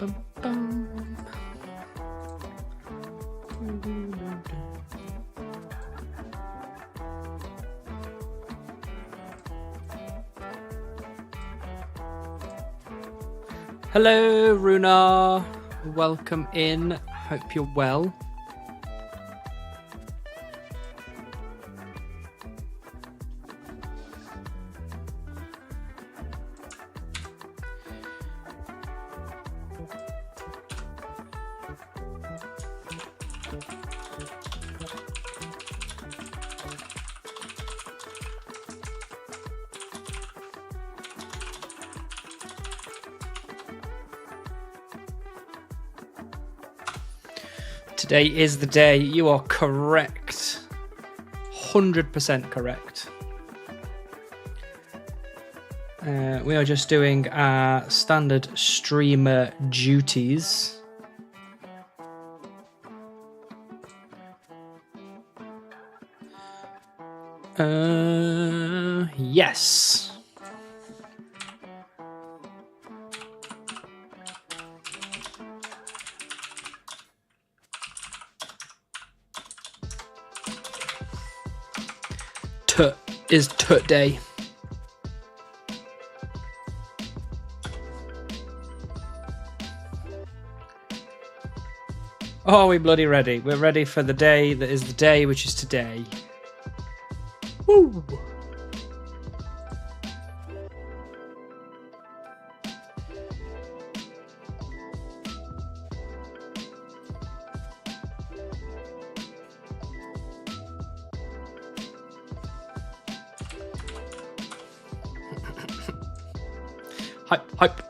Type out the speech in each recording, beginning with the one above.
bum, bum. Hello, Runar. Welcome in. Hope you're well. Today is the day. You are correct. 100% correct. We are just doing our standard streamer duties. Yes. Is Tut Day. Oh, we're bloody ready. We're ready for the day that is the day, which is today. Woo! Hype.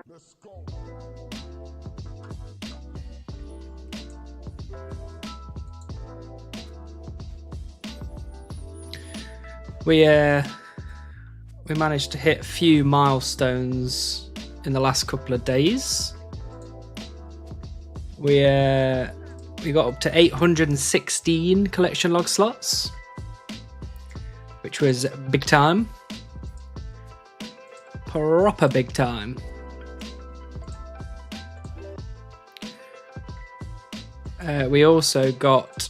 Let's go. We managed to hit a few milestones in the last couple of days. We got up to 816 collection log slots, which was big time. Proper big time. We also got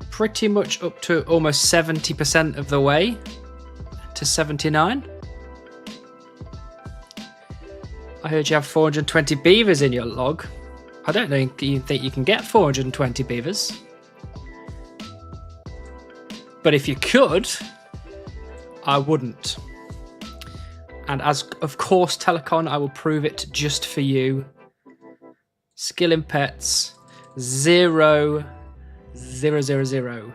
pretty much up to almost 70% of the way to 79. I heard you have 420 beavers in your log. I don't think you can get 420 beavers. But if you could, I wouldn't. And as of course Telecon, I will prove it just for you. Skill in pets 0, 0, 0, 0.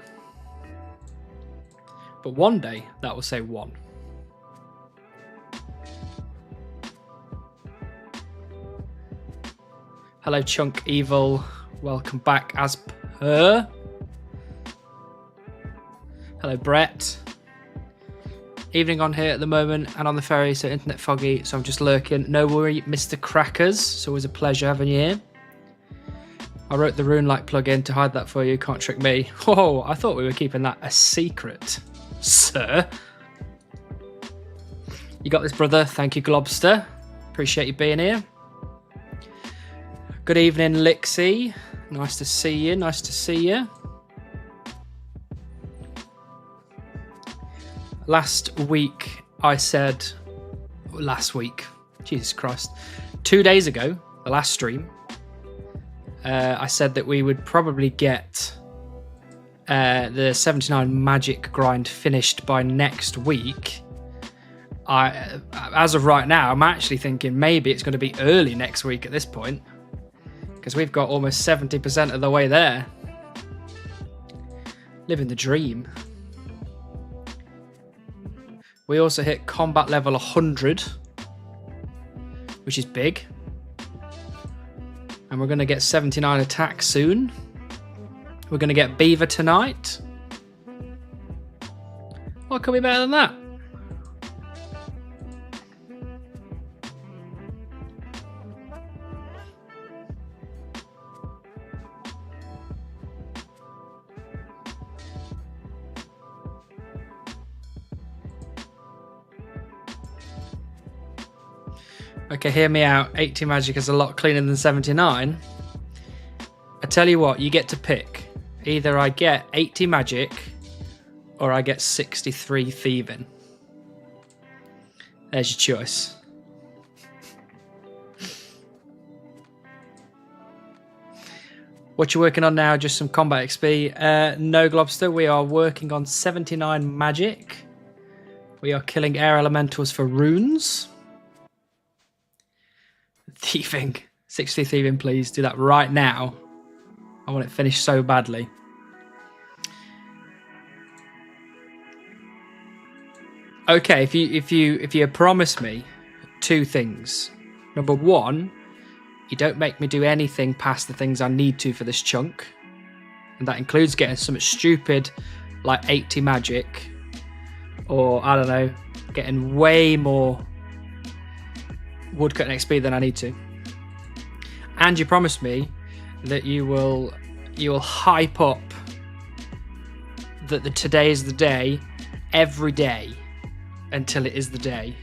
But one day that will say 1. Hello Chunk Evil, welcome back as per. Hello Brett. Evening on here at the moment and on the ferry, so internet foggy, so I'm just lurking. No worry, Mr. Crackers, it's always a pleasure having you here. I wrote the Rune-like plugin to hide that for you, can't trick me. Oh, I thought we were keeping that a secret, sir. You got this, brother. Thank you, Globster. Appreciate you being here. Good evening, Lixie. Nice to see you, nice to see you. Last week, Jesus Christ, 2 days ago, the last stream, I said that we would probably get the 79 magic grind finished by next week. As of right now, I'm actually thinking maybe it's going to be early next week at this point, because we've got almost 70% of the way there. Living the dream. We also hit combat level 100, which is big. And we're going to get 79 attacks soon. We're going to get Beaver tonight. What could be better than that? Okay, hear me out. 80 magic is a lot cleaner than 79. I tell you what, you get to pick. Either I get 80 magic or I get 63 thieving. There's your choice. What you working on now? Just some combat XP. No, Globster, we are working on 79 magic. We are killing air elementals for runes. Thieving. 60 thieving, please. Do that right now. I want it finished so badly. Okay, if you promise me 2 things. Number 1, you don't make me do anything past the things I need to for this chunk. And that includes getting something stupid like 80 magic. Or, I don't know, getting way more woodcutting XP than I need to. And you promise me that you will hype up that today is the day every day until it is the day.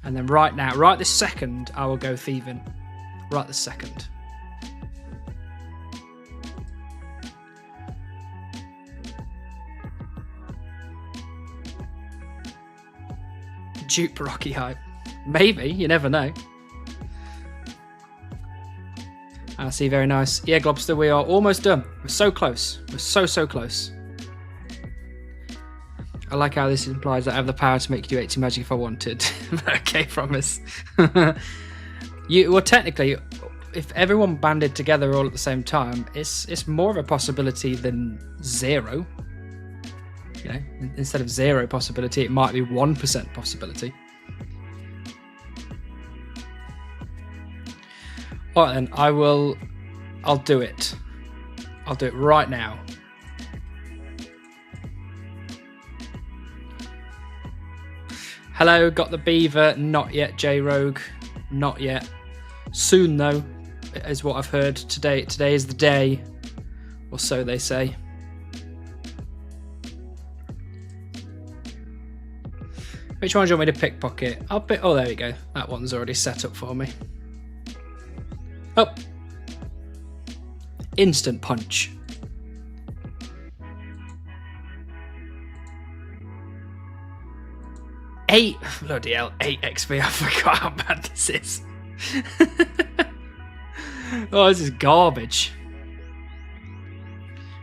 And then right now, right this second, I will go thieving. Right this second. Dupe Rocky hype. Maybe, you never know. I see, very nice. Yeah, Globster, we are almost done. We're so close. We're so close. I like how this implies that I have the power to make you do 80 magic if I wanted. Okay, promise. Well, technically, if everyone banded together all at the same time, it's more of a possibility than 0. You know, instead of 0 possibility, it might be 1% possibility. All right, then, I'll do it. I'll do it right now. Hello, got the Beaver. Not yet, J-Rogue. Not yet. Soon, though, is what I've heard. Today is the day, or so they say. Which one do you want me to pickpocket? I'll pick. Oh, there we go. That one's already set up for me. Oh. Instant punch. Bloody hell, 8 XP. I forgot how bad this is. Oh, this is garbage.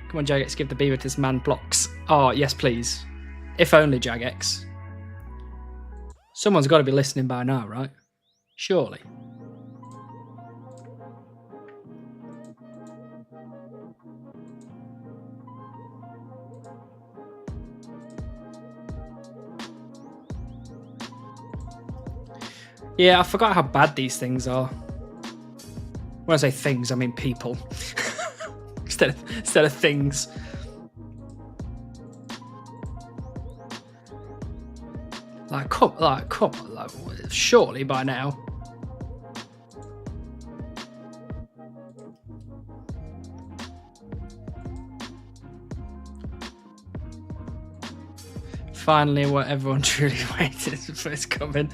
Come on, Jagex, give the Beaver to this man blocks. Oh, yes, please. If only, Jagex. Someone's got to be listening by now, right? Surely. Yeah, I forgot how bad these things are. When I say things, I mean people. instead of things. Come on, surely by now. Finally, what everyone truly waited for is coming.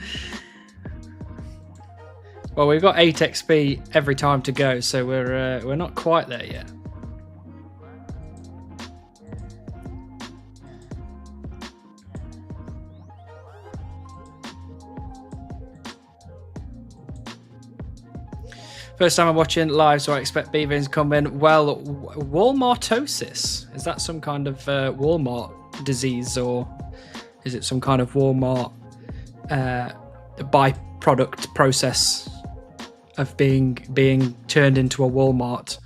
Well, we've got 8 XP every time to go, so we're not quite there yet. First time I'm watching live, so I expect Beaver is coming. Well, Walmartosis. Is that some kind of Walmart disease, or is it some kind of Walmart byproduct process of being turned into a Walmart?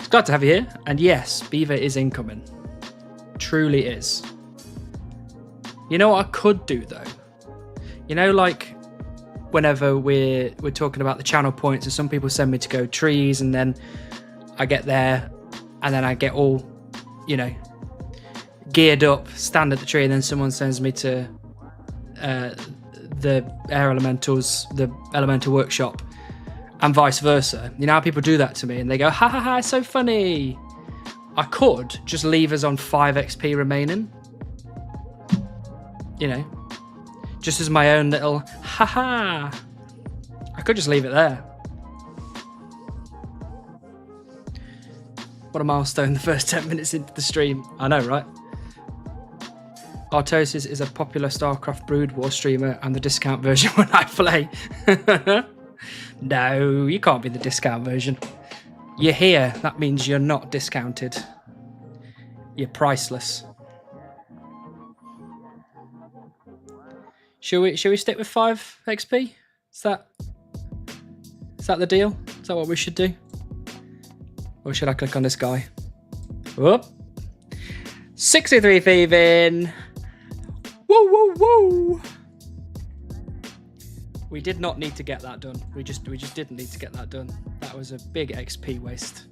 Glad to have you here. And yes, Beaver is incoming. Truly is. You know what I could do though? You know, like whenever we're talking about the channel points, and some people send me to go trees, and then I get there and then I get all, you know, geared up, stand at the tree, and then someone sends me to the air elementals, the elemental workshop, and vice versa. You know how people do that to me and they go, ha ha ha, it's so funny. I could just leave us on 5 XP remaining. You know, just as my own little ha ha. I could just leave it there. What a milestone, the first 10 minutes into the stream. I know, right? Artosis is a popular StarCraft Brood War streamer and the discount version when I play. No, you can't be the discount version. You're here, that means you're not discounted. You're priceless. Shall we stick with 5 XP? Is that the deal? Is that what we should do? Or should I click on this guy? Whoop. 63 thieving. Woo, woo, woo. We did not need to get that done. We just didn't need to get that done. That was a big XP waste.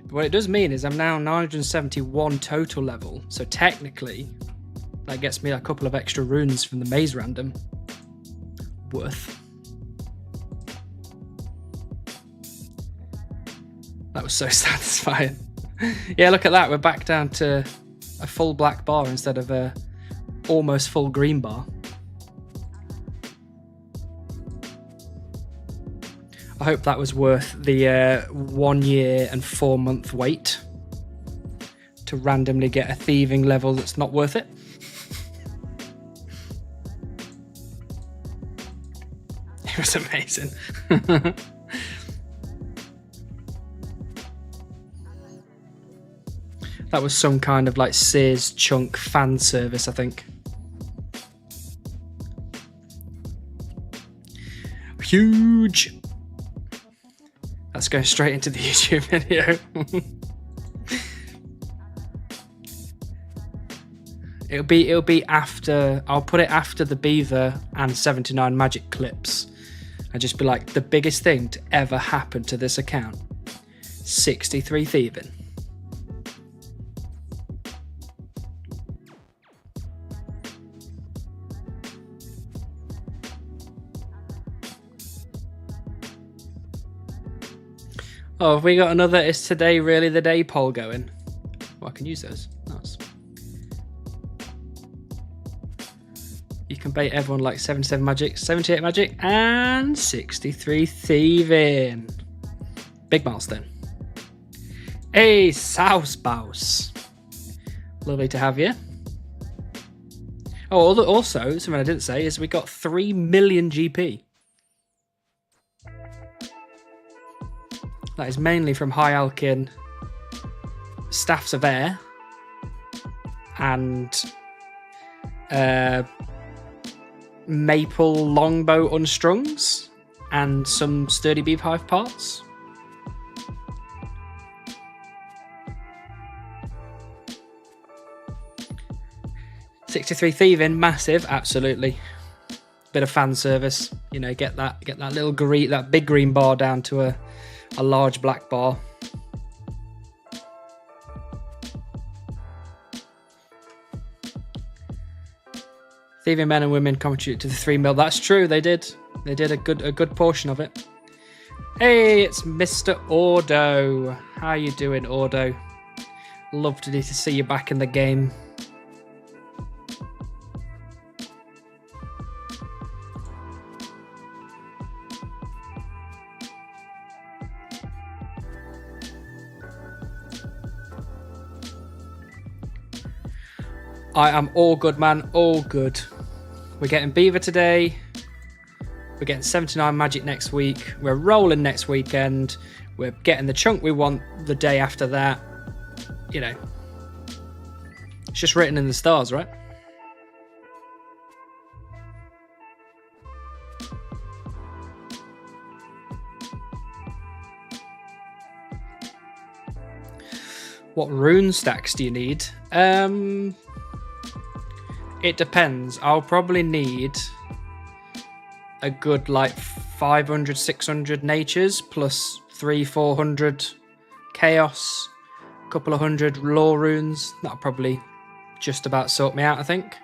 But what it does mean is I'm now 971 total level. So technically, that gets me a couple of extra runes from the maze random. Worth. That was so satisfying. Yeah, look at that. We're back down to a full black bar instead of a almost full green bar. I hope that was worth the 1 year and 4 month wait to randomly get a thieving level that's not worth it. It was amazing. That was some kind of like Sears Chunk fan service, I think. Huge. That's going straight into the YouTube video. It'll be after. I'll put it after the Beaver and 79 magic clips. And just be like, the biggest thing to ever happen to this account. 63 thieving. Oh, have we got another Is Today Really the Day poll going? Well, I can use those. Nice. You can bait everyone like 77 magic, 78 magic, and 63 thieving. Big milestone. Hey, Souse Bouse. Lovely to have you. Oh, also, something I didn't say is we got 3 million GP. That is mainly from High Alkin, Staffs of Air, and Maple Longbow Unstrungs, and some Sturdy Beehive parts. $63 thieving, massive, absolutely. Bit of fan service, you know, get that little green, that big green bar down to a large black bar. Thieving men and women contribute to the 3 mil. That's true, they did. They did a good portion of it. Hey, it's Mr. Ordo. How you doing, Ordo? Love to see you back in the game. I am all good, man. All good. We're getting Beaver today. We're getting 79 magic next week. We're rolling next weekend. We're getting the chunk we want the day after that. You know, it's just written in the stars, right? What rune stacks do you need? It depends. I'll probably need a good like 500, 600 natures plus 300-400 chaos couple of 100 lore runes. That'll probably just about sort me out, I think.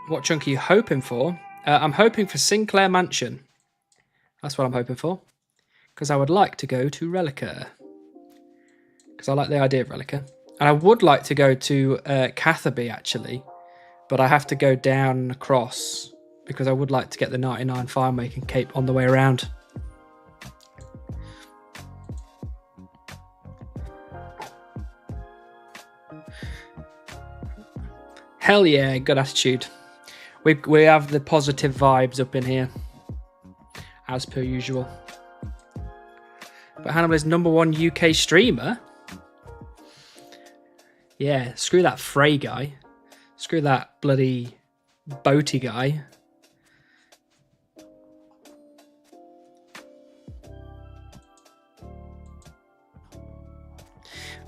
What chunk are you hoping for? I'm hoping for Sinclair Mansion. That's what I'm hoping for. Because I would like to go to Relica. Because I like the idea of Relica. And I would like to go to Catherby, actually. But I have to go down and across. Because I would like to get the 99 fire-making cape on the way around. Hell yeah, good attitude. We have the positive vibes up in here. As per usual. But Hannibal is #1 UK streamer. Yeah, screw that Frey guy. Screw that bloody boaty guy.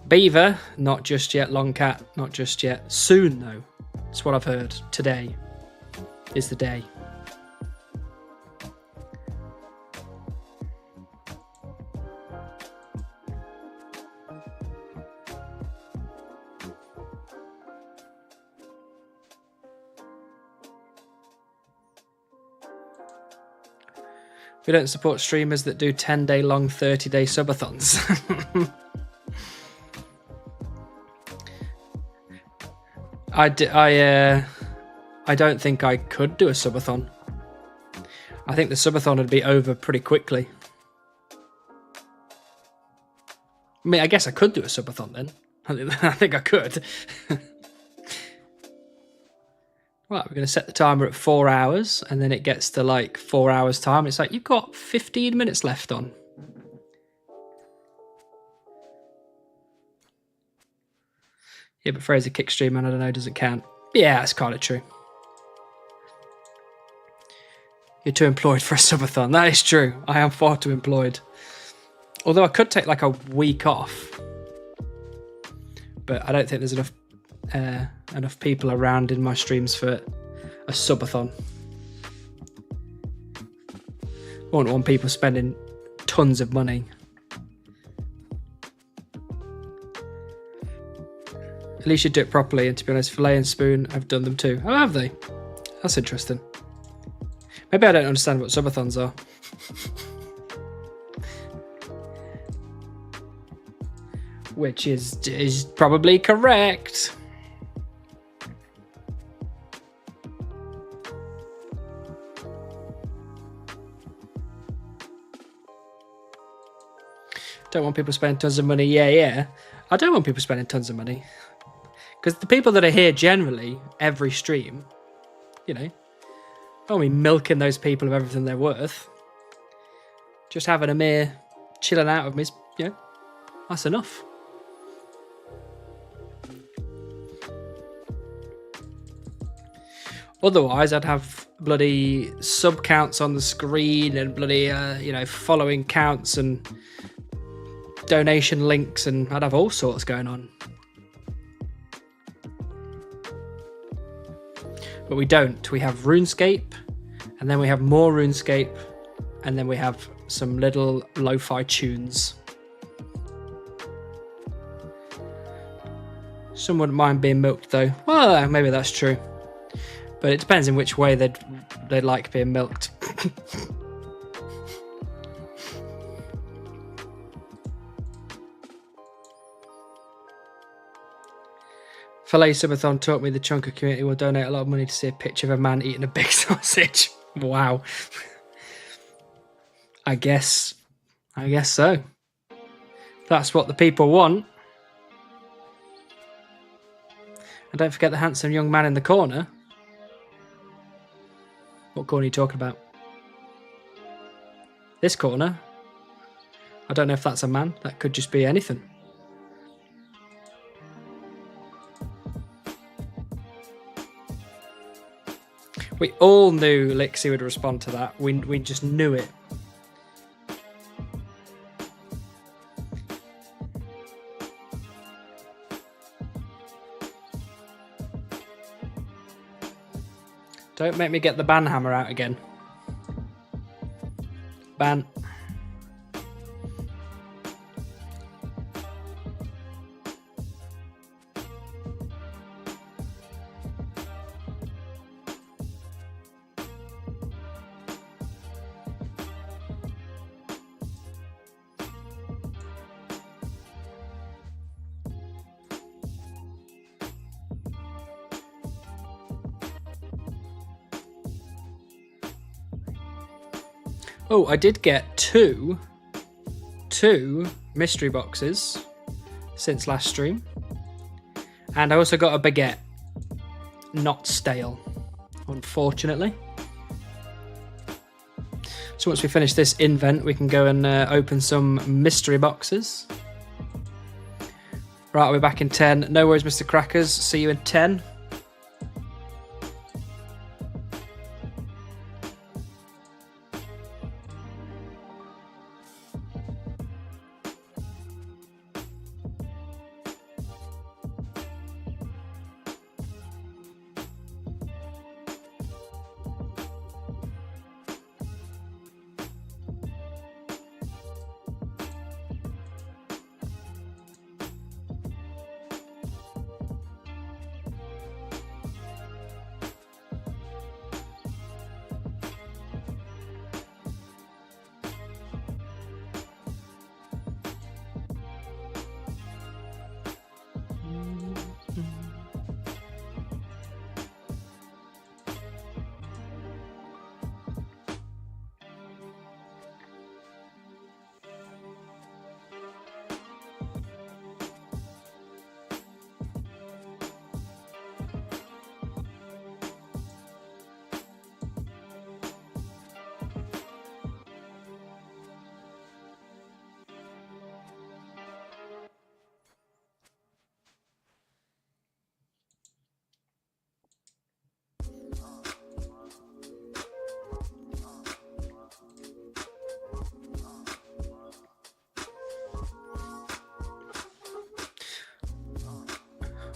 Beaver, not just yet. Longcat, not just yet. Soon, though. That's what I've heard. Today is the day. We don't support streamers that do 10-day long, 30-day subathons. I don't think I could do a subathon. I think the subathon would be over pretty quickly. I mean, I guess I could do a subathon then. I think I could. Right, we're going to set the timer at 4 hours, and then it gets to like 4 hours time. It's like, you've got 15 minutes left on. Yeah, but Fraser kick stream, and I don't know, doesn't count. Yeah, that's kind of true. You're too employed for a subathon. That is true. I am far too employed. Although I could take like a week off. But I don't think there's enough people around in my streams for a subathon. I wouldn't want people spending tons of money. At least you do it properly, and to be honest, Fillet and Spoon have done them too. Oh, have they? That's interesting. Maybe I don't understand what subathons are. Which is probably correct. Don't want people spending tons of money. Yeah. I don't want people spending tons of money. Because the people that are here generally, every stream, you know, don't be milking those people of everything they're worth. Just having a mere chilling out with me, you know, that's enough. Otherwise, I'd have bloody sub counts on the screen and bloody, you know, following counts and donation links, and I'd have all sorts going on. But we don't. We have RuneScape, and then we have more RuneScape, and then we have some little lo-fi tunes. Some wouldn't mind being milked, though. Well, maybe that's true. But it depends in which way they'd like being milked. Filet Subathon taught me the Chunker community will donate a lot of money to see a picture of a man eating a big sausage. Wow. I guess so. That's what the people want. And don't forget the handsome young man in the corner. What corner are you talking about? This corner? I don't know if that's a man. That could just be anything. We all knew Lixie would respond to that. We just knew it. Don't make me get the banhammer out again. Ban. Oh, I did get two mystery boxes since last stream. And I also got a baguette. Not stale, unfortunately. So once we finish this invent, we can go and open some mystery boxes. Right, I'll be back in 10. No worries, Mr. Crackers. See you in 10.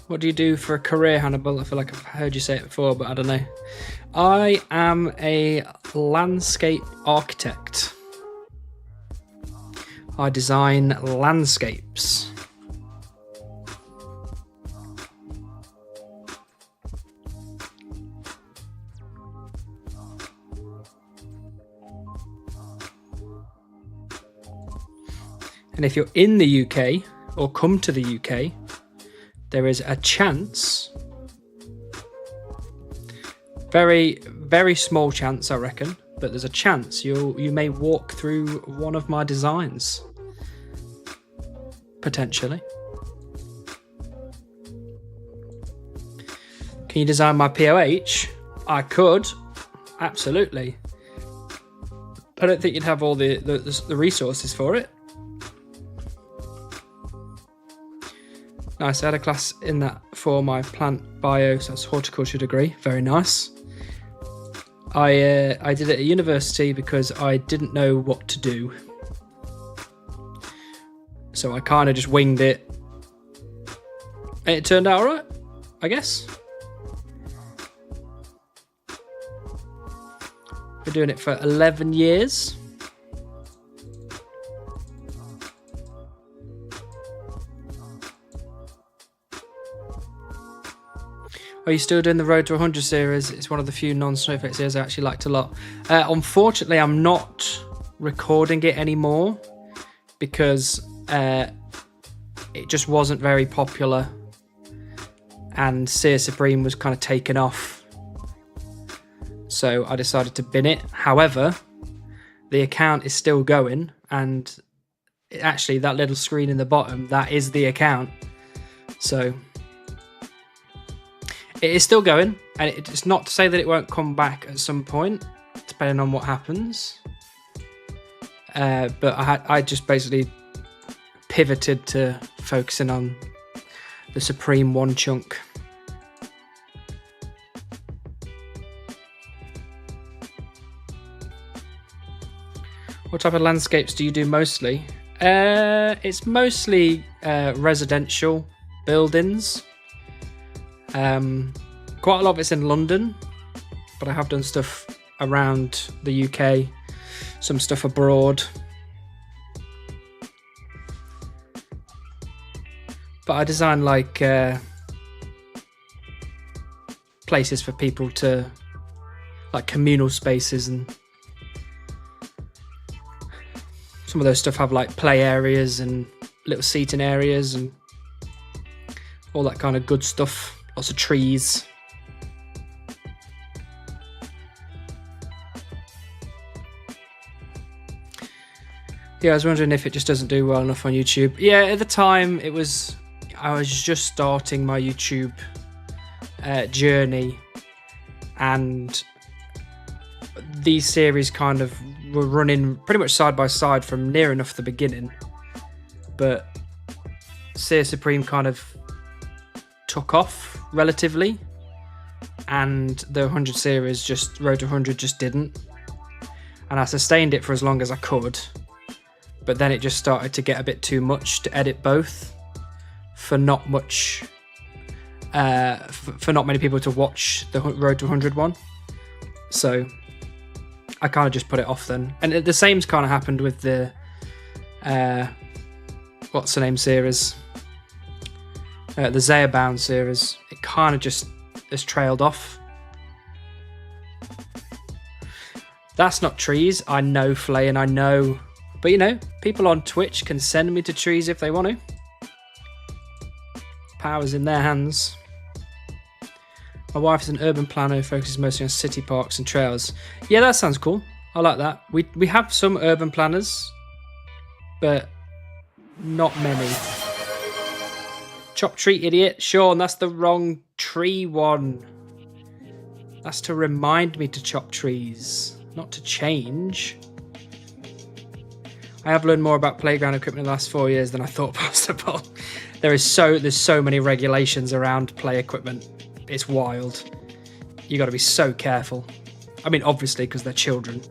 What do you do for a career, Hannibal? I feel like I've heard you say it before, but I don't know. I am a landscape architect. I design landscapes. And if you're in the UK or come to the UK, there is a chance, very, very small chance, I reckon, but there's a chance you may walk through one of my designs, potentially. Can you design my POH? I could, absolutely. I don't think you'd have all the resources for it. Nice, I had a class in that for my plant bio, so that's horticulture degree. Very nice. I did it at university because I didn't know what to do. So I kind of just winged it. And it turned out alright, I guess. Been doing it for 11 years. Are you still doing the Road to 100 series? It's one of the few non-Snowflake series I actually liked a lot. Unfortunately, I'm not recording it anymore because it just wasn't very popular and Seer Supreme was kind of taken off. So I decided to bin it. However, the account is still going, and actually that little screen in the bottom, that is the account. So it is still going, and it's not to say that it won't come back at some point, depending on what happens. But I just basically pivoted to focusing on the Supreme one chunk. What type of landscapes do you do mostly? It's mostly residential buildings. Quite a lot of it's in London, but I have done stuff around the UK, some stuff abroad. But I design like places for people to, like communal spaces, and some of those stuff have like play areas and little seating areas and all that kind of good stuff. Lots of trees. Yeah, I was wondering if it just doesn't do well enough on YouTube. Yeah, at the time I was just starting my YouTube journey, and these series kind of were running pretty much side by side from near enough the beginning, but Seer Supreme kind of took off relatively, and the 100 series, just Road to 100, just didn't, and I sustained it for as long as I could, but then it just started to get a bit too much to edit both for not much for not many people to watch the Road to 100 one. So I kind of just put it off then. And the same's kind of happened with the what's the name series, the Zaybound series. It kind of just has trailed off. That's not trees, I know, Flay, and I know, but you know, people on Twitch can send me to trees if they want to. Power's in their hands. My wife is an urban planner who focuses mostly on city parks and trails. Yeah, that sounds cool. I like that. We have some urban planners, but not many. Chop tree, idiot. Sean, that's the wrong tree one. That's to remind me to chop trees, not to change. I have learned more about playground equipment in the last 4 years than I thought possible. There's so many regulations around play equipment. It's wild. You got to be so careful. I mean, obviously, because they're children.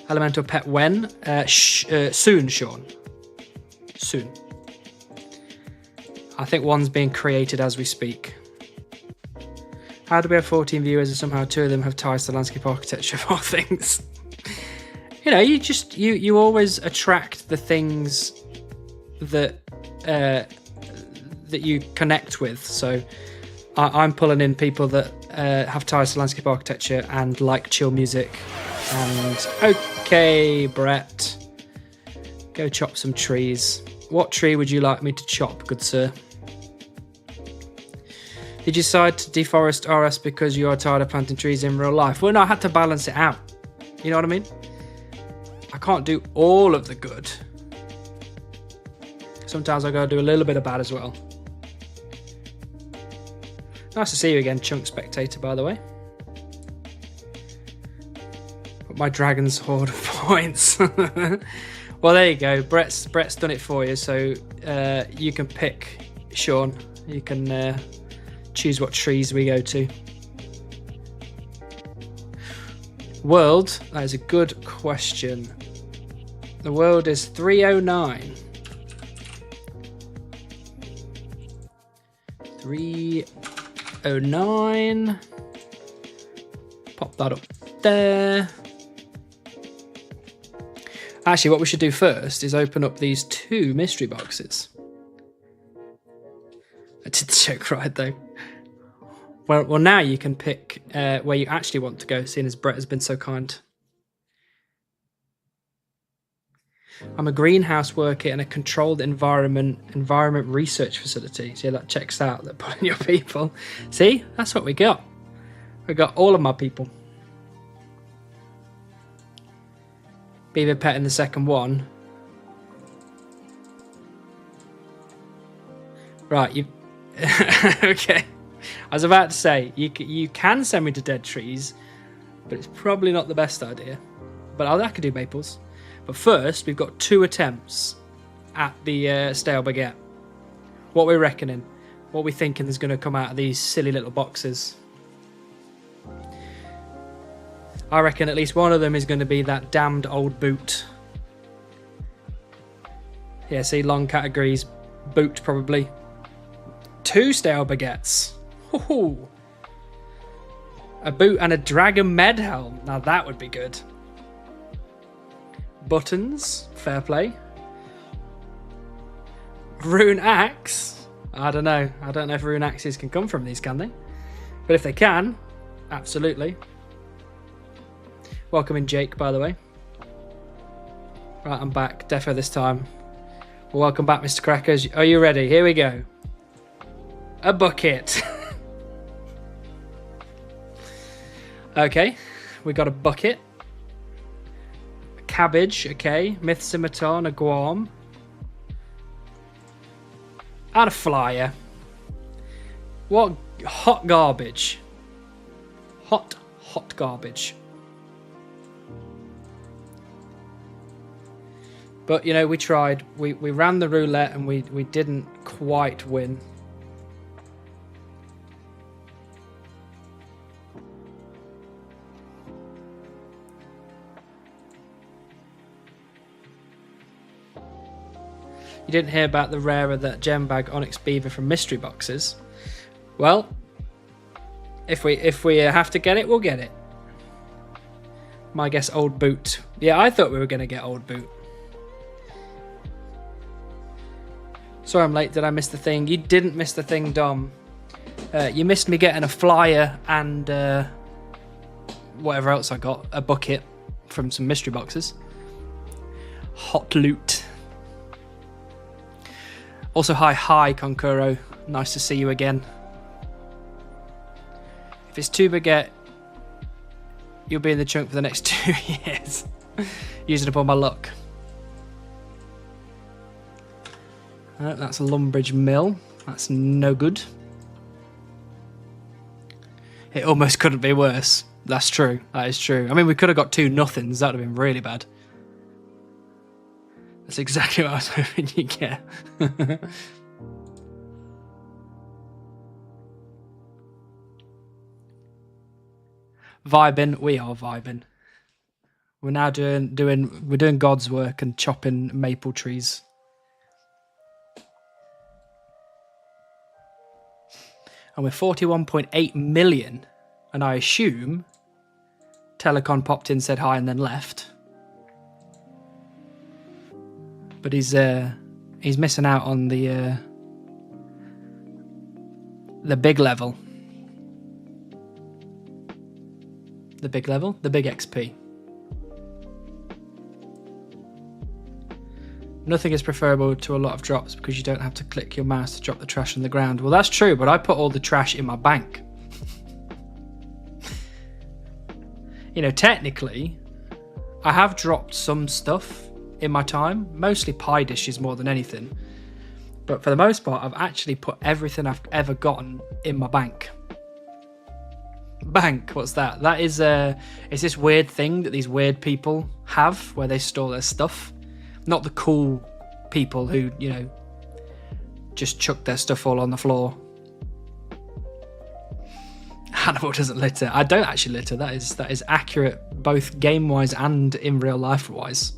Elemental pet when? Soon, Sean. Soon. I think one's being created as we speak. How do we have 14 viewers and somehow 2 of them have ties to landscape architecture of all things? You know, you always attract the things that that you connect with. So I'm pulling in people that have ties to landscape architecture and like chill music. And okay, Brett, go chop some trees. What tree would you like me to chop, good sir? Did you decide to deforest RS because you are tired of planting trees in real life? Well, no, I had to balance it out. You know what I mean? I can't do all of the good. Sometimes I gotta do a little bit of bad as well. Nice to see you again, Chunk Spectator, by the way. But my dragon's hoard of points. Well, there you go. Brett's done it for you, so you can pick, Sean. You can choose what trees we go to. World, that is a good question. The world is 309. 309. Pop that up there. Actually, what we should do first is open up these 2 mystery boxes. I did the joke right, though. Well, now you can pick where you actually want to go, seeing as Brett has been so kind. I'm a greenhouse worker in a controlled environment research facility. See, that checks out. They're putting your people. See, that's what we got. We got all of my people. Beaver pet in the second one. Right, you. Okay. I was about to say you can send me to dead trees, but it's probably not the best idea. But I could do maples. But first, we've got 2 attempts at the stale baguette. What we're reckoning, what we're thinking is going to come out of these silly little boxes. I reckon at least one of them is going to be that damned old boot. Yeah, see, long categories, boot probably. 2 stale baguettes. Ooh. A boot and a dragon med helm. Now that would be good. Buttons. Fair play. Rune axe. I don't know. I don't know if rune axes can come from these, can they? But if they can, absolutely. Welcome in, Jake, by the way. Right, I'm back. Defo this time. Well, welcome back, Mr. Crackers. Are you ready? Here we go. A bucket. Okay, we got a bucket. A cabbage, okay. Myth scimitar, a guam. And a flyer. What hot garbage. Hot garbage. But, you know, we tried. We ran the roulette and we didn't quite win. You didn't hear about the rarer that gem bag Onyx Beaver from mystery boxes. Well, if we have to get it, we'll get it. My guess, old boot. Yeah, I thought we were going to get old boot. Sorry I'm late. Did I miss the thing? You didn't miss the thing, Dom. You missed me getting a flyer and whatever else I got. A bucket from some mystery boxes. Hot loot. Also, hi, Concuro. Nice to see you again. If it's too baguette, you'll be in the chunk for the next 2 years. Using up all my luck. That's a Lumbridge mill. That's no good. It almost couldn't be worse. That's true. That is true. I mean, we could have got 2 nothings. That would have been really bad. That's exactly what I was hoping you'd get. Vibing. We are vibing. We're now doing God's work and chopping maple trees. And we're 41.8 million. And I assume Telecon popped in, said hi, and then left. But he's missing out on the big level. The big level? The big XP. Nothing is preferable to a lot of drops because you don't have to click your mouse to drop the trash on the ground. Well, that's true, but I put all the trash in my bank. You know, technically, I have dropped some stuff in my time, mostly pie dishes more than anything. But for the most part, I've actually put everything I've ever gotten in my bank. Bank, what's that? That is it's this weird thing that these weird people have where they store their stuff. Not the cool people who, you know, just chuck their stuff all on the floor. Hannibal doesn't litter. I don't actually litter. That is accurate, both game-wise and in real life-wise.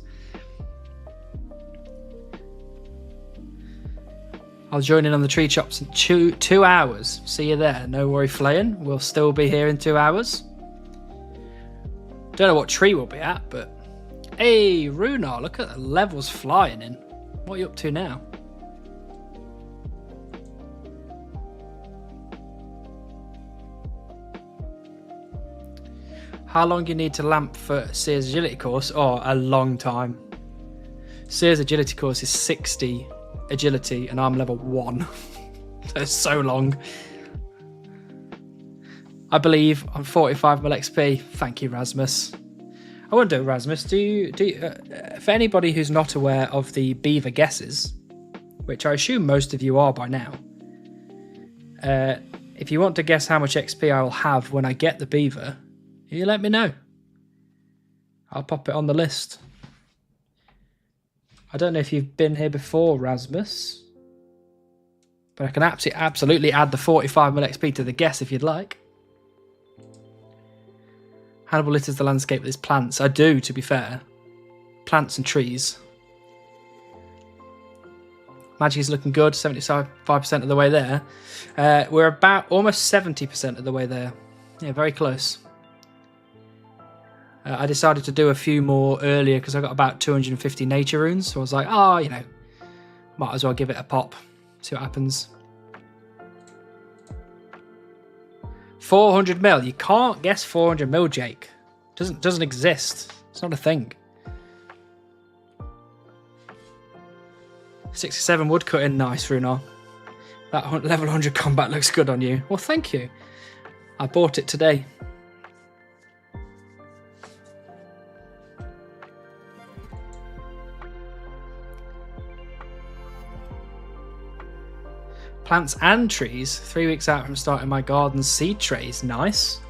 I'll join in on the tree chops in two hours. See you there. No worry, Flayin. We'll still be here in 2 hours. Don't know what tree we'll be at, but... Hey, Runar, look at the levels flying in. What are you up to now? How long do you need to lamp for Sears agility course? Oh, a long time. Sears agility course is 60 agility and I'm level 1. That's so long. I believe I'm 45 mil XP. Thank you, Rasmus. I wonder, Rasmus, do you for anybody who's not aware of the Beaver guesses, which I assume most of you are by now, if you want to guess how much XP I will have when I get the Beaver, you let me know. I'll pop it on the list. I don't know if you've been here before, Rasmus, but I can absolutely add the 45 mil XP to the guess if you'd like. Hannibal litters the landscape with his plants. I do, to be fair. Plants and trees. Magic is looking good, 75% of the way there. We're about almost 70% of the way there. Yeah, very close. I decided to do a few more earlier because I got about 250 nature runes. So I was like, oh, you know, might as well give it a pop. See what happens. 400 mil. You can't guess 400 mil, Jake. Doesn't exist. It's not a thing. 67 woodcutting. Nice, Runar. That level 100 combat looks good on you. Well, thank you. I bought it today. Plants and trees. 3 weeks out from starting my garden. Seed trays. Nice.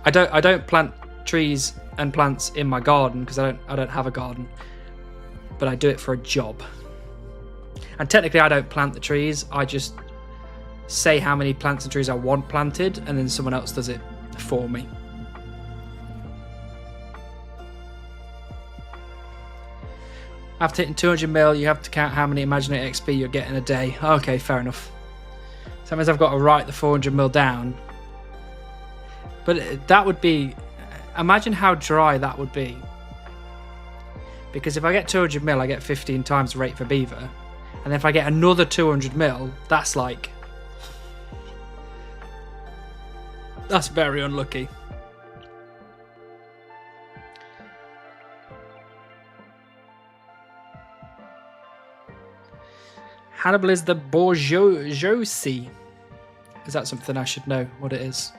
I don't plant trees and plants in my garden because I don't have a garden. But I do it for a job. And technically I don't plant the trees. I just say how many plants and trees I want planted, and then someone else does it for me. After hitting 200 mil, you have to count how many imaginary XP you're getting a day. Okay, fair enough. So that means I've got to write the 400 mil down. But that would be... Imagine how dry that would be. Because if I get 200 mil, I get 15 times the rate for Beaver. And if I get another 200 mil, that's like... That's very unlucky. Hannibal is the bourgeoisie. Is that something I should know what it is?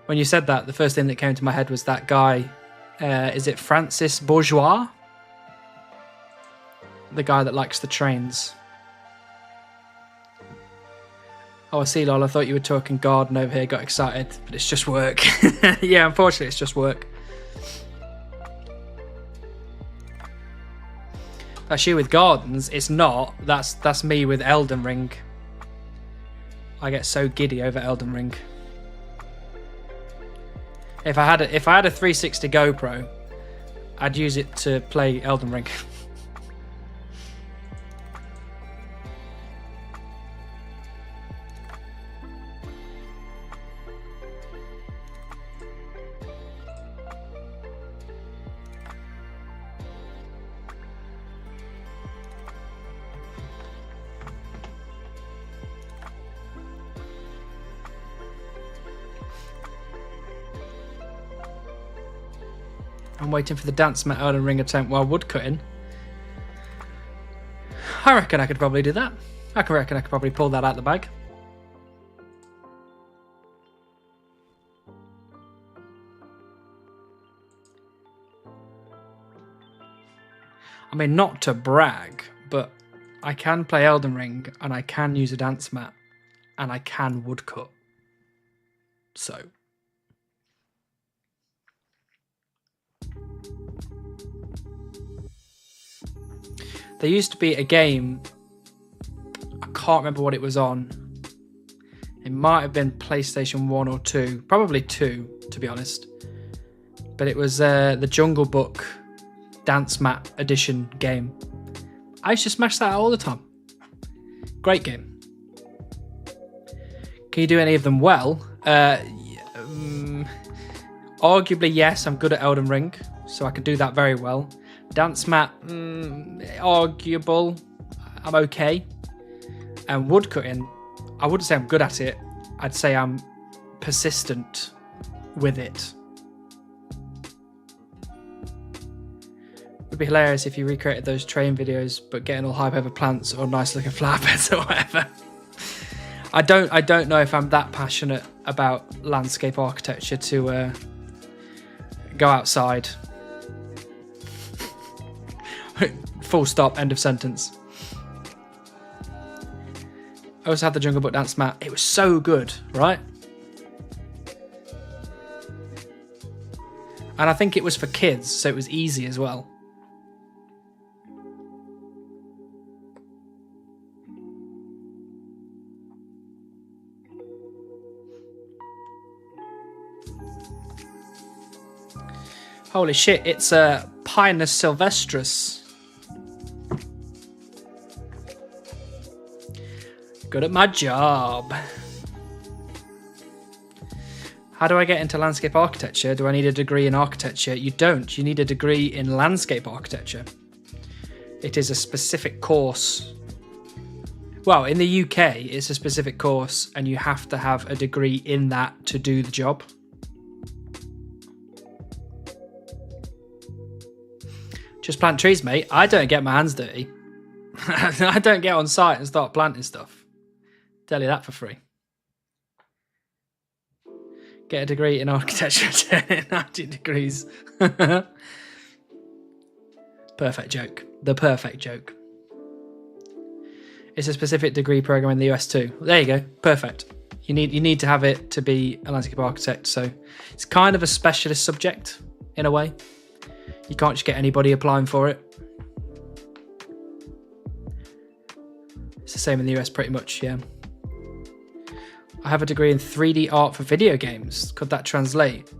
When you said that, the first thing that came to my head was that guy. Is it Francis Bourgeois? The guy that likes the trains. Oh, I see, lol. I thought you were talking garden over here. Got excited, but it's just work. Yeah, unfortunately, it's just work. That's you with gardens. It's not. That's me with Elden Ring. I get so giddy over Elden Ring. If I had a 360 GoPro, I'd use it to play Elden Ring. I'm waiting for the dance mat Elden Ring attempt while woodcutting. I reckon I could probably do that. I reckon I could probably pull that out the bag. I mean, not to brag, but I can play Elden Ring and I can use a dance mat and I can woodcut. So... There used to be a game, I can't remember what it was on. It might have been PlayStation 1 or 2, probably 2 to be honest. But it was the Jungle Book Dance Mat Edition game. I used to smash that out all the time. Great game. Can you do any of them well? Arguably yes, I'm good at Elden Ring, so I can do that very well. Dance mat, arguable. I'm okay. And woodcutting, I wouldn't say I'm good at it. I'd say I'm persistent with it. Would be hilarious if you recreated those train videos, but getting all hype over plants or nice looking flower beds or whatever. I don't know if I'm that passionate about landscape architecture to go outside. Full stop, end of sentence. I also had the Jungle Book Dance Mat. It was so good, right? And I think it was for kids, so it was easy as well. Holy shit, it's a Pinus sylvestris. Good at my job. How do I get into landscape architecture? Do I need a degree in architecture? You don't. You need a degree in landscape architecture. It is a specific course. Well, in the UK, it's a specific course, and you have to have a degree in that to do the job. Just plant trees, mate. I don't get my hands dirty. I don't get on site and start planting stuff. Tell you that for free. Get a degree in architecture, 90 degrees. Perfect joke. The perfect joke. It's a specific degree program in the US too. There you go. Perfect. You need to have it to be a landscape architect. So it's kind of a specialist subject in a way. You can't just get anybody applying for it. It's the same in the US pretty much, yeah. I have a degree in 3D art for video games. Could that translate?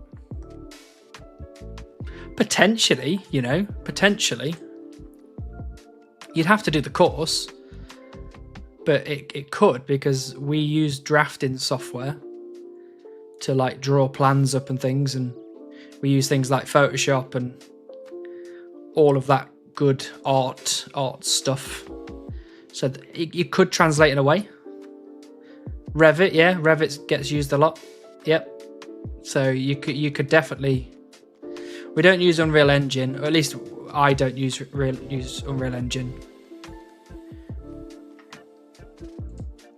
Potentially, you know, potentially. You'd have to do the course, but it could, because we use drafting software to like draw plans up and things, and we use things like Photoshop and all of that good art stuff. So you could translate in a way. Revit, yeah, Revit gets used a lot. Yep. So you could definitely. We don't use Unreal Engine, or at least I don't use Unreal Engine.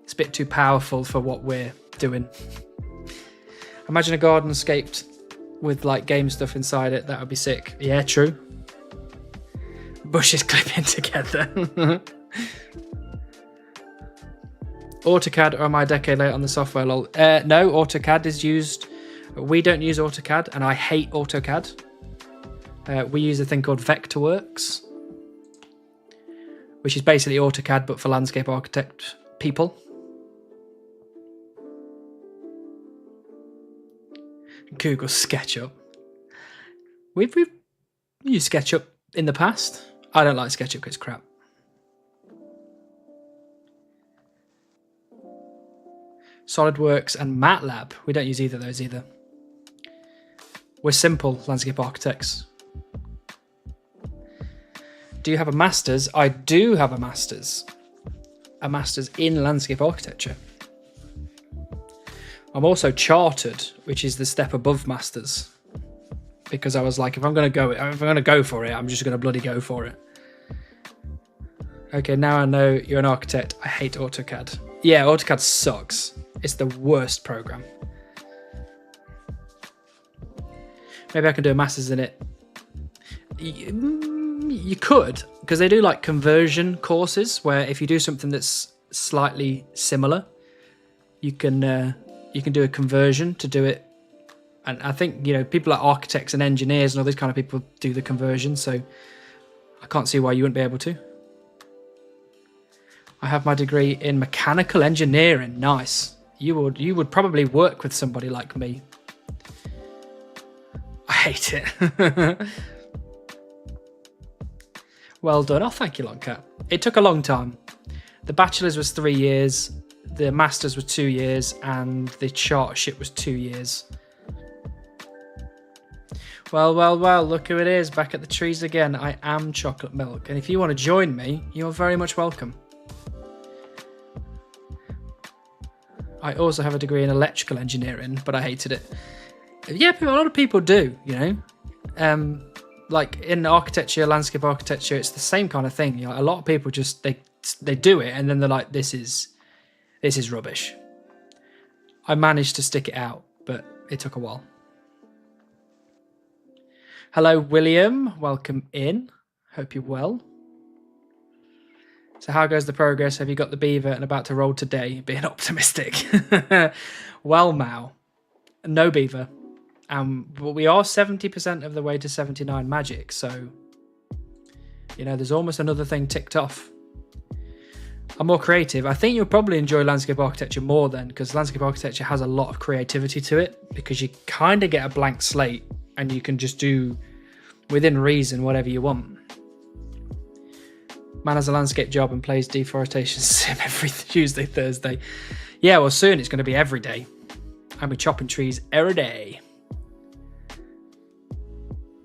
It's a bit too powerful for what we're doing. Imagine a garden scaped with like game stuff inside it. That would be sick. Yeah, true. Bushes clipping together. AutoCAD, or am I a decade late on the software? Lol. No, AutoCAD is used. We don't use AutoCAD, and I hate AutoCAD. We use a thing called Vectorworks, which is basically AutoCAD but for landscape architect people. Google SketchUp. We've used SketchUp in the past. I don't like SketchUp because it's crap. SolidWorks and MATLAB. We don't use either of those either. We're simple landscape architects. Do you have a master's? I do have a master's. A master's in landscape architecture. I'm also chartered, which is the step above masters. Because I was like, if I'm gonna go for it, I'm just gonna bloody go for it. Okay, now I know you're an architect. I hate AutoCAD. Yeah, AutoCAD sucks. It's the worst program. Maybe I can do a master's in it. You could, because they do like conversion courses where if you do something that's slightly similar, you can do a conversion to do it. And I think, you know, people like architects and engineers and all these kind of people do the conversion, so I can't see why you wouldn't be able to. I have my degree in mechanical engineering. Nice. You would probably work with somebody like me. I hate it. Well done. Oh, thank you, Longcat. It took a long time. The bachelor's was 3 years, the master's was 2 years, and the chartership was 2 years. Well, look who it is, back at the trees again. I am Chocolate Milk, and if you want to join me, you're very much welcome. I also have a degree in electrical engineering, but I hated it. Yeah, a lot of people do, you know. Like in architecture, landscape architecture, it's the same kind of thing. You know, a lot of people just they do it and then they're like, this is rubbish. I managed to stick it out, but it took a while. Hello, William. Welcome in. Hope you're well. So how goes the progress? Have you got the Beaver and about to roll today? Being optimistic. Well, Mao. No Beaver. But we are 70% of the way to 79 magic. So, you know, there's almost another thing ticked off. I'm more creative. I think you'll probably enjoy landscape architecture more then, because landscape architecture has a lot of creativity to it, because you kind of get a blank slate and you can just do, within reason, whatever you want. Man has a landscape job and plays deforestation sim every Tuesday, Thursday. Yeah, well, soon it's going to be every day. I've been chopping trees every day.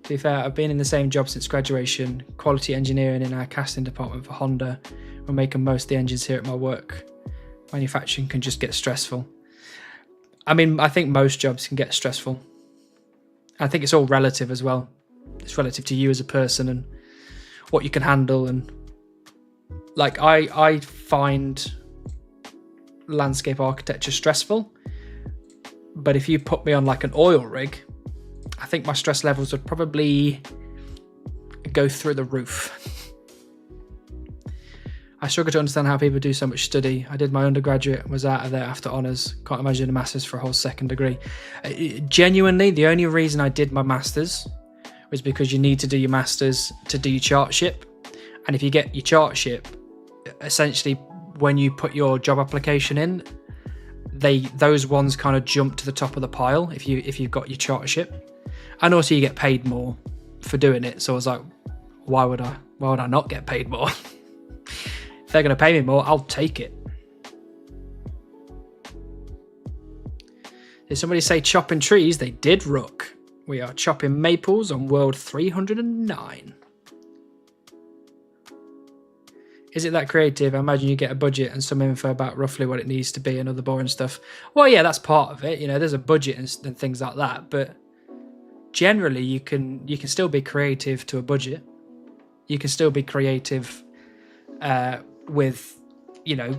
To be fair, I've been in the same job since graduation, quality engineering in our casting department for Honda. We're making most of the engines here at my work. Manufacturing can just get stressful. I mean, I think most jobs can get stressful. I think it's all relative as well. It's relative to you as a person and what you can handle. And like, I find landscape architecture stressful, but if you put me on like an oil rig, I think my stress levels would probably go through the roof. I struggle to understand how people do so much study. I did my undergraduate and was out of there after honours. Can't imagine a master's for a whole second degree. Genuinely, the only reason I did my master's was because you need to do your master's to do your chartship. And if you get your chartship, essentially when you put your job application in, those ones kind of jump to the top of the pile if you've got your chartership. And also you get paid more for doing it. So I was like, why would I not get paid more? If they're going to pay me more, I'll take it. Did somebody say chopping trees? They did, Rook. We are chopping maples on world 309. Is it that creative? I imagine you get a budget and some info about roughly what it needs to be and other boring stuff. Well, yeah, that's part of it. You know, there's a budget and things like that. But generally, you can still be creative to a budget. You can still be creative with, you know,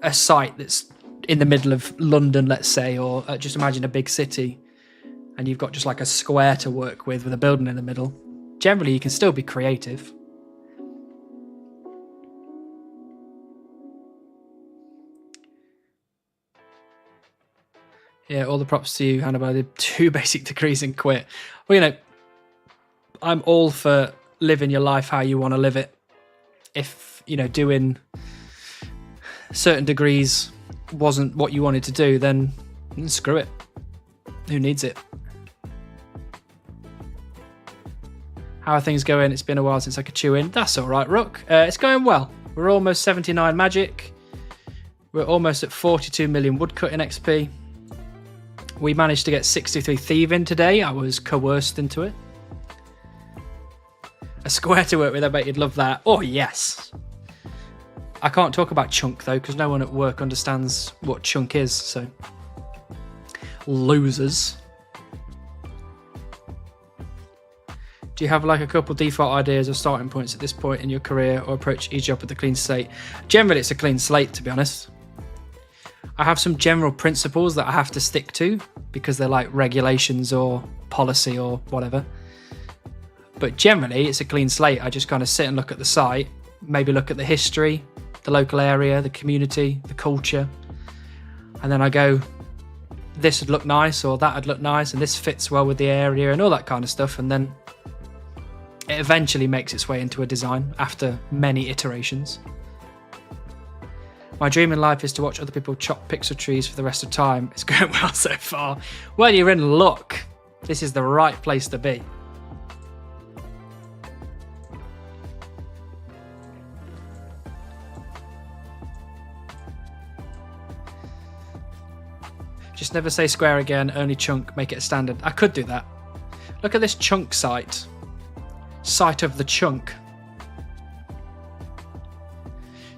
a site that's in the middle of London, let's say, or just imagine a big city and you've got just like a square to work with a building in the middle. Generally, you can still be creative. Yeah, all the props to you, Hannibal. I did 2 basic degrees and quit. Well, you know, I'm all for living your life how you want to live it. If, you know, doing certain degrees wasn't what you wanted to do, then screw it. Who needs it? How are things going? It's been a while since I could chew in. That's all right, Rook. It's going well. We're almost 79 magic. We're almost at 42 million woodcutting XP. We managed to get 63 thieving today. I was coerced into it. A square to work with, I bet you'd love that. Oh, yes. I can't talk about chunk, though, because no one at work understands what chunk is, so. Losers. Do you have like a couple default ideas or starting points at this point in your career, or approach each job with a clean slate? Generally, it's a clean slate, to be honest. I have some general principles that I have to stick to because they're like regulations or policy or whatever. But generally, it's a clean slate. I just kind of sit and look at the site, maybe look at the history, the local area, the community, the culture. And then I go, this would look nice or that would look nice and this fits well with the area and all that kind of stuff. And then it eventually makes its way into a design after many iterations. My dream in life is to watch other people chop pixel trees for the rest of time. It's going well so far. Well, you're in luck. This is the right place to be. Just never say square again, only chunk, make it a standard. I could do that. Look at this chunk site. Site of the chunk.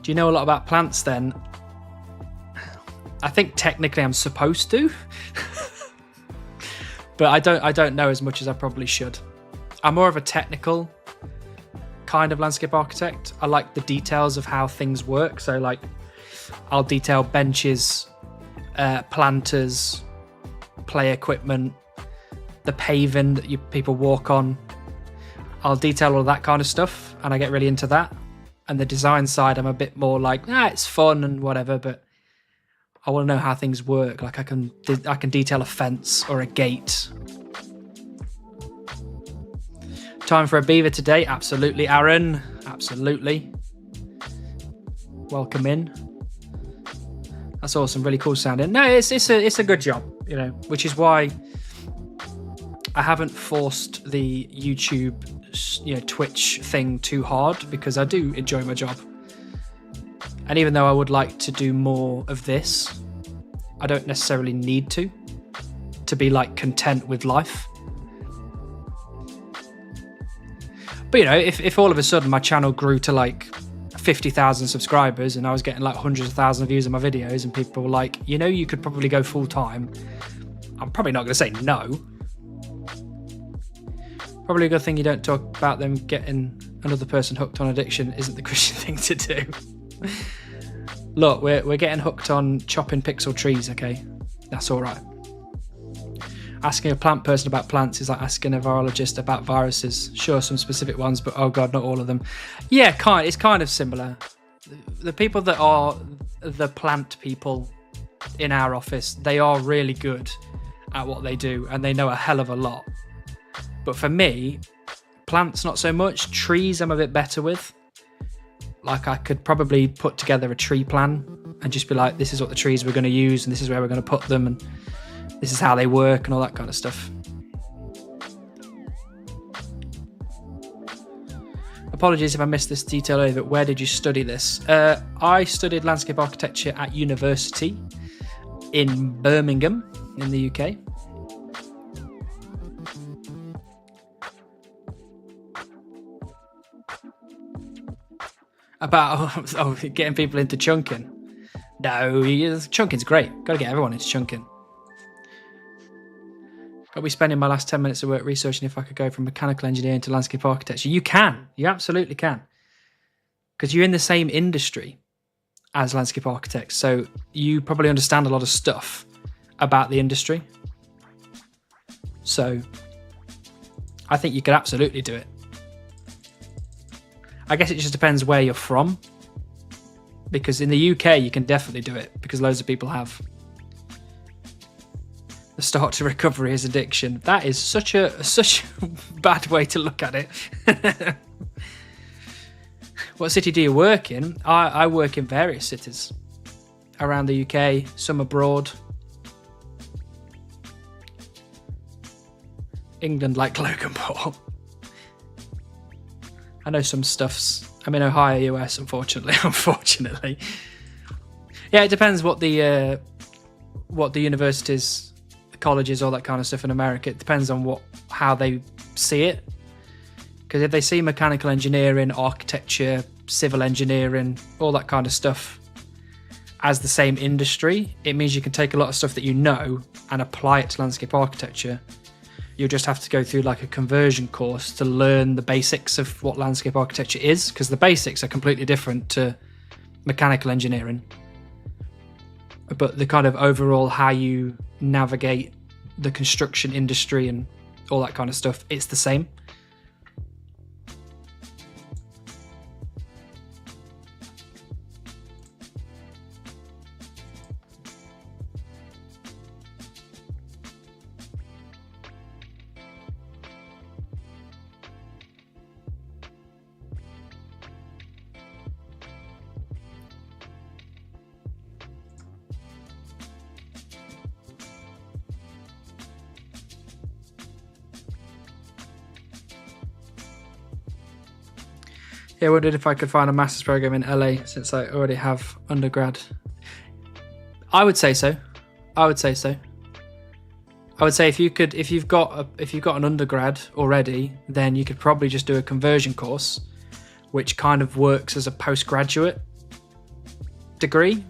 Do you know a lot about plants then? I think technically I'm supposed to. But I don't know as much as I probably should. I'm more of a technical kind of landscape architect. I like the details of how things work. So like I'll detail benches, planters, play equipment, the paving that people walk on. I'll detail all that kind of stuff and I get really into that. And the design side, I'm a bit more like, it's fun and whatever, but I want to know how things work. Like I can detail a fence or a gate. Time for a beaver today. Absolutely, Aaron. Absolutely. Welcome in. That's awesome. Really cool sounding. No, it's a good job, you know, which is why I haven't forced the YouTube, you know, Twitch thing too hard, because I do enjoy my job. And even though I would like to do more of this, I don't necessarily need to be like content with life. But you know, if all of a sudden my channel grew to like 50,000 subscribers and I was getting like hundreds of thousands of views on my videos and people were like, you know, you could probably go full time, I'm probably not going to say no. Probably a good thing you don't talk about them getting another person hooked on addiction isn't the Christian thing to do. Look, we're getting hooked on chopping pixel trees, okay? That's all right. Asking a plant person about plants is like asking a virologist about viruses. Sure, some specific ones, but oh god, not all of them. Yeah, it's kind of similar. The people that are the plant people in our office, they are really good at what they do and they know a hell of a lot. But for me, plants not so much. Trees I'm a bit better with. Like I could probably put together a tree plan and just be like, this is what the trees we're going to use and this is where we're going to put them and this is how they work and all that kind of stuff. Apologies if I missed this detail over, but where did you study this? I studied landscape architecture at university in Birmingham in the UK. About getting people into chunking. No, chunking's great. Got to get everyone into chunking. Got to be spending my last 10 minutes of work researching if I could go from mechanical engineering to landscape architecture. You can. You absolutely can. Because you're in the same industry as landscape architects. So you probably understand a lot of stuff about the industry. So I think you could absolutely do it. I guess it just depends where you're from. Because in the UK, you can definitely do it because loads of people have. The start to recovery is addiction. That is such a bad way to look at it. What city do you work in? I work in various cities around the UK, some abroad. England like Logan Paul. I know some stuffs. I'm in Ohio, US, unfortunately. Yeah, it depends what the universities, the colleges, all that kind of stuff in America. It depends on how they see it. Because if they see mechanical engineering, architecture, civil engineering, all that kind of stuff as the same industry, it means you can take a lot of stuff that you know and apply it to landscape architecture. You'll just have to go through like a conversion course to learn the basics of what landscape architecture is, because the basics are completely different to mechanical engineering. But the kind of overall how you navigate the construction industry and all that kind of stuff, it's the same. Yeah, I wondered if I could find a master's program in LA since I already have undergrad. I would say so. I would say if you've got an undergrad already, then you could probably just do a conversion course, which kind of works as a postgraduate degree,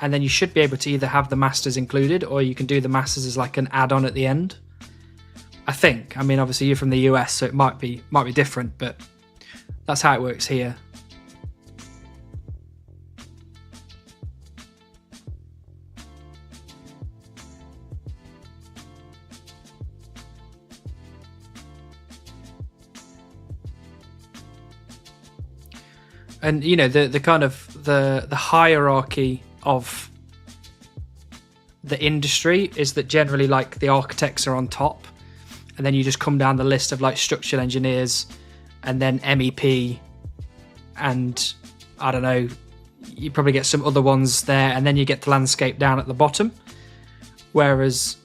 and then you should be able to either have the masters included, or you can do the masters as like an add-on at the end. I think. I mean, obviously you're from the US, so it might be different, but that's how it works here. And you know, the kind of the hierarchy of the industry is that generally like the architects are on top, and then you just come down the list of like structural engineers, and then MEP, and I don't know, you probably get some other ones there, and then you get the landscape down at the bottom. Whereas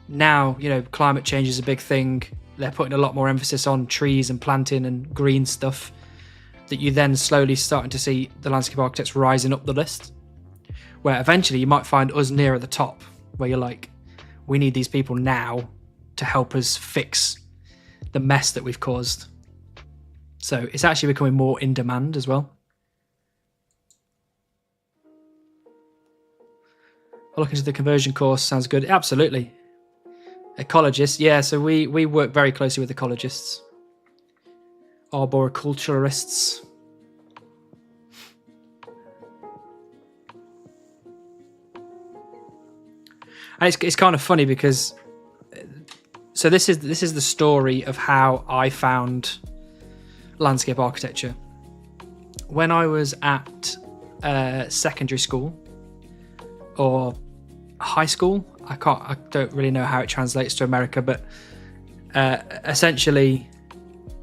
now, you know, climate change is a big thing. They're putting a lot more emphasis on trees and planting and green stuff, that you then slowly starting to see the landscape architects rising up the list. where eventually you might find us near at the top, where you're like, we need these people now to help us fix the mess that we've caused. So it's actually becoming more in demand as well. I'll look into the conversion course. Sounds good. Absolutely. Ecologists. Yeah, so we work very closely with ecologists. Arboriculturists. And it's kind of funny because, so this is the story of how I found landscape architecture. When I was at secondary school or high school, I don't really know how it translates to America, but essentially,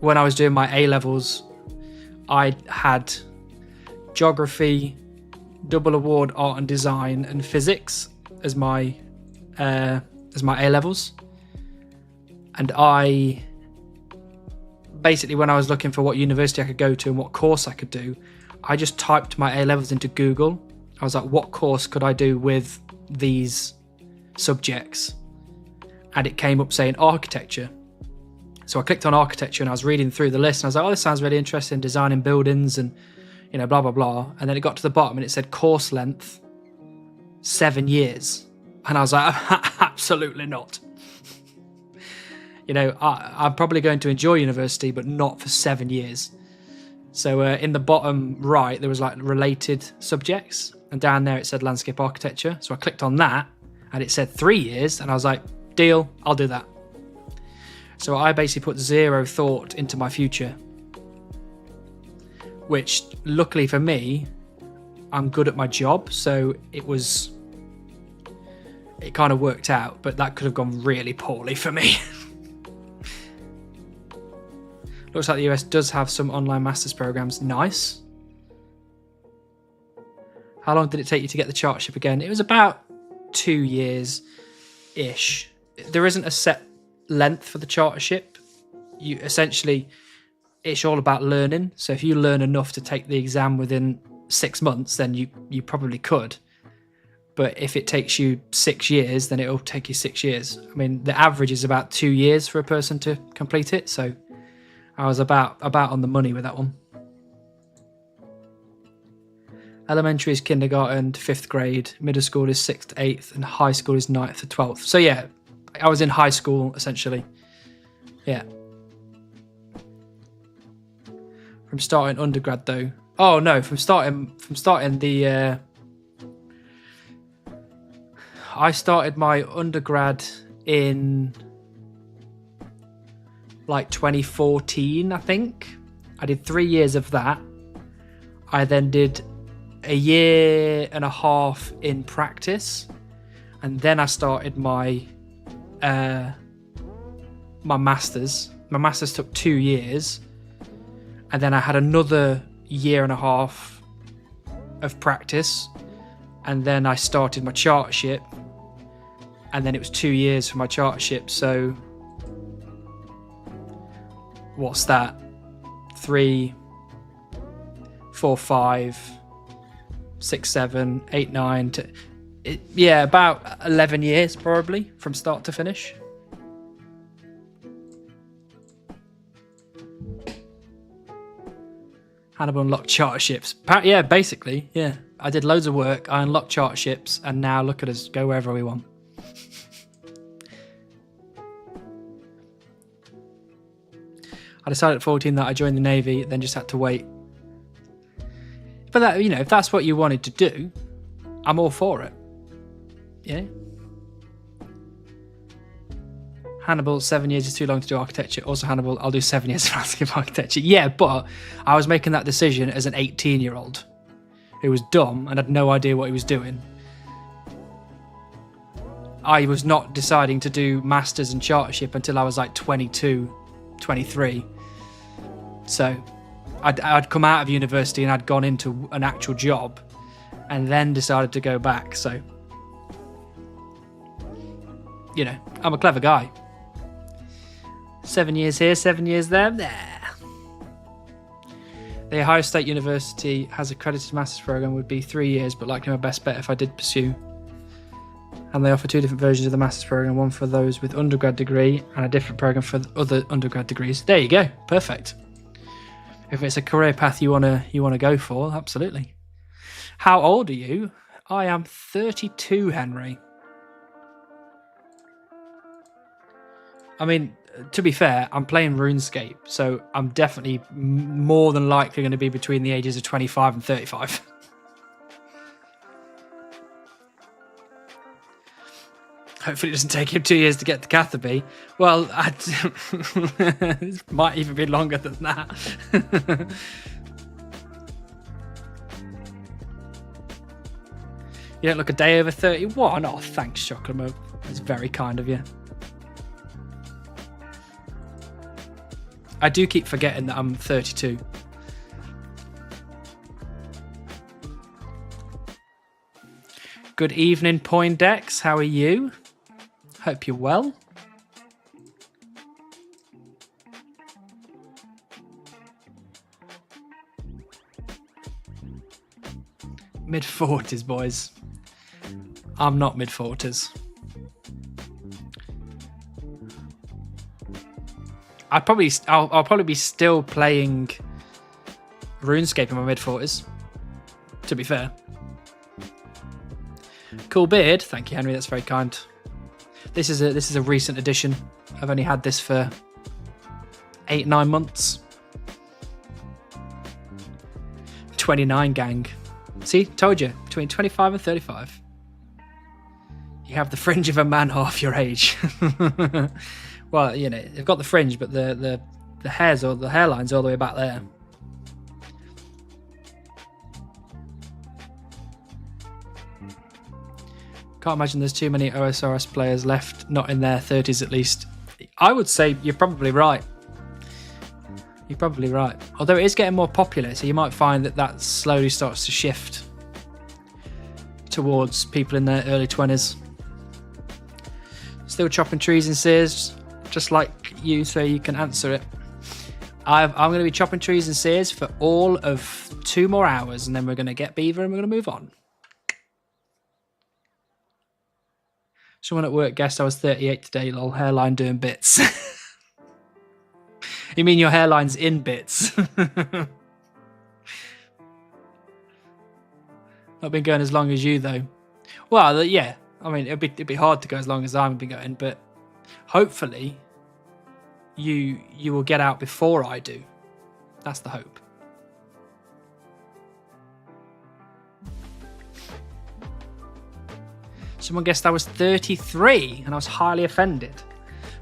when I was doing my A levels, I had geography, double award art and design, and physics as my A levels. And I basically, when I was looking for what university I could go to and what course I could do, I just typed my A levels into Google. I was like, what course could I do with these subjects? And it came up saying architecture. So I clicked on architecture and I was reading through the list and I was like, oh, this sounds really interesting, designing buildings and, you know, blah, blah, blah. And then it got to the bottom and it said course length, 7 years. And I was like, absolutely not. You know, I'm probably going to enjoy university, but not for 7 years. So in the bottom right, there was like related subjects. And down there it said landscape architecture. So I clicked on that and it said 3 years. And I was like, deal, I'll do that. So I basically put zero thought into my future. Which, luckily for me, I'm good at my job. So it kind of worked out. But that could have gone really poorly for me. Looks like the US does have some online masters programs. Nice. How long did it take you to get the chartership again? It was about 2 years-ish. There isn't a set length for the chartership. You essentially, it's all about learning. So if you learn enough to take the exam within 6 months, then you probably could. But if it takes you 6 years, then it'll take you 6 years. I mean, the average is about 2 years for a person to complete it. So I was about on the money with that one. Elementary is kindergarten to 5th grade, middle school is 6th to 8th, and high school is 9th to 12th. So yeah, I was in high school essentially. Yeah. From starting undergrad though. Oh no, from starting the I started my undergrad in like 2014, I think. I did 3 years of that. I then did a year and a half in practice, and then I started my masters. My masters took 2 years, and then I had another year and a half of practice, and then I started my chartership, and then it was 2 years for my chartership. So what's that? 3, 4, 5, 6, 7, 8, 9. Yeah, about 11 years probably from start to finish. Hannibal unlocked charterships. Yeah, basically, yeah. I did loads of work. I unlocked charterships, and now look at us, go wherever we want. I decided at 14 that I joined the Navy, then just had to wait. But that, you know, if that's what you wanted to do, I'm all for it. Yeah. Hannibal, 7 years is too long to do architecture. Also, Hannibal, I'll do 7 years of landscape architecture. Yeah, but I was making that decision as an 18-year-old who was dumb and had no idea what he was doing. I was not deciding to do masters and chartership until I was like 22, 23. So I'd come out of university and I'd gone into an actual job and then decided to go back. So, you know, I'm a clever guy. 7 years here, 7 years there. Nah. The Ohio State University has accredited master's program would be 3 years, but likely my best bet if I did pursue. And they offer 2 different versions of the master's program, one for those with undergrad degree and a different program for other undergrad degrees. There you go, perfect. If it's a career path you wanna go for, absolutely. How old are you? I am 32, Henry. I mean, to be fair, I'm playing RuneScape, so I'm definitely more than likely going to be between the ages of 25 and 35. Hopefully it doesn't take him 2 years to get to Catherby. Well, it might even be longer than that. You don't look a day over 31? Oh, thanks, Chocolate. That's very kind of you. I do keep forgetting that I'm 32. Good evening, Poindex. How are you? Hope you're well. Mid-40s, boys. I'm not mid-40s. I'll probably be still playing RuneScape in my mid-40s, to be fair. Cool beard. Thank you, Henry. That's very kind. This is a recent addition. I've only had this for 8-9 months. 29 gang. See, told you. Between 25 and 35. You have the fringe of a man half your age. Well, you know, they've got the fringe, but the hairs or the hairline's all the way back there. Can't imagine there's too many OSRS players left, not in their 30s at least. I would say you're probably right. You're probably right. Although it is getting more popular, so you might find that slowly starts to shift towards people in their early 20s. Still chopping trees in Sears, just like you, so you can answer it. I'm going to be chopping trees in Sears for all of 2 more hours, and then we're going to get Beaver and we're going to move on. Someone at work guessed I was 38 today, lol. Hairline doing bits. You mean your hairline's in bits? Not been going as long as you, though. Well, yeah. I mean, it'd be hard to go as long as I've been going, but hopefully you will get out before I do. That's the hope. Someone guessed I was 33 and I was highly offended.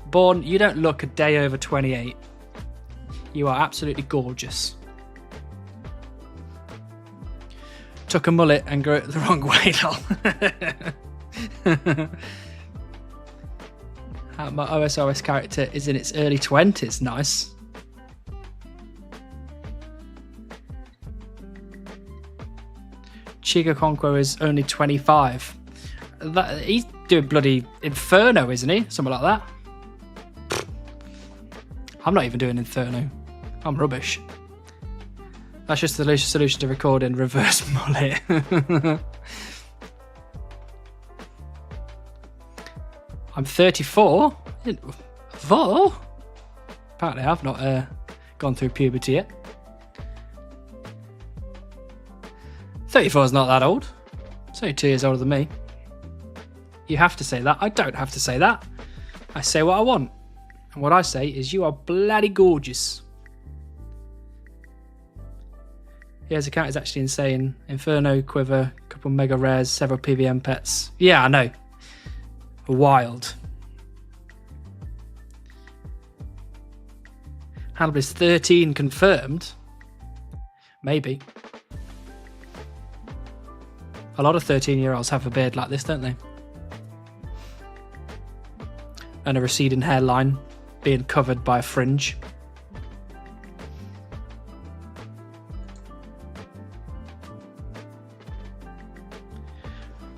Born, you don't look a day over 28. You are absolutely gorgeous. Took a mullet and grew it the wrong way, lol. My OSRS character is in its early 20s. Nice. Chiga Conquo is only 25. He's doing bloody Inferno, isn't he? Something like that. I'm not even doing Inferno. I'm rubbish. That's just the solution to recording reverse mullet. I'm 34. Whoa. Apparently I've not gone through puberty yet. 34 is not that old. It's only 2 years older than me. You have to say that. I don't have to say that. I say what I want. And what I say is you are bloody gorgeous. Yeah, his account is actually insane. Inferno, Quiver, couple mega rares, several PVM pets. Yeah, I know. Wild. Hannibal is 13 confirmed. Maybe. A lot of 13-year-olds have a beard like this, don't they? And a receding hairline being covered by a fringe.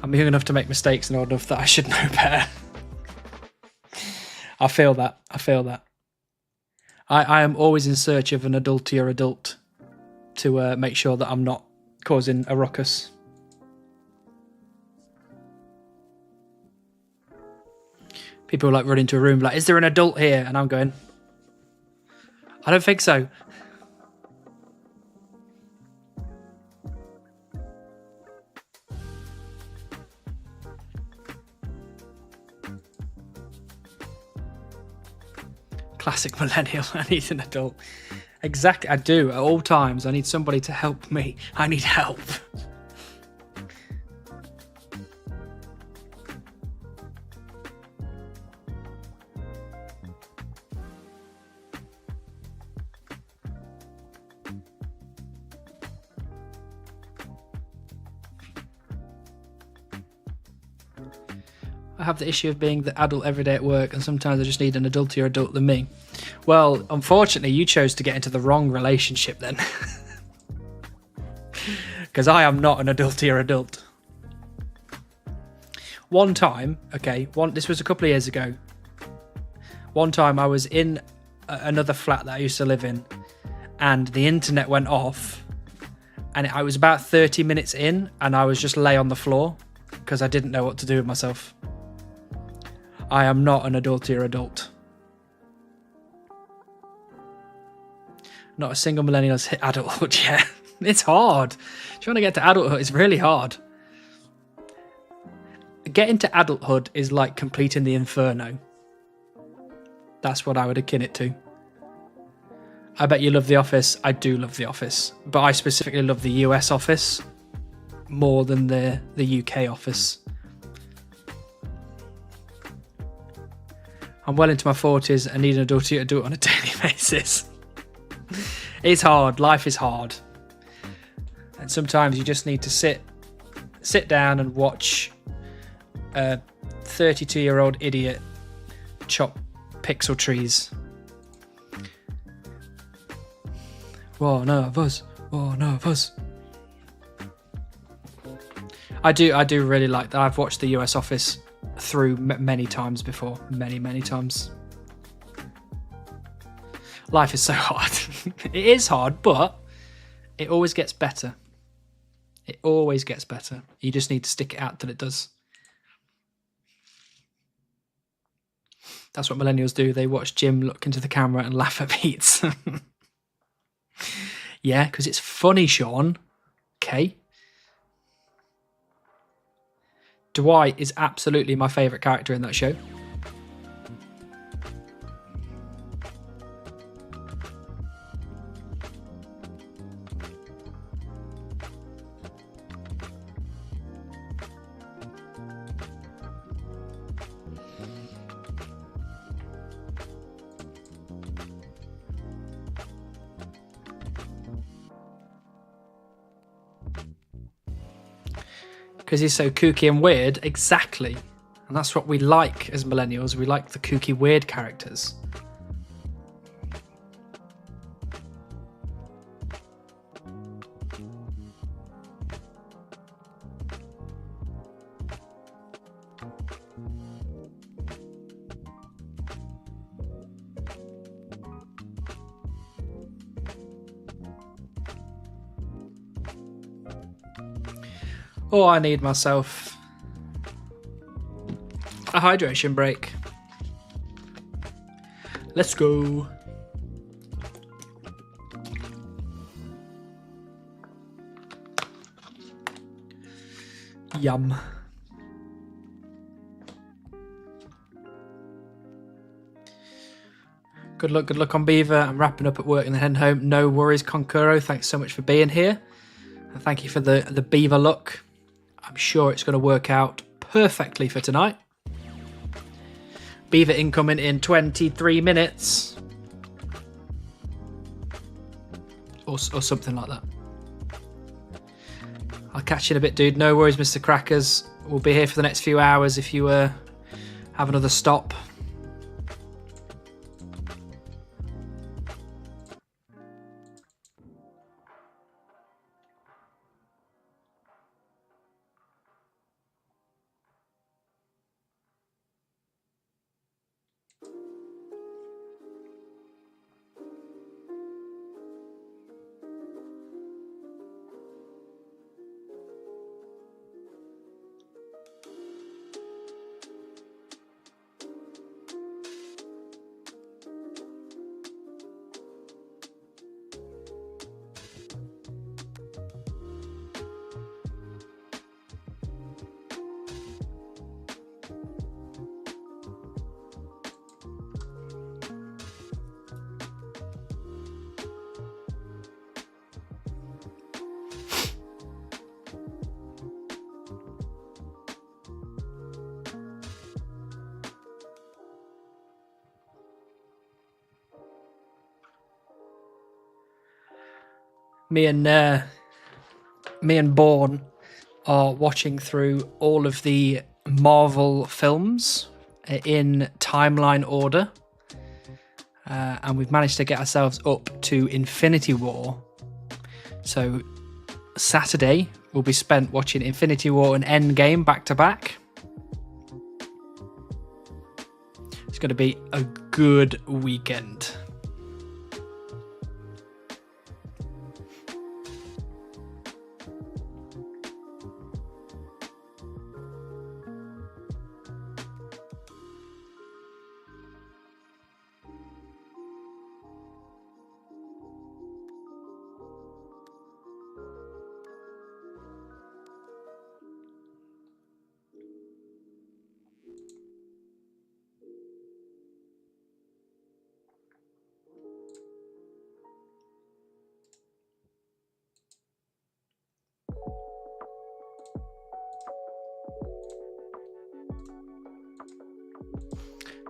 I'm young enough to make mistakes and old enough that I should know better. I feel that. I am always in search of an adultier adult to make sure that I'm not causing a ruckus. People like run into a room like, is there an adult here? And I'm going, I don't think so. Classic millennial. I need an adult. Exactly, I do. At all times, I need somebody to help me. I need help. I have the issue of being the adult every day at work, and sometimes I just need an adultier adult than me. Well, unfortunately, you chose to get into the wrong relationship then. Because I am not an adultier adult. One time, this was a couple of years ago. One time I was in another flat that I used to live in, and the internet went off, and I was about 30 minutes in, and I was just lay on the floor because I didn't know what to do with myself. I am not an adultier adult. Not a single millennial has hit adulthood yet. It's hard. If you want to get to adulthood, it's really hard. Getting to adulthood is like completing the Inferno. That's what I would akin it to. I bet you love The Office. I do love The Office. But I specifically love the US Office more than the UK Office. I'm well into my 40s and need an adultier to do it on a daily basis. It's hard. Life is hard. And sometimes you just need to sit down and watch a 32-year-old idiot chop pixel trees. Whoa, no, of us. Whoa, no, of us. I do really like that. I've watched the US Office through many times before. Many times. Life is so hard. It is hard, but it always gets better. It always gets better. You just need to stick it out till it does. That's what millennials do. They watch Jim look into the camera and laugh at beats. Yeah, because it's funny, Sean. Okay. Dwight is absolutely my favourite character in that show. Because he's so kooky and weird, exactly. And that's what we like as millennials. We like the kooky, weird characters. Oh, I need myself a hydration break. Let's go. Yum. Good luck on Beaver. I'm wrapping up at work and then heading home. No worries, Concuro. Thanks so much for being here. And thank you for the Beaver look. I'm sure it's going to work out perfectly for tonight. Beaver incoming in 23 minutes. Or something like that. I'll catch you in a bit, dude. No worries, Mr. Crackers. We'll be here for the next few hours if you have another stop. Me and Bourne are watching through all of the Marvel films in timeline order. And we've managed to get ourselves up to Infinity War. So Saturday will be spent watching Infinity War and Endgame back to back. It's going to be a good weekend.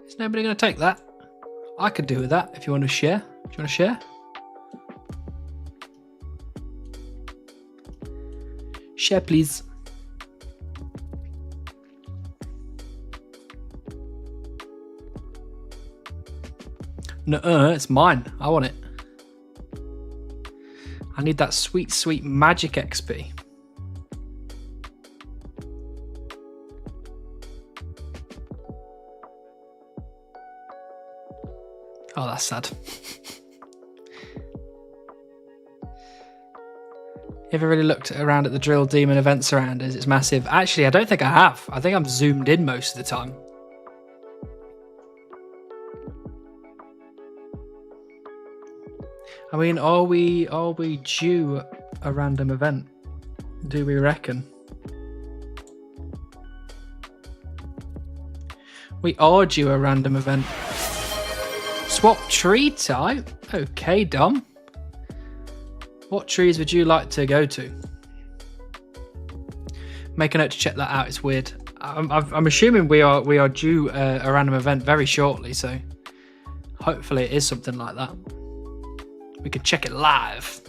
Is nobody going to take that? I could do with that if you want to share. Do you want to share? Share, please. No, it's mine. I want it. I need that sweet, sweet magic XP. Oh, that's sad. You ever really looked around at the Drill Demon events around us? It's massive. Actually, I don't think I have. I think I'm zoomed in most of the time. I mean, are we due a random event? Do we reckon? We are due a random event. Swap tree type? Okay, Dom. What trees would you like to go to? Make a note to check that out. It's weird. I'm assuming we are due a random event very shortly, so hopefully it is something like that. We can check it live.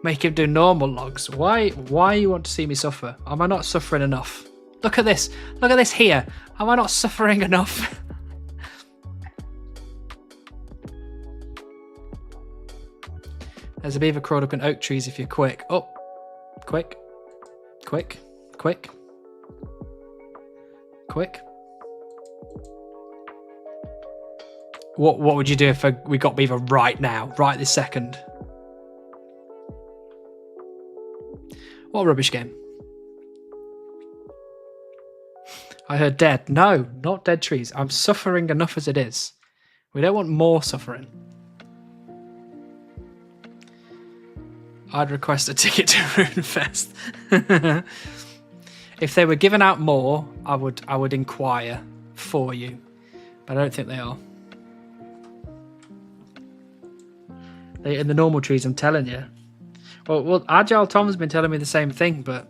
Make him do normal logs. Why you want to see me suffer? Am I not suffering enough? Look at this. Look at this here. Am I not suffering enough? There's a beaver crawled up in oak trees if you're quick. Oh, quick. Quick. Quick. Quick. What would you do if we got beaver right now? Right this second? What a rubbish game. I heard dead. No, not dead trees. I'm suffering enough as it is. We don't want more suffering. I'd request a ticket to Runefest. If they were giving out more, I would inquire for you. But I don't think they are. In the normal trees, I'm telling you. Well, Agile Tom's been telling me the same thing, but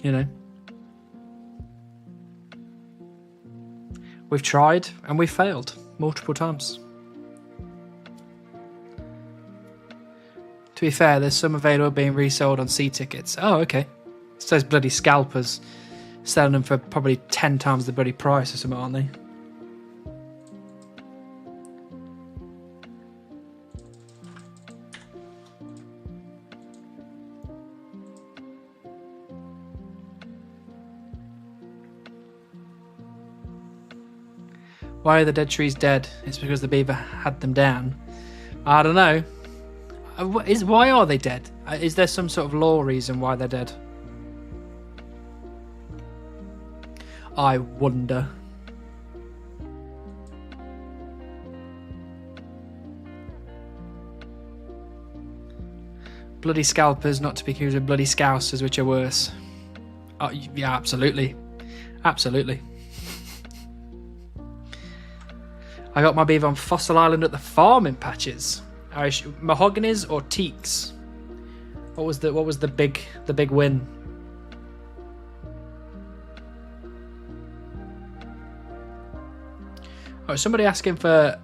you know, we've tried and we've failed multiple times. To be fair, there's some available being resold on sea tickets. Oh, okay. It's those bloody scalpers selling them for probably 10 times the bloody price or something, aren't they? Why are the dead trees dead? It's because the beaver had them down. I don't know. Why are they dead? Is there some sort of law reason why they're dead? I wonder. Bloody scalpers, not to be accused of bloody scousers, which are worse. Oh, yeah, absolutely. Absolutely. I got my beaver on Fossil Island at the farming patches. Mahoganies or teaks? What was the big win? Oh, somebody asking for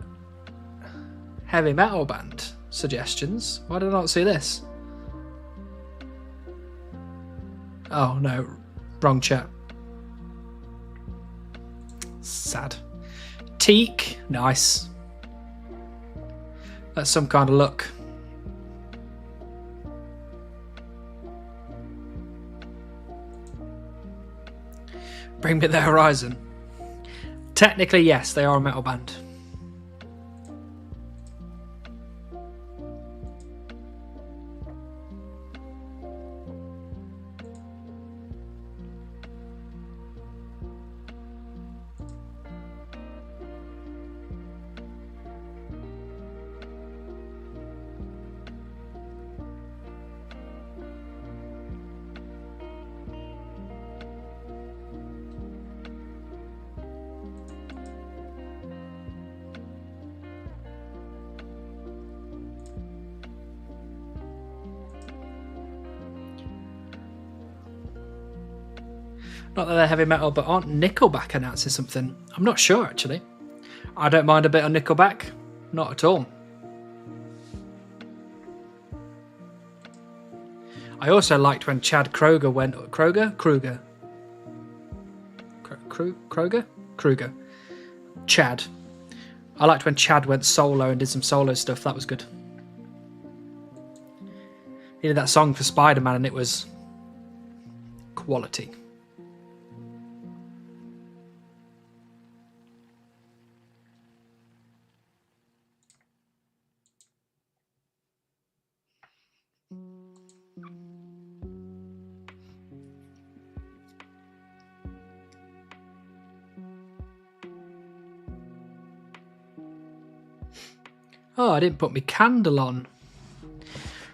heavy metal band suggestions. Why did I not see this? Oh no, wrong chat. Sad. Teak, nice. That's some kind of look. Bring me the horizon. Technically, yes, they are a metal band. Not that they're heavy metal, but aren't Nickelback announcing something? I'm not sure, actually. I don't mind a bit of Nickelback. Not at all. I also liked when Chad Kroger went... Kruger? Chad. I liked when Chad went solo and did some solo stuff. That was good. He did that song for Spider-Man and it was... quality. Oh, I didn't put my candle on.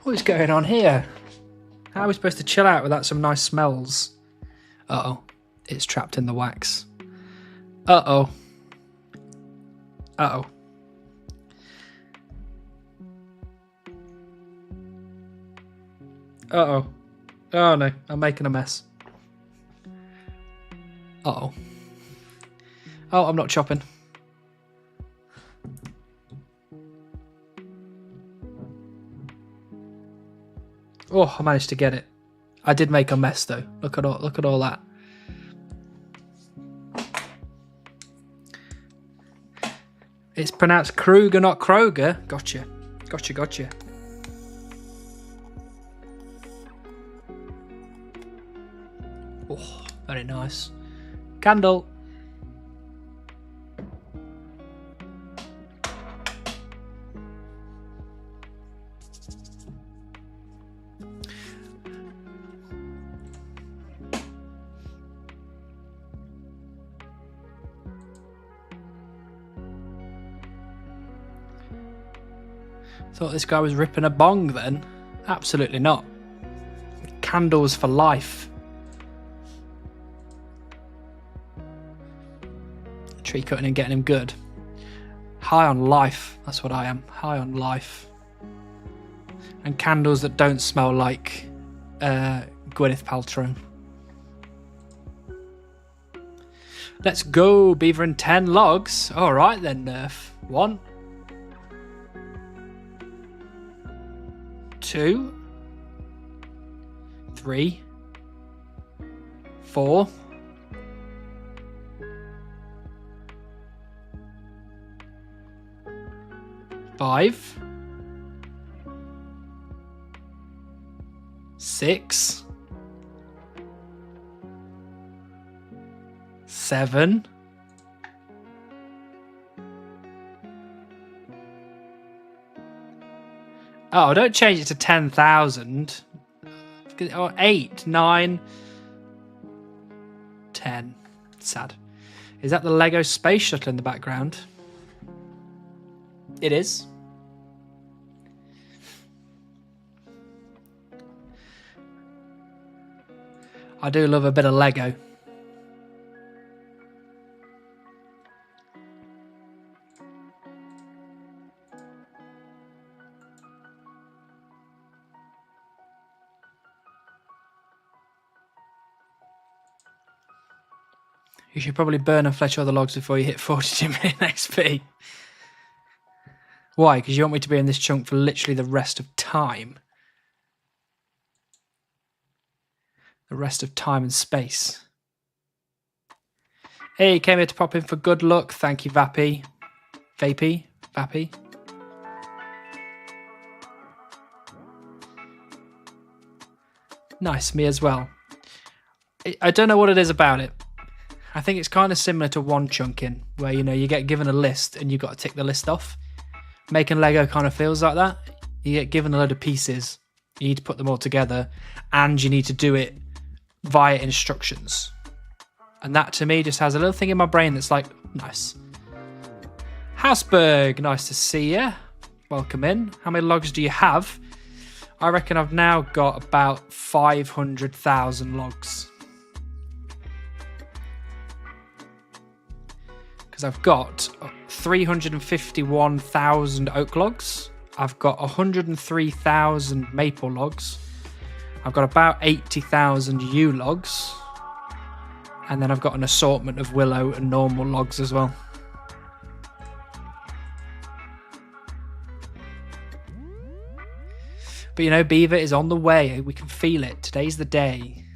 What is going on here? How are we supposed to chill out without some nice smells? Uh-oh. It's trapped in the wax. Uh-oh. Uh-oh. Uh-oh. Oh, no. I'm making a mess. Uh-oh. Oh, I'm not chopping. Oh, I managed to get it. I did make a mess though. Look at all that. It's pronounced Kruger, not Kroger. Gotcha. Gotcha. Oh, very nice. Candle. Thought this guy was ripping a bong then. Absolutely not. Candles for life. Tree cutting and getting him good. High on life. That's what I am. High on life. And candles that don't smell like Gwyneth Paltrow. Let's go, Beaver and 10 logs. Alright then, Nerf. 1, 2, 3, 4, 5, 6, 7, 8. Don't change it to 10,000. Or 8, 9, 10. Sad. Is that the Lego space shuttle in the background? It is. I do love a bit of Lego. You should probably burn and fletch all the logs before you hit 42 million XP. Why? Because you want me to be in this chunk for literally the rest of time. The rest of time and space. Hey, came here to pop in for good luck. Thank you, Vappy. Vappy. Nice, me as well. I don't know what it is about it. I think it's kind of similar to one chunking, where, you know, you get given a list and you've got to tick the list off. Making Lego kind of feels like that. You get given a load of pieces, you need to put them all together, and you need to do it via instructions. And that, to me, just has a little thing in my brain that's like, nice. Hausberg, nice to see you. Welcome in. How many logs do you have? I reckon I've now got about 500,000 logs. Because I've got 351,000 oak logs. I've got 103,000 maple logs. I've got about 80,000 yew logs. And then I've got an assortment of willow and normal logs as well. But, you know, Beaver is on the way. We can feel it. Today's the day.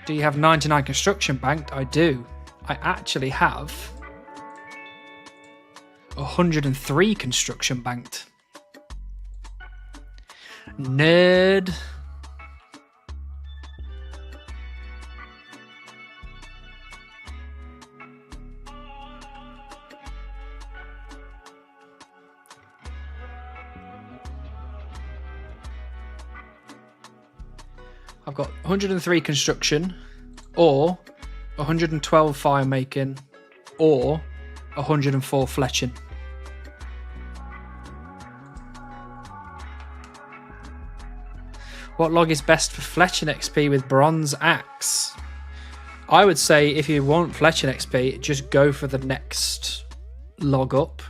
Do you have 99 construction banked? I do. I actually have 103 construction banked. Nerd. I've got 103 construction, or 112 fire making, or 104 fletching. What log is best for fletching XP with bronze axe? I would say if you want fletching XP, just go for the next log up.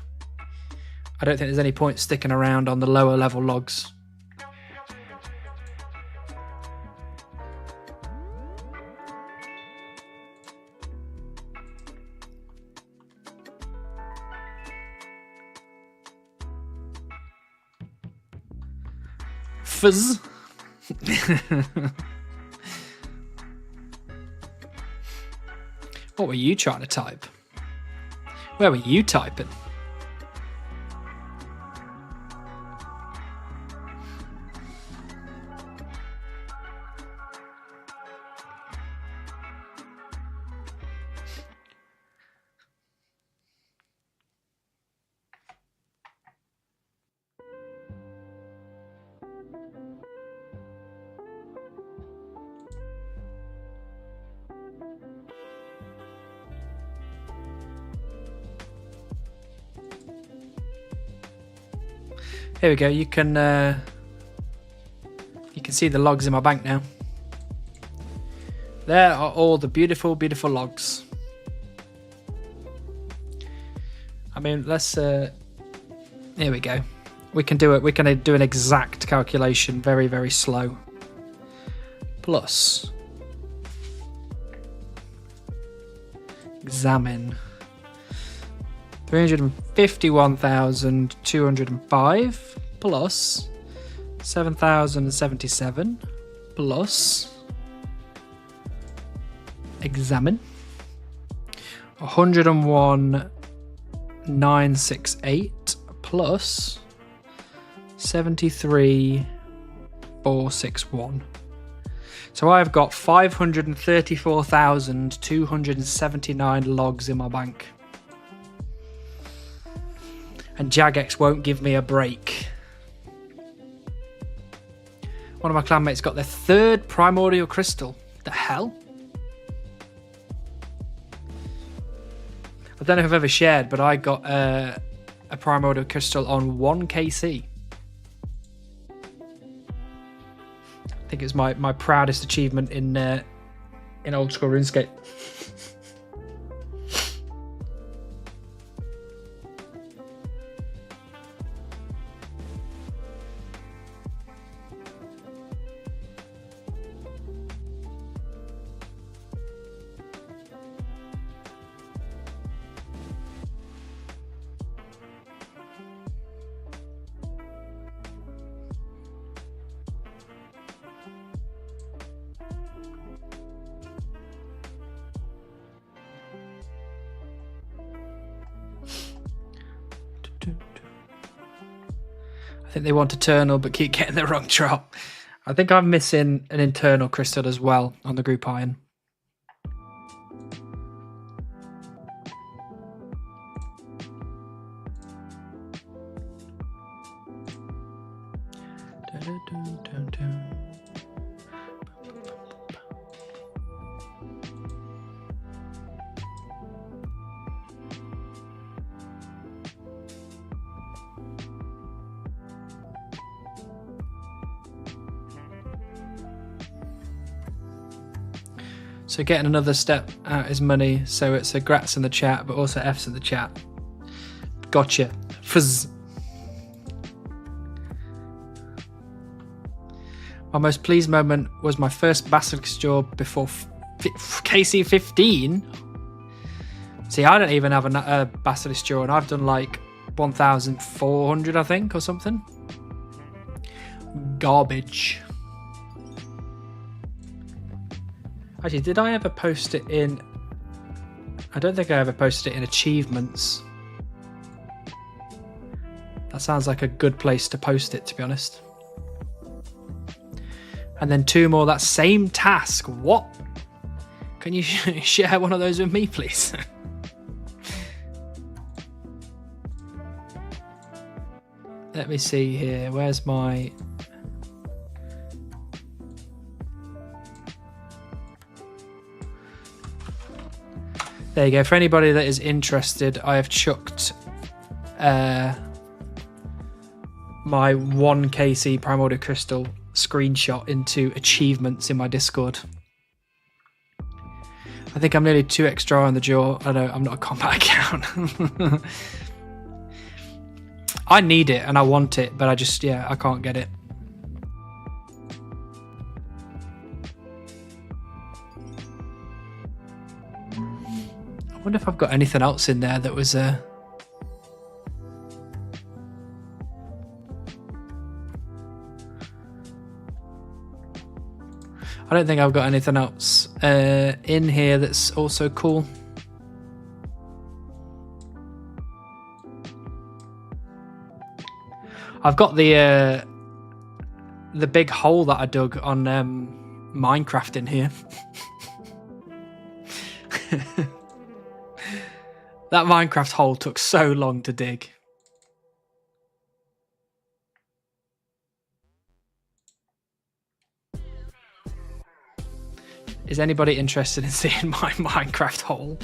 I don't think there's any point sticking around on the lower level logs. Fizz. What were you trying to type? Where were you typing? Here we go. You can see the logs in my bank now. There are all the beautiful, beautiful logs. I mean, let's. Here we go. We can do it. We can do an exact calculation, very, very slow. Plus, examine. 351,205 plus 7,077 plus examine 101,968 plus 73,461. So I've got 534,279 logs in my bank. And Jagex won't give me a break. One of my clanmates got their 3rd primordial crystal. The hell? I don't know if I've ever shared, but I got a primordial crystal on 1 KC. I think it's my proudest achievement in old school RuneScape. I think they want eternal, but keep getting the wrong drop. I think I'm missing an internal crystal as well on the group iron. So getting another step out is money. So it's a grats in the chat, but also F's in the chat. Gotcha. Fuzz. My most pleased moment was my first Basilisk Jaw before KC 15. See, I don't even have a Basilisk Jaw, and I've done like 1,400, I think, or something. Garbage. Actually, did I ever post it in... I don't think I ever posted it in achievements. That sounds like a good place to post it, to be honest. And then 2 more, that same task. What? Can you share one of those with me, please? Let me see here. Where's my... There you go. For anybody that is interested, I have chucked my 1KC Primordial Crystal screenshot into achievements in my Discord. I think I'm nearly 2 extra on the jaw. I know I'm not a combat account. I need it and I want it, but I just, yeah, I can't get it. I wonder if I've got anything else in there that was I don't think I've got anything else in here that's also cool. I've got the big hole that I dug on Minecraft in here. That Minecraft hole took so long to dig. Is anybody interested in seeing my Minecraft hole?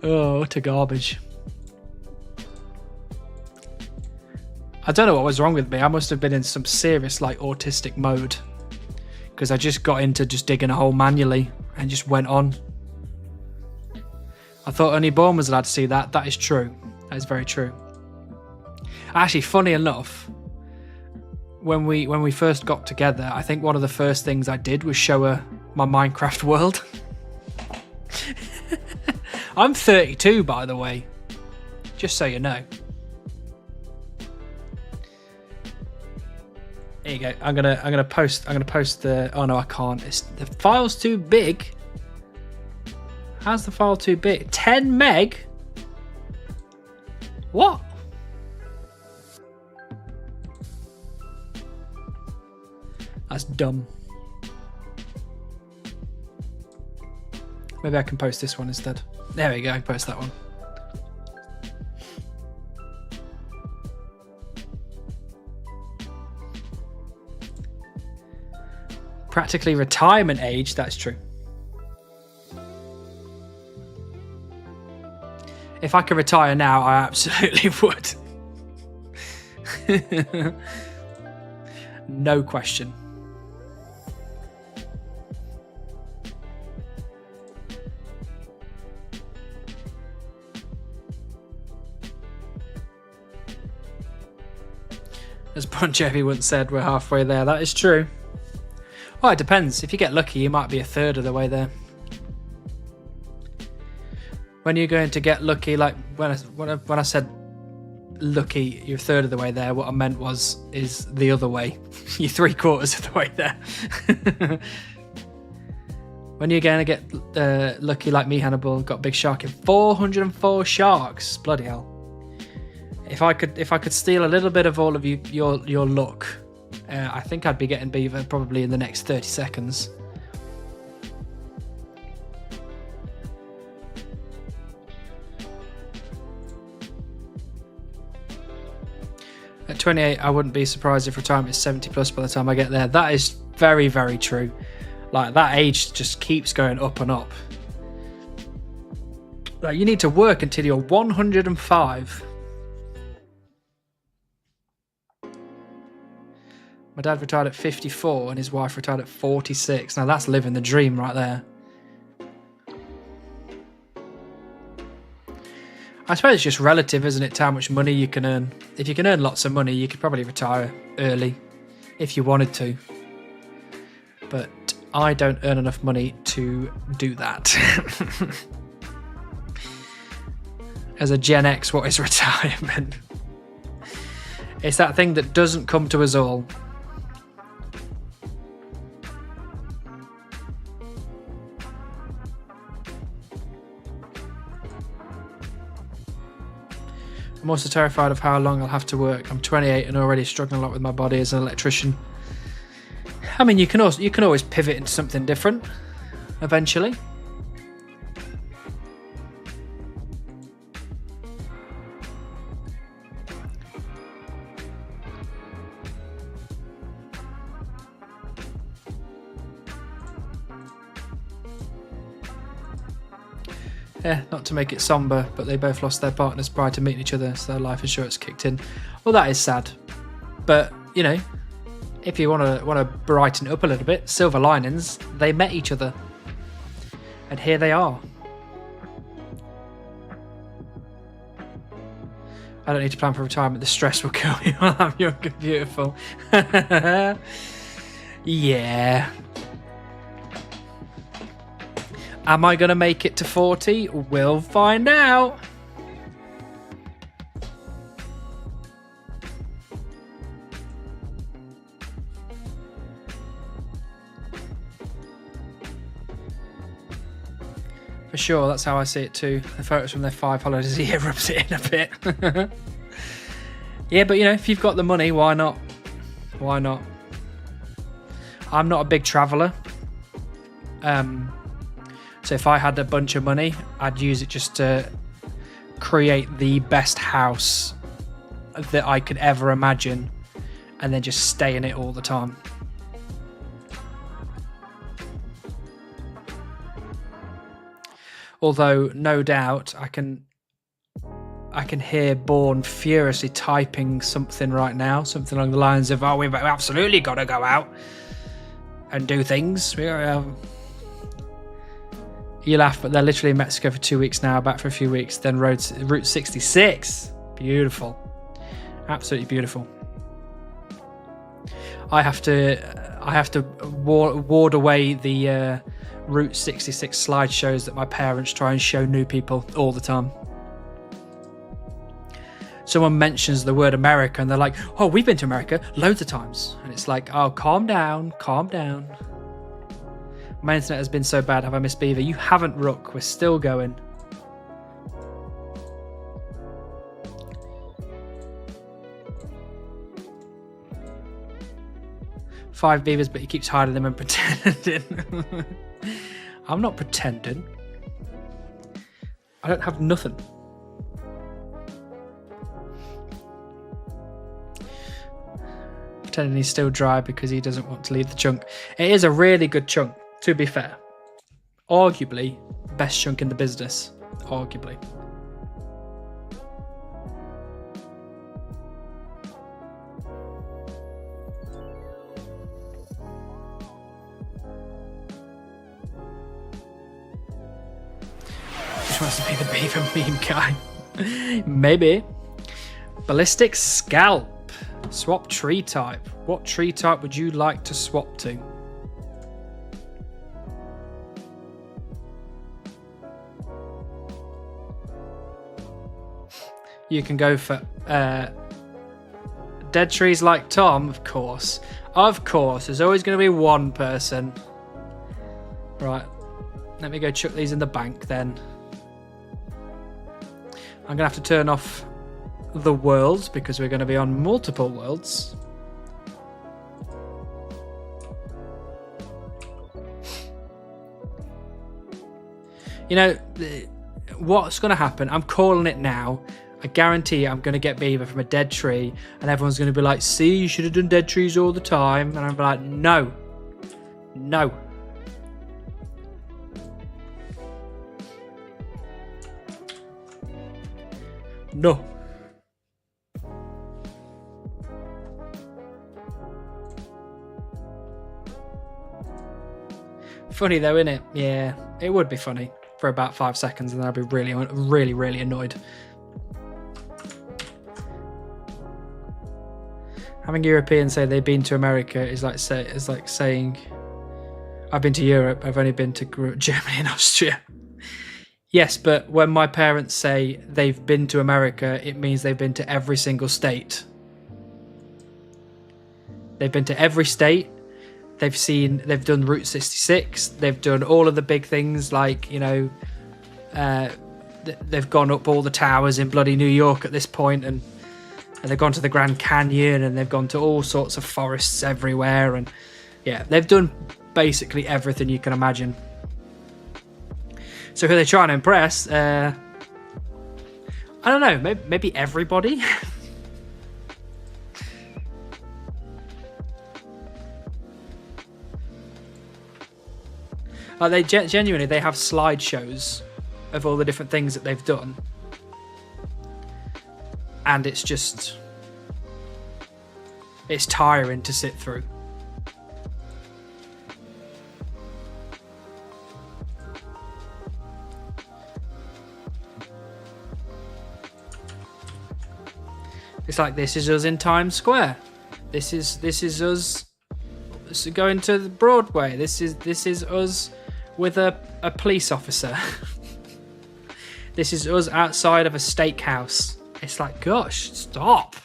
Oh, what a garbage. I don't know what was wrong with me. I must have been in some serious like autistic mode, because I just got into just digging a hole manually and just went on. I thought only Born was allowed to see that. That is true. That is very true. Actually, funny enough, when we first got together, I think one of the first things I did was show her my Minecraft world. I'm 32, by the way, just so you know. There you go. I'm gonna post the... Oh no, I can't. The file's too big. How's the file too big? 10 meg? What? That's dumb. Maybe I can post this one instead. There we go. I can post that one. Practically retirement age, that's true. If I could retire now, I absolutely would. No question. As Bon Jovi once said, we're halfway there. That is true. Well, it depends. If you get lucky, you might be a third of the way there. When you're going to get lucky, like when I said lucky, you're a third of the way there, what I meant is the other way. You're 3/4 of the way there. When you're going to get lucky like me, Hannibal, got a big shark in 404 sharks. Bloody hell. If I could steal a little bit of all of your luck, I think I'd be getting Beaver probably in the next 30 seconds. At 28, I wouldn't be surprised if retirement is 70 plus by the time I get there. That is very, very true. Like, that age just keeps going up and up. Like, you need to work until you're 105. My dad retired at 54 and his wife retired at 46. Now, that's living the dream right there. I suppose it's just relative, isn't it, to how much money you can earn. If you can earn lots of money, you could probably retire early if you wanted to. But I don't earn enough money to do that. As a Gen X, what is retirement? It's that thing that doesn't come to us all. I'm also terrified of how long I'll have to work. I'm 28 and already struggling a lot with my body as an electrician. I mean, you can always pivot into something different eventually. Yeah, not to make it somber, but they both lost their partners prior to meeting each other, so their life insurance kicked in. Well, that is sad. But, you know, if you want to brighten it up a little bit, silver linings, they met each other. And here they are. I don't need to plan for retirement. The stress will kill me while I'm young and beautiful. Yeah. Am I going to make it to 40? We'll find out. For sure, that's how I see it too. The photos from their 5 holidays a year rubs it in a bit. Yeah, but you know, if you've got the money, why not? Why not? I'm not a big traveller. So if I had a bunch of money, I'd use it just to create the best house that I could ever imagine and then just stay in it all the time. Although, no doubt, I can hear Bourne furiously typing something right now, something along the lines of, "Oh, we've absolutely got to go out and do things." You laugh, but they're literally in Mexico for 2 weeks now, back for a few weeks, then Route 66. Beautiful. Absolutely beautiful. I have to ward away the Route 66 slideshows that my parents try and show new people all the time. Someone mentions the word America and they're like, "Oh, we've been to America loads of times." And it's like, "Oh, calm down, calm down. My internet has been so bad. Have I missed Beaver?" You haven't, Rook. We're still going. Five Beavers, but he keeps hiding them and pretending. I'm not pretending. I don't have nothing. Pretending he's still dry because he doesn't want to leave the chunk. It is a really good chunk, to be fair. Arguably, best chunk in the business. Arguably. Which wants to be the Beaver meme guy? Maybe. Ballistic Scalp. Swap tree type. What tree type would you like to swap to? You can go for dead trees like Tom, of course. Of course, there's always going to be one person. Right, Let me go chuck these in the bank then. I'm going to have to turn off the worlds because we're going to be on multiple worlds. You know, what's going to happen? I'm calling it now. I guarantee you I'm going to get Beaver from a dead tree and everyone's going to be like, see, you should have done dead trees all the time. And I'm like, no. No. No. Funny though, isn't it? Yeah, it would be funny for about 5 seconds and then I'd be really annoyed. Having Europeans say they've been to America is like saying I've been to Europe, I've only been to Germany and Austria. Yes, but when my parents say they've been to America, it means they've been to every single state. They've been to every state. They've done Route 66. They've done all of the big things like, you know, they've gone up all the towers in bloody New York at this point, and they've gone to the Grand Canyon, and they've gone to all sorts of forests everywhere. And yeah, they've done basically everything you can imagine. So who are they trying to impress? I don't know, maybe everybody? Like they genuinely, they have slideshows of all the different things that they've done. And it's tiring to sit through. It's like, this is us in Times Square. This is us going to Broadway. This is us with a police officer. This is us outside of a steakhouse. It's like, gosh, stop.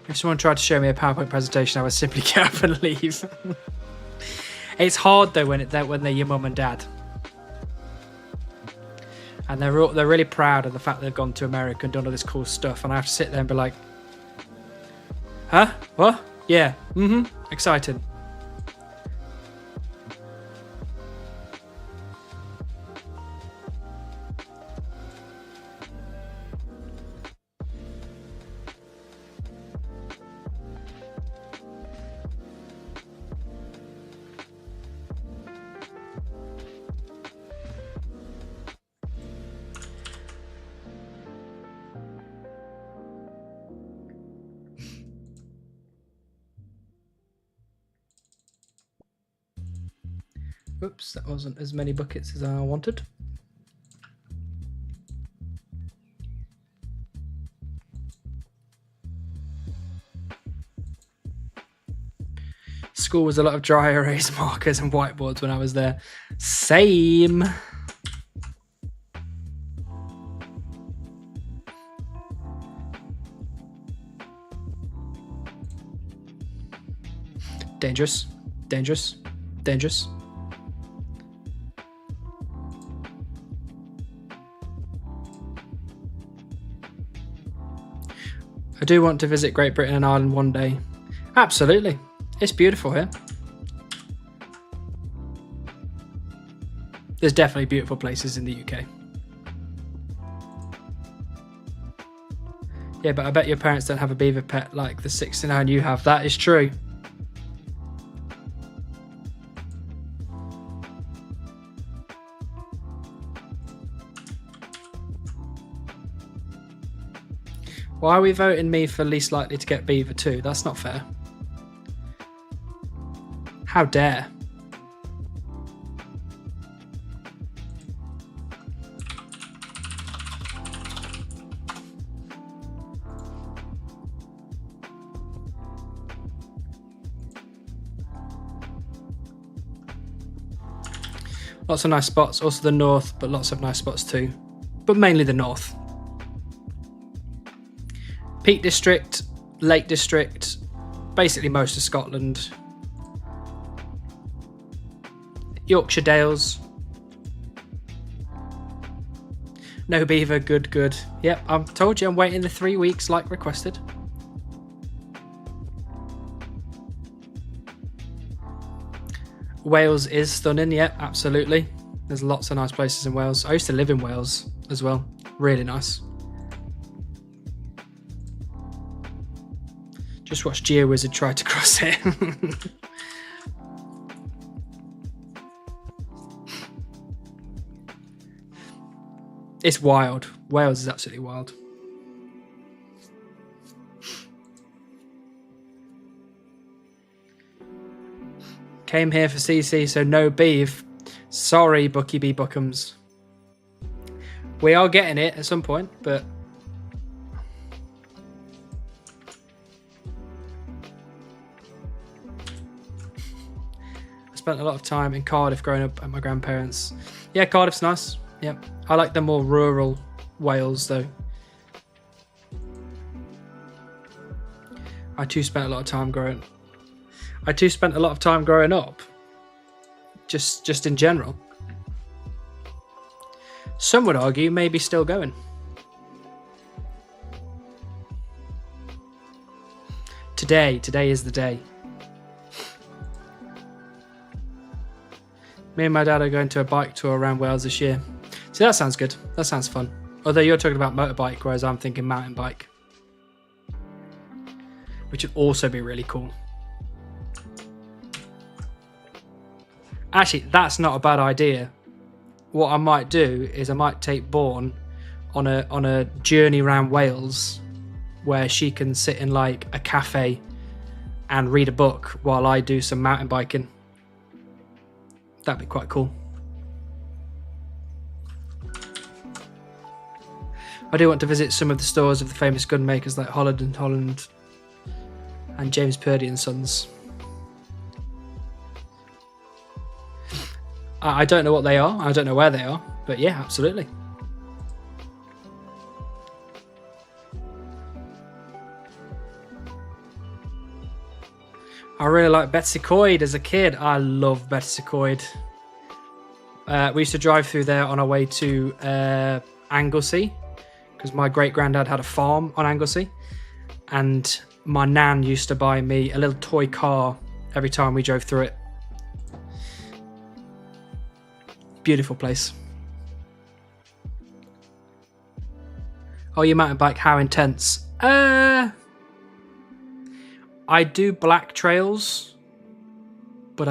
If someone tried to show me a PowerPoint presentation, I would simply get up and leave. It's hard though when they're your mum and dad. And they're really proud of the fact they've gone to America and done all this cool stuff. And I have to sit there and be like, huh? What? Yeah. Excited. Oops, that wasn't as many buckets as I wanted. School was a lot of dry erase markers and whiteboards when I was there. Same. Dangerous, dangerous, dangerous. I do want to visit Great Britain and Ireland one day. Absolutely. It's beautiful here. There's definitely beautiful places in the UK. Yeah, but I bet your parents don't have a beaver pet like the 69 you have. That is true. Why are we voting me for least likely to get Beaver too? That's not fair. How dare. Lots of nice spots, also the north, but lots of nice spots too. But mainly the north. Peak District, Lake District, basically most of Scotland. Yorkshire Dales. No beaver, good. Yep, I've told you I'm waiting the 3 weeks like requested. Wales is stunning, yep, absolutely. There's lots of nice places in Wales. I used to live in Wales as well. Really nice. Just watched GeoWizard try to cross it. It's wild. Wales is absolutely wild. Came here for CC, so no beef. Sorry, Bucky B. Buckums. We are getting it at some point, but... I spent a lot of time in Cardiff growing up at my grandparents'. Yeah, Cardiff's nice. Yeah, I like the more rural Wales though. I too spent a lot of time growing up. Just in general. Some would argue maybe still going. Today is the day. Me and my dad are going to a bike tour around Wales this year. See, that sounds good. That sounds fun. Although you're talking about motorbike, whereas I'm thinking mountain bike. Which would also be really cool. Actually, that's not a bad idea. What I might do is I might take Bourne on a journey around Wales where she can sit in like a cafe and read a book while I do some mountain biking. That'd be quite cool. I do want to visit some of the stores of the famous gun makers like Holland and James Purdy and Sons. I don't know what they are. I don't know where they are. But yeah, absolutely. I really like Betsy Coyd as a kid. I love Betsy Coyd. We used to drive through there on our way to Anglesey, because my great-granddad had a farm on Anglesey, and my nan used to buy me a little toy car every time we drove through it. Beautiful place. Oh, your mountain bike, how intense? I do black trails, but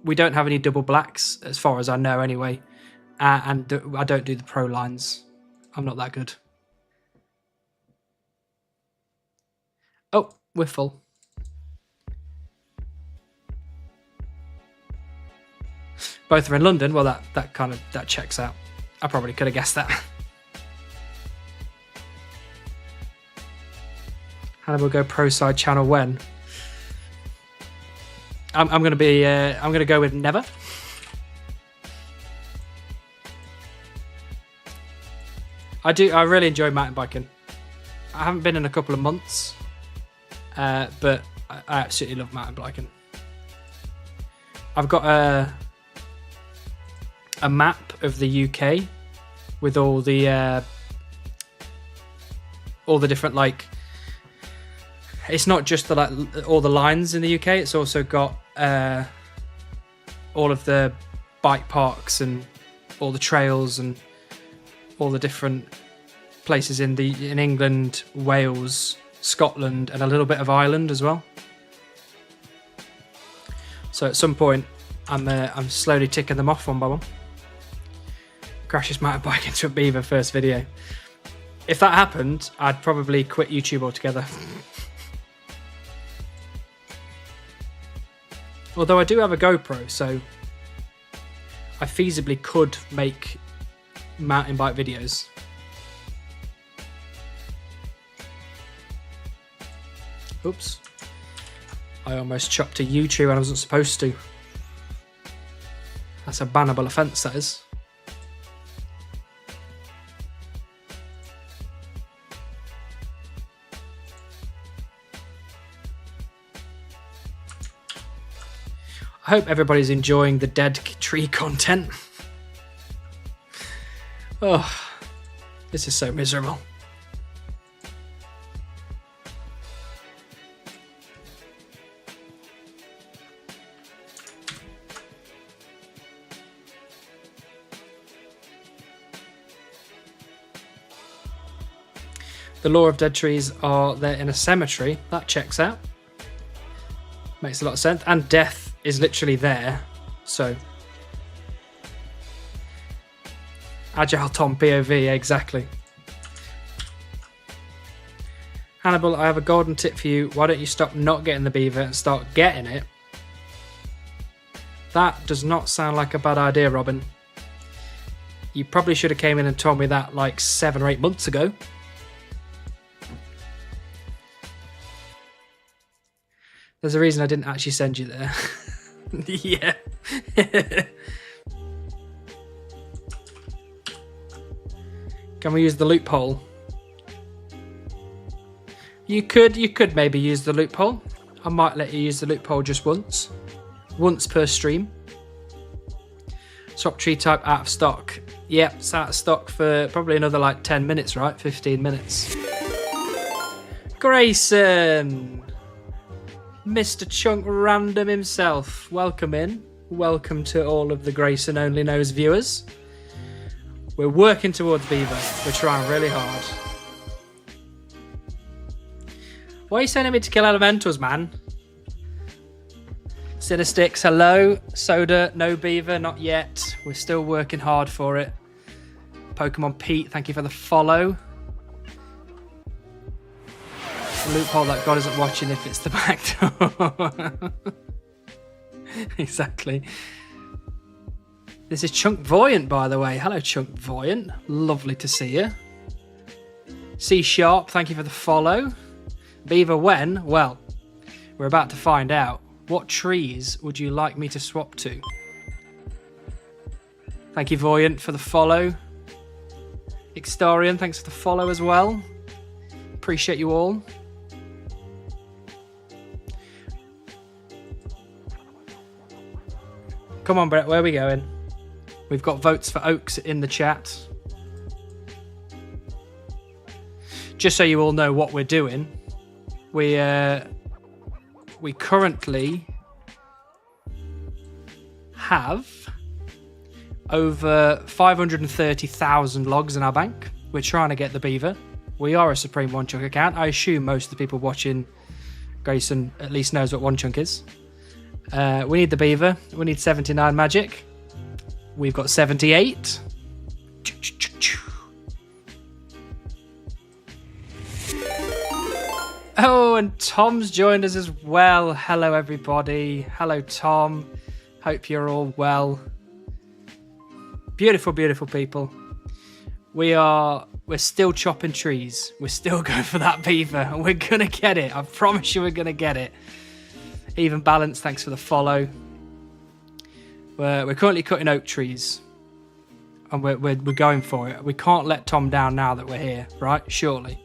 we don't have any double blacks as far as I know anyway. And I don't do the pro lines. I'm not that good. Oh, we're full. Both are in London. Well, that checks out. I probably could have guessed that. Hannibal go pro side channel when? I'm gonna go with never. I really enjoy mountain biking. I haven't been in a couple of months, but I absolutely love mountain biking. I've got a map of the UK with all the different, like, it's not just all the lines in the UK. It's also got all of the bike parks and all the trails and all the different places in England, Wales, Scotland, and a little bit of Ireland as well. So at some point, I'm slowly ticking them off one by one. Crashes mountain bike into a beaver first video. If that happened, I'd probably quit YouTube altogether. Although I do have a GoPro, so I feasibly could make mountain bike videos. Oops. I almost chopped a yew tree when I wasn't supposed to. That's a bannable offence, that is. I hope everybody's enjoying the dead tree content. Oh, this is so miserable. The lore of dead trees are they're in a cemetery. That checks out. Makes a lot of sense. And death is literally there. So. Agile Tom POV, exactly. Hannibal, I have a golden tip for you. Why don't you stop not getting the beaver and start getting it? That does not sound like a bad idea, Robin. You probably should have came in and told me that like 7 or 8 months ago. There's a reason I didn't actually send you there. Yeah. Can we use the loophole? You could maybe use the loophole. I might let you use the loophole just once. Once per stream. Swap tree type out of stock. Yep, it's out of stock for probably another like 10 minutes, right? 15 minutes. Grayson! Mr. Chunk Random himself. Welcome in. Welcome to all of the Grayson Only Knows viewers. We're working towards Beaver. We're trying really hard. Why are you sending me to kill elementals, man? Cinestix, hello. Soda, no Beaver, not yet. We're still working hard for it. Pokemon Pete, thank you for the follow. Loophole that God isn't watching if it's the back door. Exactly. This is Chunk Voyant, by the way. Hello, Chunk Voyant. Lovely to see you. C Sharp, thank you for the follow. Beaver when? Well, we're about to find out. What trees would you like me to swap to? Thank you, Voyant, for the follow. Ixtarian, thanks for the follow as well. Appreciate you all. Come on, Brett, where are we going? We've got votes for Oaks in the chat. Just so you all know what we're doing, we currently have over 530,000 logs in our bank. We're trying to get the Beaver. We are a Supreme One Chunk account. I assume most of the people watching Grayson at least knows what One Chunk is. We need the Beaver. We need 79 magic. We've got 78. Oh, and Tom's joined us as well. Hello, everybody. Hello, Tom. Hope you're all well. Beautiful, beautiful people. We're still chopping trees. We're still going for that Beaver, and we're gonna get it. I promise you, we're gonna get it. Even Balance, thanks for the follow. We're currently cutting oak trees, and we're going for it. We can't let Tom down now that we're here, right? Surely.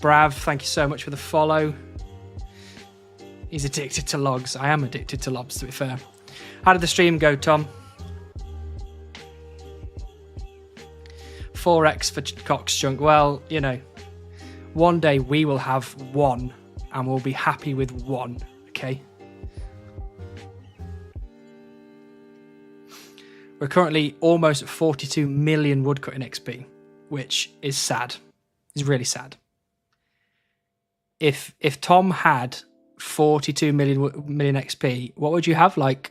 Brav, thank you so much for the follow. He's addicted to logs. I am addicted to logs, to be fair. How did the stream go, Tom? 4x for Cox Chunk. Well, you know, one day we will have one, and we'll be happy with one, okay? We're currently almost at 42 million woodcutting XP, which is sad. It's really sad. If Tom had 42 million XP, what would you have? Like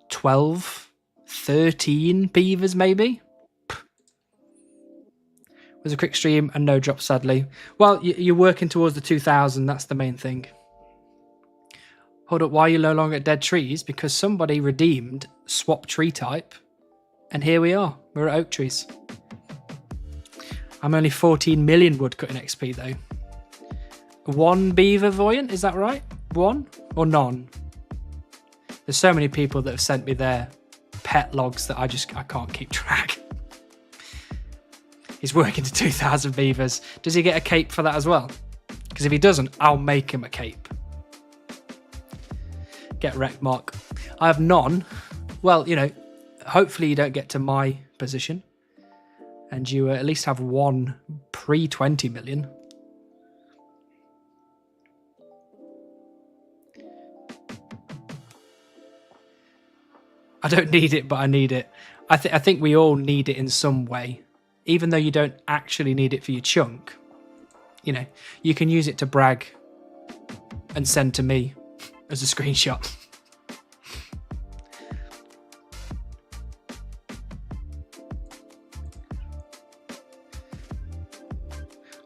12, 13 beavers maybe? It was a quick stream and no drop, sadly. Well, you're working towards the 2,000. That's the main thing. Hold up, why are you no longer at dead trees? Because somebody redeemed swap tree type, and here we are. We're at oak trees. I'm only 14 million woodcutting XP though. One Beaver Voyant, is that right? One or none? There's so many people that have sent me their pet logs that I can't keep track. He's working to 2,000 beavers. Does he get a cape for that as well? Because if he doesn't, I'll make him a cape. Get wrecked, Mark. I have none. Well, you know, hopefully you don't get to my position. And you at least have one pre-20 million. I don't need it, but I need it. I think we all need it in some way. Even though you don't actually need it for your chunk. You know, you can use it to brag and send to me as a screenshot.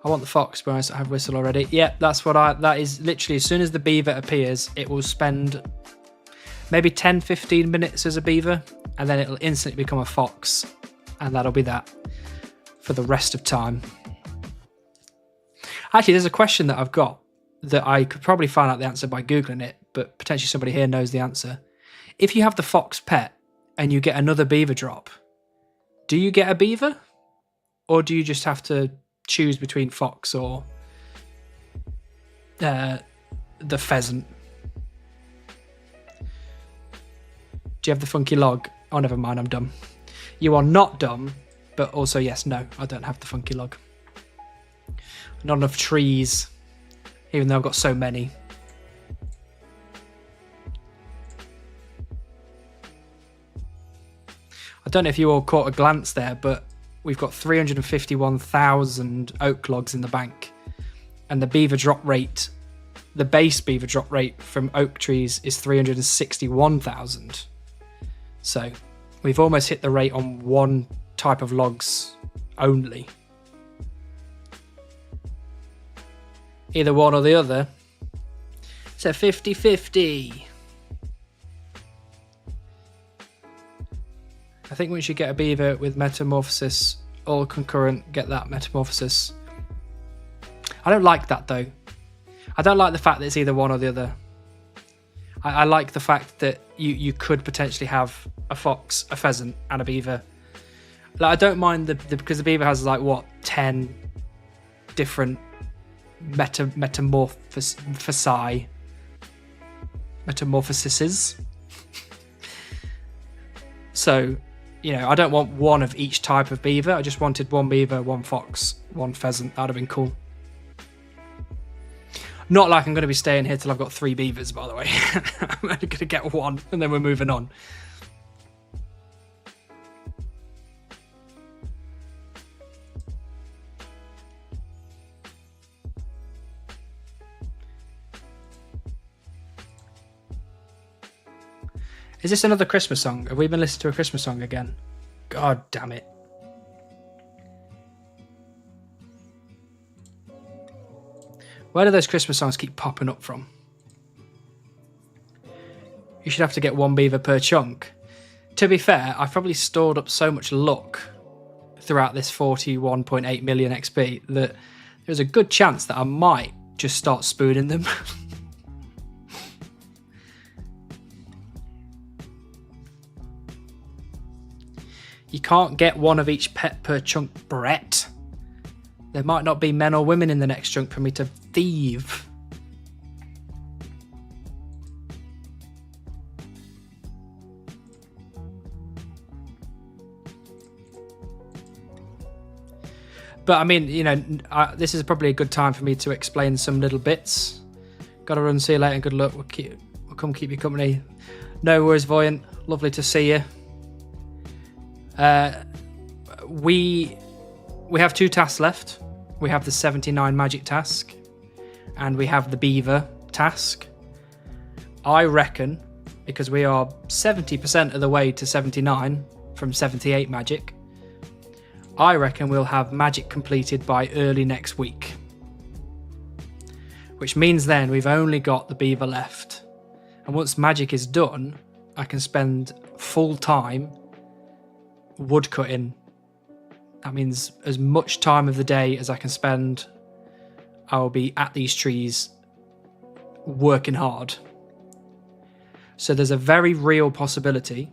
I want the fox, but I have whistle already. Yeah, that's what that is literally as soon as the beaver appears, it will spend maybe 10-15 minutes as a beaver, and then it'll instantly become a fox, and that'll be that for the rest of time. Actually, there's a question that I've got that I could probably find out the answer by Googling it, but potentially somebody here knows the answer. If you have the fox pet and you get another beaver drop, do you get a beaver? Or do you just have to choose between fox or the pheasant? Do you have the funky log? Oh, never mind, I'm dumb. You are not dumb, but also, yes, no, I don't have the funky log. Not enough trees, even though I've got so many. I don't know if you all caught a glance there, but we've got 351,000 oak logs in the bank. And the beaver drop rate, the base beaver drop rate from oak trees is 361,000. So we've almost hit the rate on one type of logs only. Either one or the other. It's a 50-50. I think we should get a beaver with metamorphosis, all concurrent, get that metamorphosis. I don't like that though. I don't like the fact that it's either one or the other. I like the fact that you could potentially have a fox, a pheasant, and a beaver. Like, I don't mind because the beaver has like what 10 different metamorphoses. So, you know, I don't want one of each type of beaver. I just wanted one beaver, one fox, one pheasant. That'd have been cool. Not like I'm going to be staying here till I've got 3 beavers, by the way. I'm only going to get one, and then we're moving on. Is this another Christmas song? Have we been listening to a Christmas song again? God damn it. Where do those Christmas songs keep popping up from? You should have to get 1 beaver per chunk. To be fair, I've probably stored up so much luck throughout this 41.8 million XP that there's a good chance that I might just start spooning them. You can't get one of each pet per chunk, Brett. There might not be men or women in the next chunk for me to thieve. But I mean, you know, this is probably a good time for me to explain some little bits. Gotta run, see you later, good luck. We'll come keep you company. No worries, Voyant. Lovely to see you. We have 2 tasks left. We have the 79 magic task and we have the beaver task. I reckon, because we are 70% of the way to 79 from 78 magic, I reckon we'll have magic completed by early next week. Which means then we've only got the beaver left. And once magic is done, I can spend full time woodcutting. That means as much time of the day as I can spend, I will be at these trees working hard. So there's a very real possibility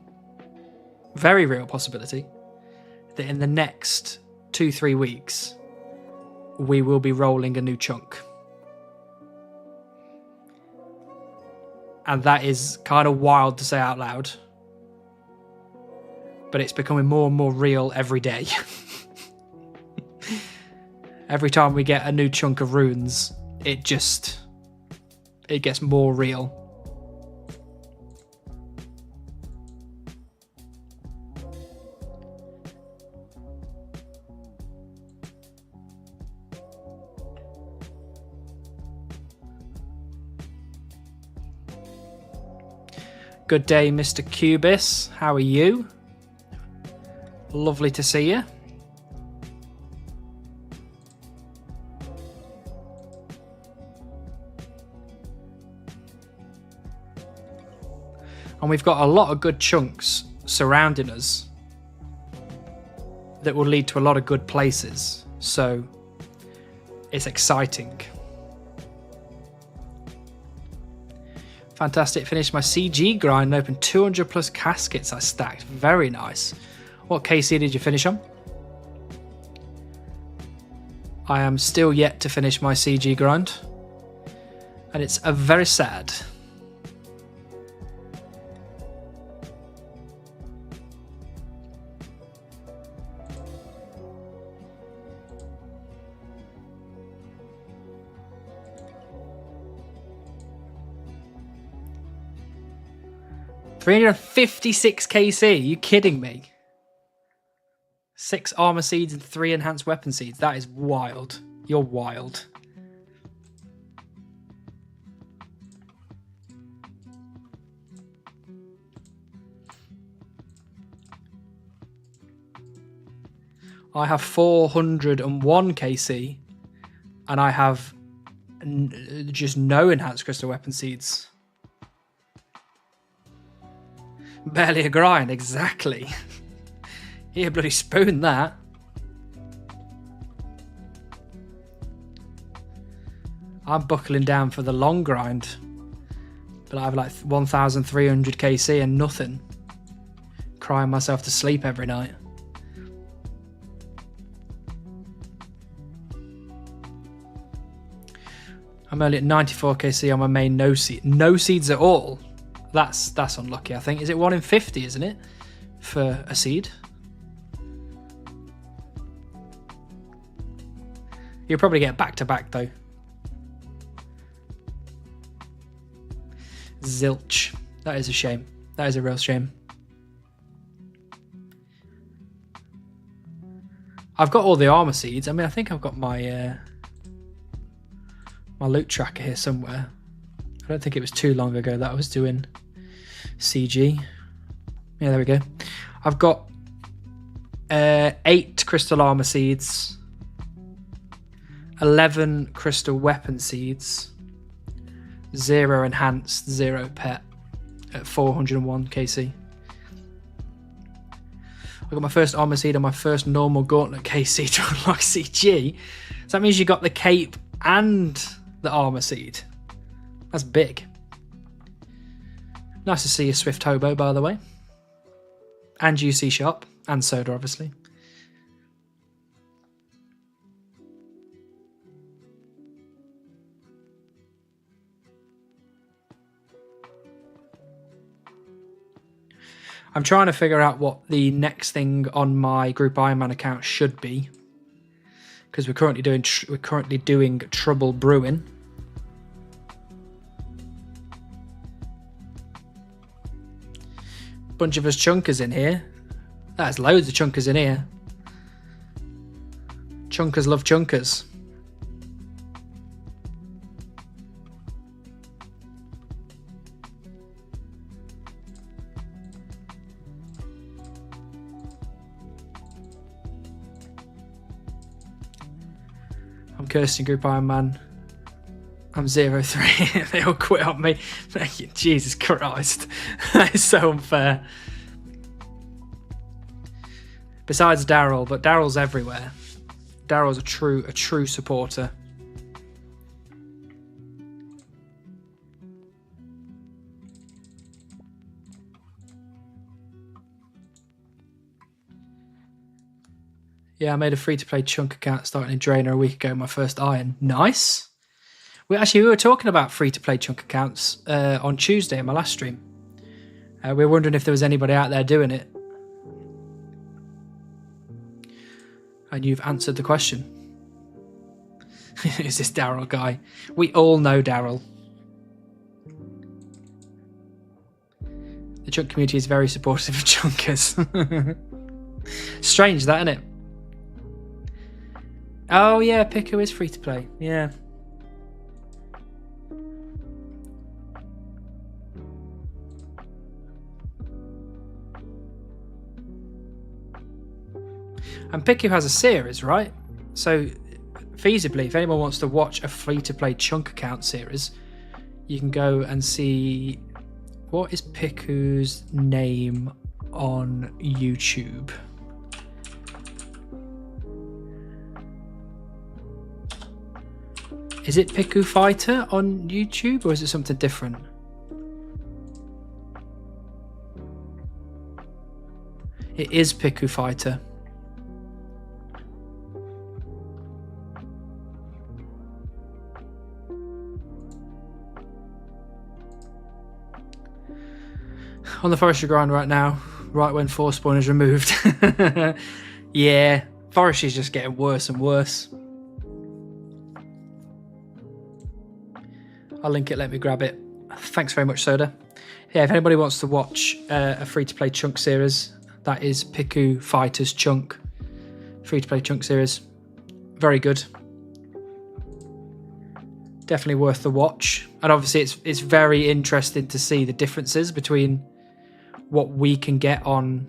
that in the next 2-3 weeks, we will be rolling a new chunk. And that is kind of wild to say out loud. But it's becoming more and more real every day. Every time we get a new chunk of runes, it gets more real. Good day, Mr. Cubis. How are you? Lovely to see you. And we've got a lot of good chunks surrounding us that will lead to a lot of good places. So it's exciting. Fantastic. Finished my CG grind and opened 200 plus caskets I stacked. Very nice. What KC did you finish on? I am still yet to finish my CG grind. And it's a very sad. $356 KC, are you kidding me? 6 armor seeds and 3 enhanced weapon seeds. That is wild. You're wild. I have 401 KC and I have just no enhanced crystal weapon seeds. Barely a grind, exactly. Here, bloody spoon that. I'm buckling down for the long grind. But I have like 1,300 KC and nothing. Crying myself to sleep every night. I'm only at 94 KC on my main no seed. No seeds at all. That's unlucky, I think. Is it 1 in 50, isn't it? For a seed? You'll probably get back-to-back, though. Zilch. That is a shame. That is a real shame. I've got all the armor seeds. I mean, I think I've got my my loot tracker here somewhere. I don't think it was too long ago that I was doing CG. Yeah, there we go. I've got 8 crystal armor seeds, 11 crystal weapon seeds, 0 enhanced, 0 pet at 401 KC. I got my first armor seed and my first normal gauntlet KC to unlock CG. So that means you got the cape and the armor seed. That's big. Nice to see you, Swift Hobo, by the way. And UC Shop. And Soda, obviously. I'm trying to figure out what the next thing on my Group Ironman account should be. Because we're currently doing Trouble Brewing. Bunch of us chunkers in here. There's loads of chunkers in here. Chunkers love chunkers. I'm cursing Group Iron Man. I'm 0-3. They all quit on me. Jesus Christ. That is so unfair. Besides Daryl, but Daryl's everywhere. Daryl's a true supporter. Yeah, I made a free-to-play chunk account starting in Drainer a week ago, my first iron. Nice. We were talking about free-to-play chunk accounts on Tuesday in my last stream. We were wondering if there was anybody out there doing it. And you've answered the question. Is this Daryl guy? We all know Daryl. The chunk community is very supportive of chunkers. Strange that, isn't it? Oh yeah, Pico is free to play. Yeah. And Pico has a series, right? So feasibly, if anyone wants to watch a free-to-play chunk account series, you can go and see what is Piku's name on YouTube. Is it Piku Fighter on YouTube, or is it something different? It is Piku Fighter. On the forestry grind right now, right when force spawn is removed. Yeah, forestry is just getting worse and worse. I'll link it, let me grab it. Thanks very much, Soda. Yeah, if anybody wants to watch a free-to-play chunk series, that is Piku Fighters Chunk. Free-to-play chunk series. Very good. Definitely worth the watch. And obviously it's very interesting to see the differences between what we can get on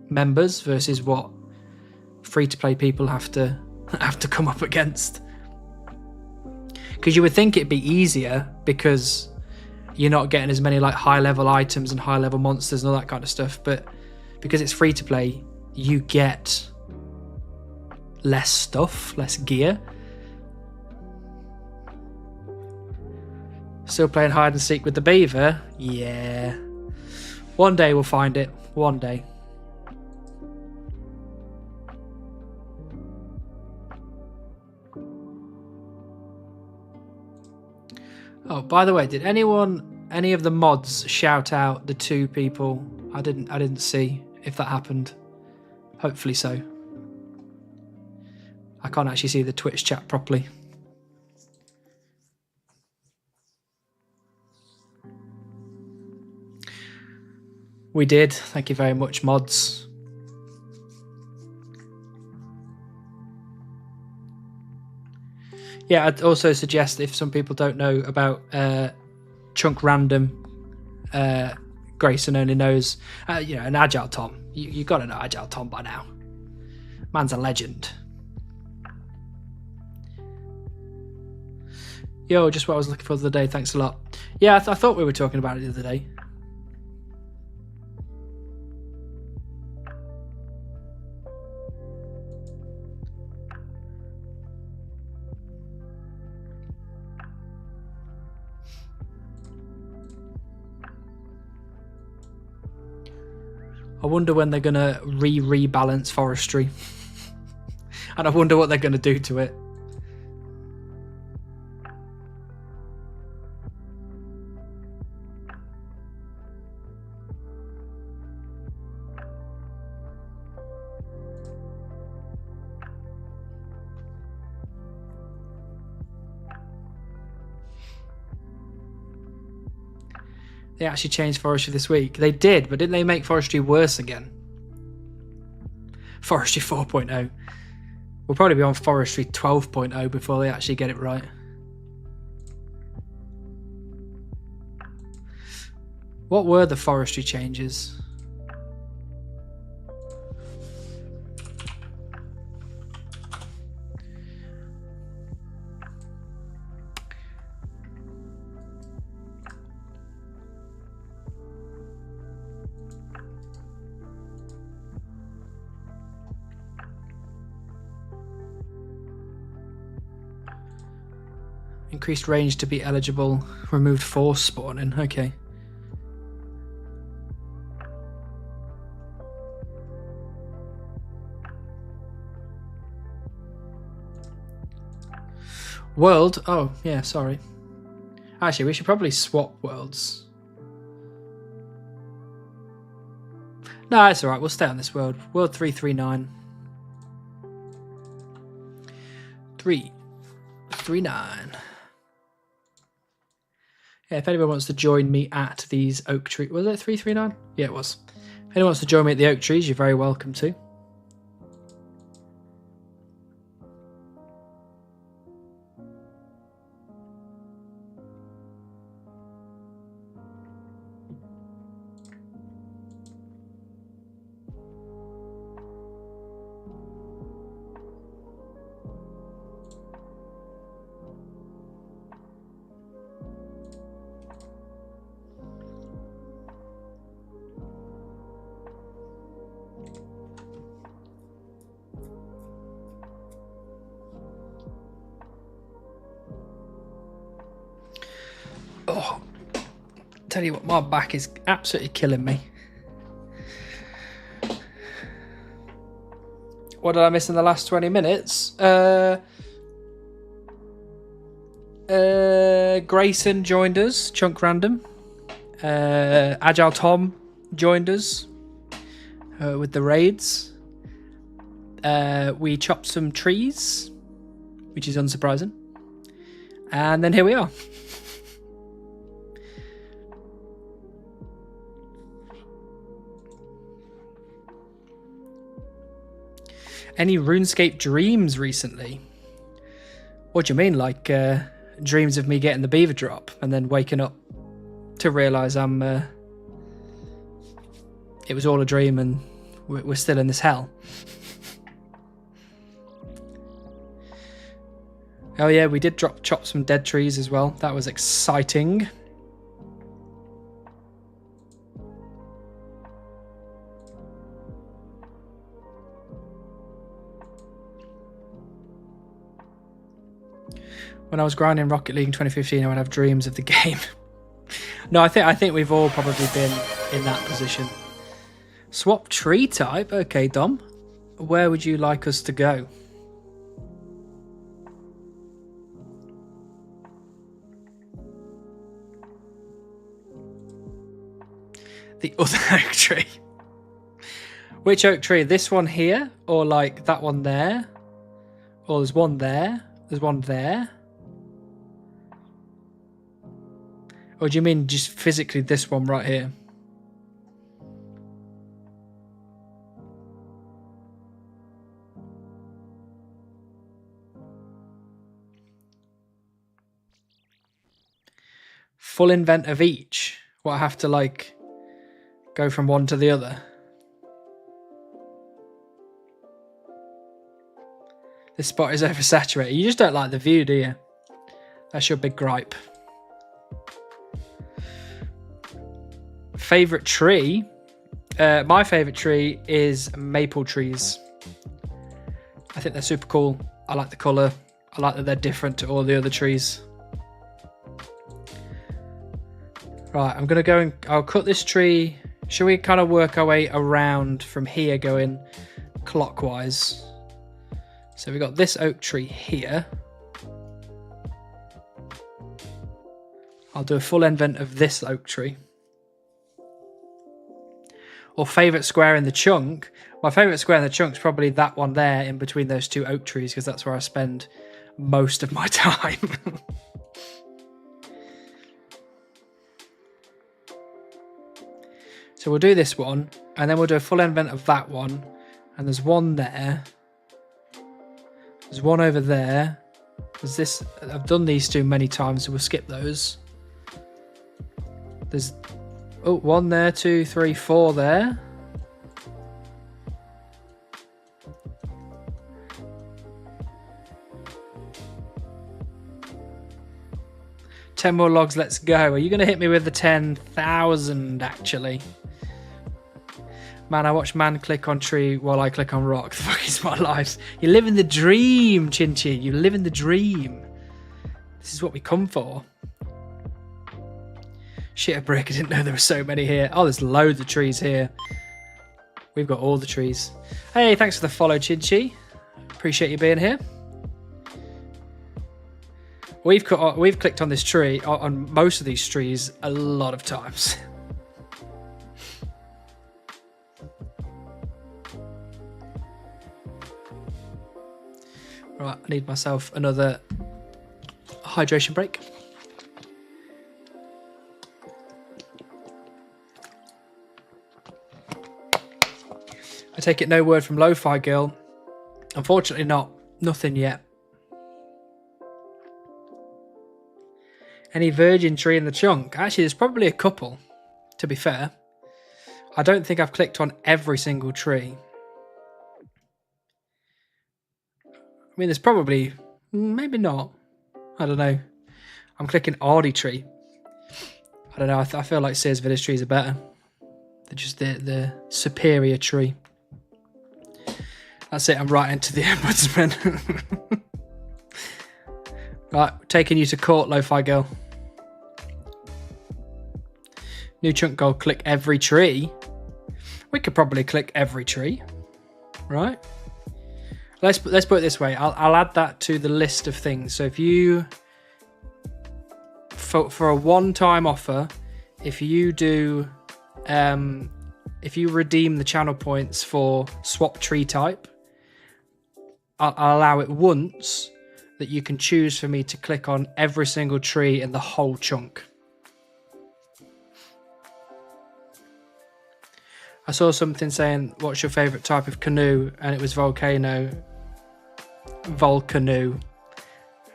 members versus what free-to-play people have to come up against. Because you would think it'd be easier because you're not getting as many like high-level items and high-level monsters and all that kind of stuff, but because it's free-to-play, you get less stuff, less gear. Still playing hide and seek with the Beaver? Yeah. One day we'll find it. One day. Oh, by the way, did any of the mods shout out the two people? I didn't see if that happened. Hopefully so. I can't actually see the Twitch chat properly. We did. Thank you very much, mods. Yeah, I'd also suggest if some people don't know about Chunk Random, Grayson only knows, an Agile Tom. You got to know Agile Tom by now. Man's a legend. Yo, just what I was looking for the other day. Thanks a lot. Yeah, I thought we were talking about it the other day. I wonder when they're going to rebalance forestry. And I wonder what they're going to do to it. They actually changed forestry this week. They did, but didn't they make forestry worse again? Forestry 4.0. We'll probably be on forestry 12.0 before they actually get it right. What were the forestry changes? Increased range to be eligible. Removed force spawning. Okay. World. Oh, yeah, sorry. Actually, we should probably swap worlds. No, it's alright. We'll stay on this world. World 339. 339. Yeah, if anyone wants to join me at these oak trees... Was it 339? Yeah, it was. If anyone wants to join me at the oak trees, you're very welcome to. Oh, tell you what, my back is absolutely killing me. What did I miss in the last 20 minutes? Grayson joined us, Chunk Random. Agile Tom joined us with the raids. We chopped some trees, which is unsurprising. And then here we are. Any RuneScape dreams recently? What do you mean, like dreams of me getting the Beaver drop and then waking up to realise it was all a dream and we're still in this hell? Oh yeah, we did chop some dead trees as well. That was exciting. When I was grinding Rocket League in 2015, I would have dreams of the game. No, I think we've all probably been in that position. Swap tree type. Okay, Dom. Where would you like us to go? The other oak tree. Which oak tree? This one here? Or like that one there? Or there's one there? There's one there? Or do you mean just physically this one right here? Full invent of each? What, I have to like go from one to the other? This spot is oversaturated. You just don't like the view, do you? That's your big gripe. Favorite tree? My favorite tree is maple trees. I think they're super cool. I like the color. I like that they're different to all the other trees. Right, I'm gonna go and I'll cut this tree. Should we kind of work our way around from here going clockwise? So we got this oak tree here. I'll do a full invent of this oak tree. Or favourite square in the chunk. My favourite square in the chunk is probably that one there in between those two oak trees, because that's where I spend most of my time. So we'll do this one, and then we'll do a full invent of that one. And there's one there. There's one over there. There's this. I've done these two many times, so we'll skip those. There's... Oh, 1 there, 2, 3, 4 there. Ten more logs, let's go. Are you going to hit me with the 10,000, actually? Man, I watch man click on tree while I click on rock. The fuck is my life? You live in the dream, Chinchi. You live in the dream. This is what we come for. Shit, a brick. I didn't know there were so many here. Oh, there's loads of trees here. We've got all the trees. Hey, thanks for the follow, Chinchi. Appreciate you being here. We've clicked on this tree, on most of these trees, a lot of times. Right, I need myself another hydration break. I take it no word from Lo-Fi Girl. Unfortunately not. Nothing yet. Any virgin tree in the chunk? Actually, there's probably a couple, to be fair. I don't think I've clicked on every single tree. I mean, there's probably... Maybe not. I don't know. I'm clicking Ardy tree. I don't know. I feel like Sears Village trees are better. They're just the superior tree. That's it. I'm right into the ombudsman. Right, taking you to court, Lo-Fi Girl. New chunk goal, click every tree. We could probably click every tree, right? Let's put it this way. I'll add that to the list of things. So if you, for a one-time offer, if you do, if you redeem the channel points for swap tree type, I'll allow it once that you can choose for me to click on every single tree in the whole chunk. I saw something saying, what's your favourite type of canoe? And it was volcano, volcanoe.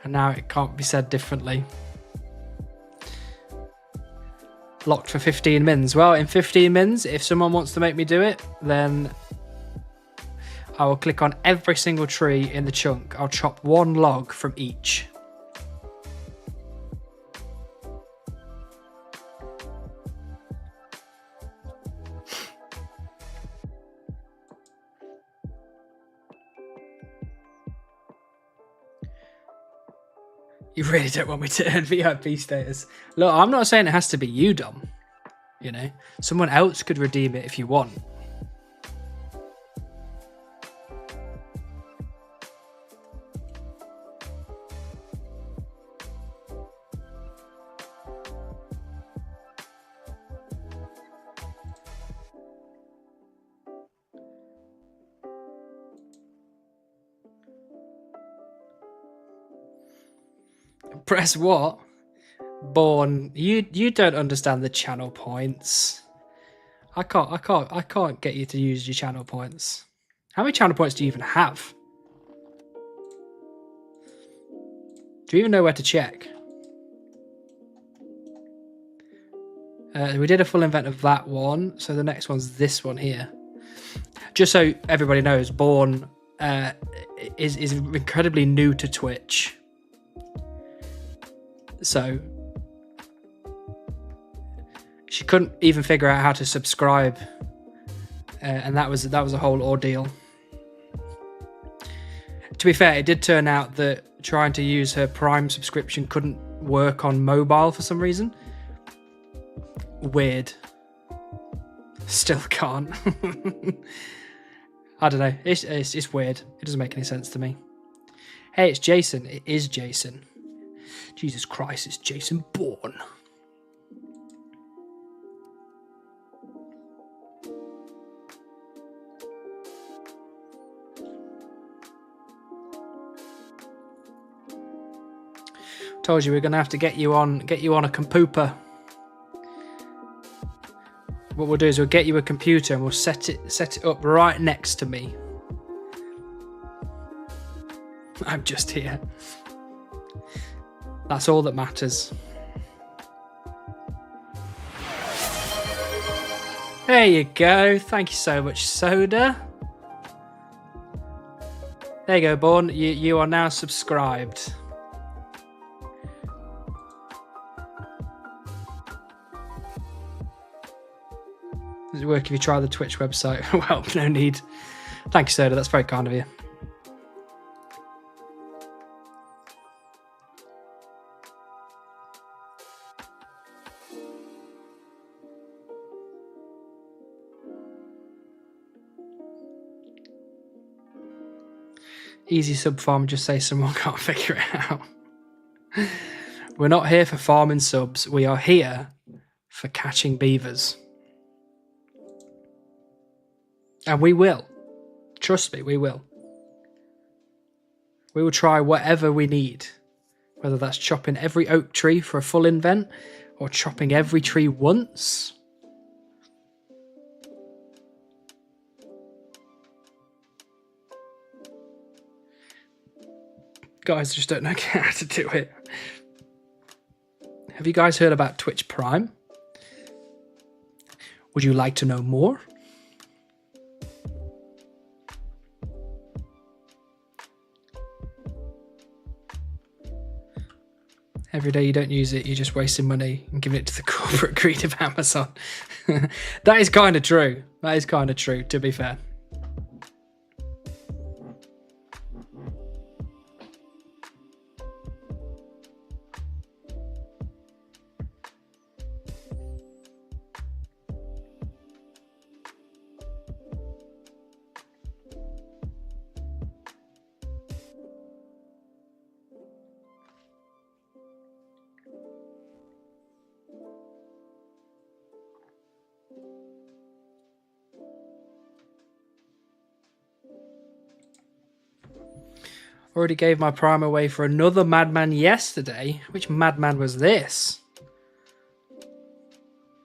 And now it can't be said differently. Locked for 15 mins. Well, in 15 mins, if someone wants to make me do it, then I will click on every single tree in the chunk. I'll chop one log from each. You really don't want me to earn VIP status. Look, I'm not saying it has to be you, Dom. You know, someone else could redeem it if you want. Press what? Born. You don't understand the channel points. I can't get you to use your channel points. How many channel points do you even have? Do you even know where to check? We did a full event of that one, so the next one's this one here. Just so everybody knows, Born is incredibly new to Twitch. So she couldn't even figure out how to subscribe, and that was a whole ordeal. To be fair, it did turn out that trying to use her Prime subscription couldn't work on mobile for some reason. Weird. Still can't. I don't know. It's weird. It doesn't make any sense to me. Hey, it's Jason. It is Jason. Jesus Christ, it's Jason Bourne. Told you we're gonna have to get you on a compooper. What we'll do is we'll get you a computer and we'll set it up right next to me. I'm just here. That's all that matters. There you go. Thank you so much, Soda. There you go, Born. You are now subscribed. Does it work if you try the Twitch website? Well, no need. Thank you, Soda. That's very kind of you. Easy sub farm, just say someone can't figure it out. We're not here for farming subs. We are here for catching beavers. And we will. Trust me, we will. We will try whatever we need. Whether that's chopping every oak tree for a full invent or chopping every tree once. Guys just don't know how to do it. Have you guys heard about Twitch Prime? Would you like to know more? Every day you don't use it, you're just wasting money and giving it to the corporate greed of Amazon. That is kind of true. That is kind of true, to be fair. Already gave my prime away for another madman yesterday. Which madman was this?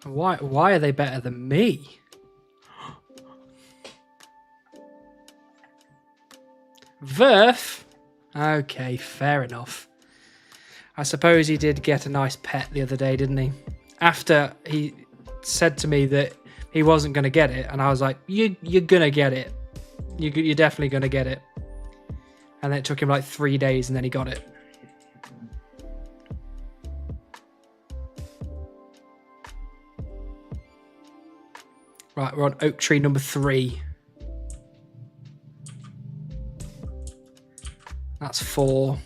Why are they better than me? Verf? Okay, fair enough. I suppose he did get a nice pet the other day, didn't he? After he said to me that he wasn't going to get it, and I was like, you're going to get it. You're definitely going to get it. And then it took him like 3 days and then he got it. Right, we're on oak tree number 3. That's 4.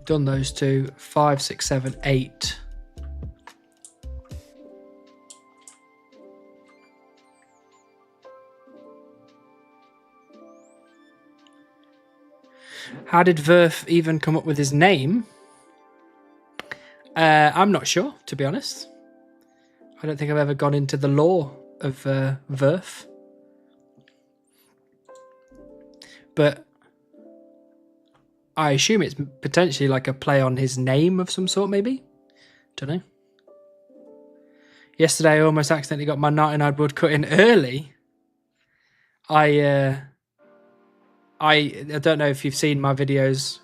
Done those 2. 5, 6, 7, 8. How did Verf even come up with his name? I'm not sure, to be honest. I don't think I've ever gone into the lore of Verf. But I assume it's potentially like a play on his name of some sort, maybe? Don't know. Yesterday I almost accidentally got my 99 woodcutting early. I don't know if you've seen my videos,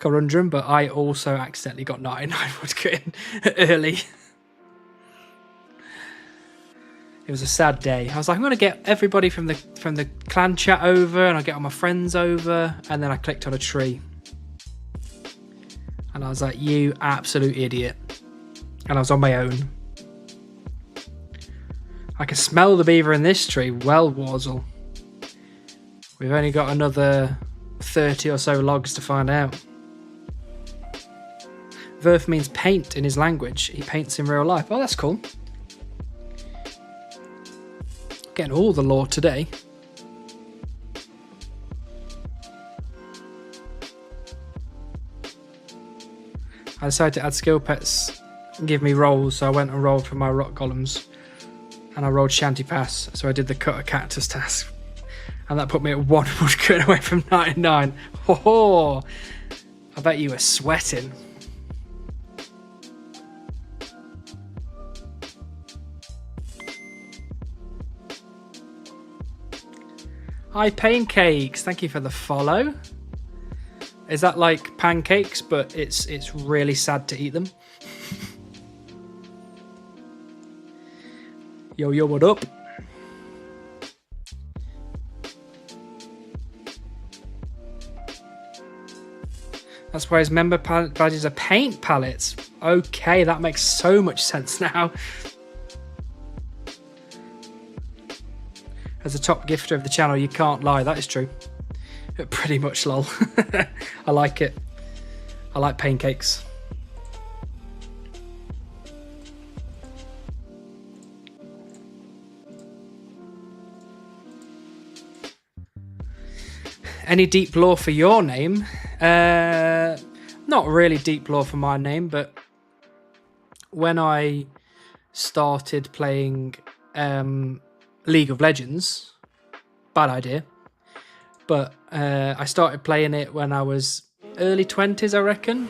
Corundrum, but I also accidentally got 99 woodcutting early. It was a sad day. I was like, I'm going to get everybody from the clan chat over, and I'll get all my friends over, and then I clicked on a tree. And I was like, you absolute idiot. And I was on my own. I can smell the beaver in this tree. Well, Warzel. We've only got another 30 or so logs to find out. Verf means paint in his language. He paints in real life. Oh, that's cool. Getting all the lore today. I decided to add skill pets and give me rolls, so I went and rolled for my rock golems. And I rolled Shanty Pass, so I did the cut a cactus task. And that put me at 1 woodcut away from 99. Oh, I bet you were sweating. Hi, Pancakes. Thank you for the follow. Is that like pancakes, but it's really sad to eat them? Yo, what up? That's why his member badges are paint palettes. Okay, that makes so much sense now. As a top gifter of the channel, you can't lie. That is true. Pretty much, lol. I like it. I like pancakes. Any deep lore for your name? not really deep lore for my name, but when I started playing League of Legends, bad idea, but I started playing it when I was early 20s, I reckon.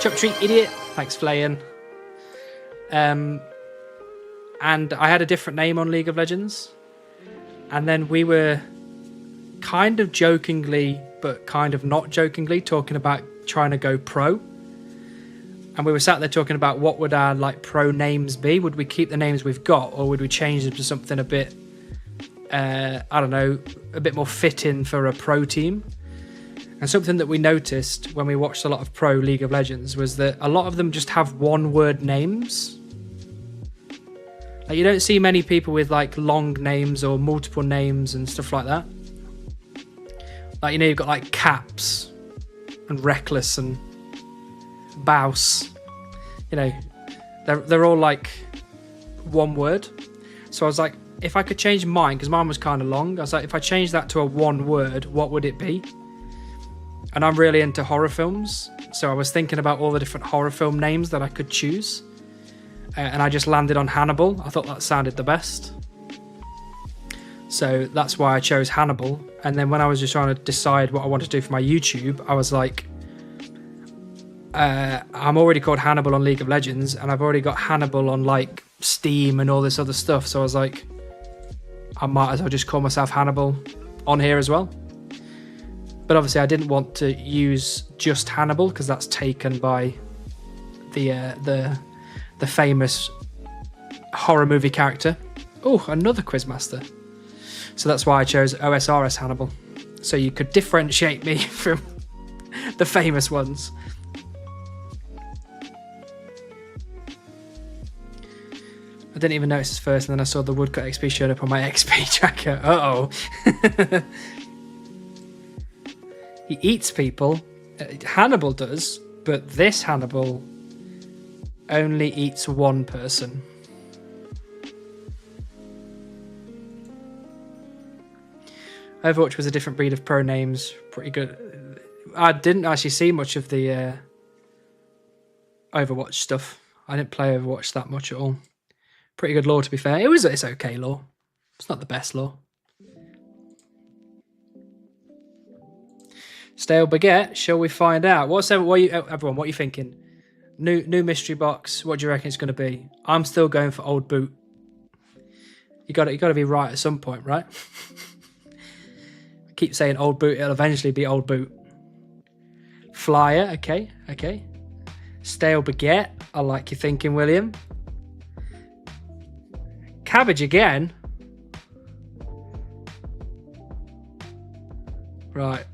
Chop treat, idiot. Thanks, Flayin. And I had a different name on League of Legends. And then we were kind of jokingly, but kind of not jokingly, talking about trying to go pro. And we were sat there talking about what would our like pro names be. Would we keep the names we've got, or would we change them to something a bit, I don't know, a bit more fitting for a pro team? And something that we noticed when we watched a lot of pro League of Legends was that a lot of them just have one-word names. Like, you don't see many people with like long names or multiple names and stuff like that. Like, you know, you've got like Caps and Reckless and Bouse. You know, they're all like one word. So I was like, if I could change mine, because mine was kind of long, I was like, if I change that to a one word, what would it be? And I'm really into horror films, so I was thinking about all the different horror film names that I could choose, and I just landed on Hannibal. I thought that sounded the best, so that's why I chose Hannibal. And then when I was just trying to decide what I wanted to do for my YouTube, I was like, I'm already called Hannibal on League of Legends, and I've already got Hannibal on like Steam and all this other stuff, so I was like, I might as well just call myself Hannibal on here as well. But obviously I didn't want to use just Hannibal, because that's taken by the famous horror movie character. Oh, another Quizmaster. So that's why I chose OSRS Hannibal, so you could differentiate me from the famous ones. I didn't even notice this first, and then I saw the Woodcut XP showed up on my XP tracker. Uh-oh. He eats people. Hannibal does, but this Hannibal only eats one person. Overwatch was a different breed of pro names. Pretty good. I didn't actually see much of the Overwatch stuff. I didn't play Overwatch that much at all. Pretty good lore, to be fair. It's okay lore. It's not the best lore. Stale baguette. Shall we find out? Everyone, what are you thinking? New mystery box. What do you reckon it's going to be? I'm still going for old boot. You got to be right at some point, right? I keep saying old boot. It'll eventually be old boot. Flyer. Okay. Stale baguette. I like your thinking, William. Cabbage again. Right.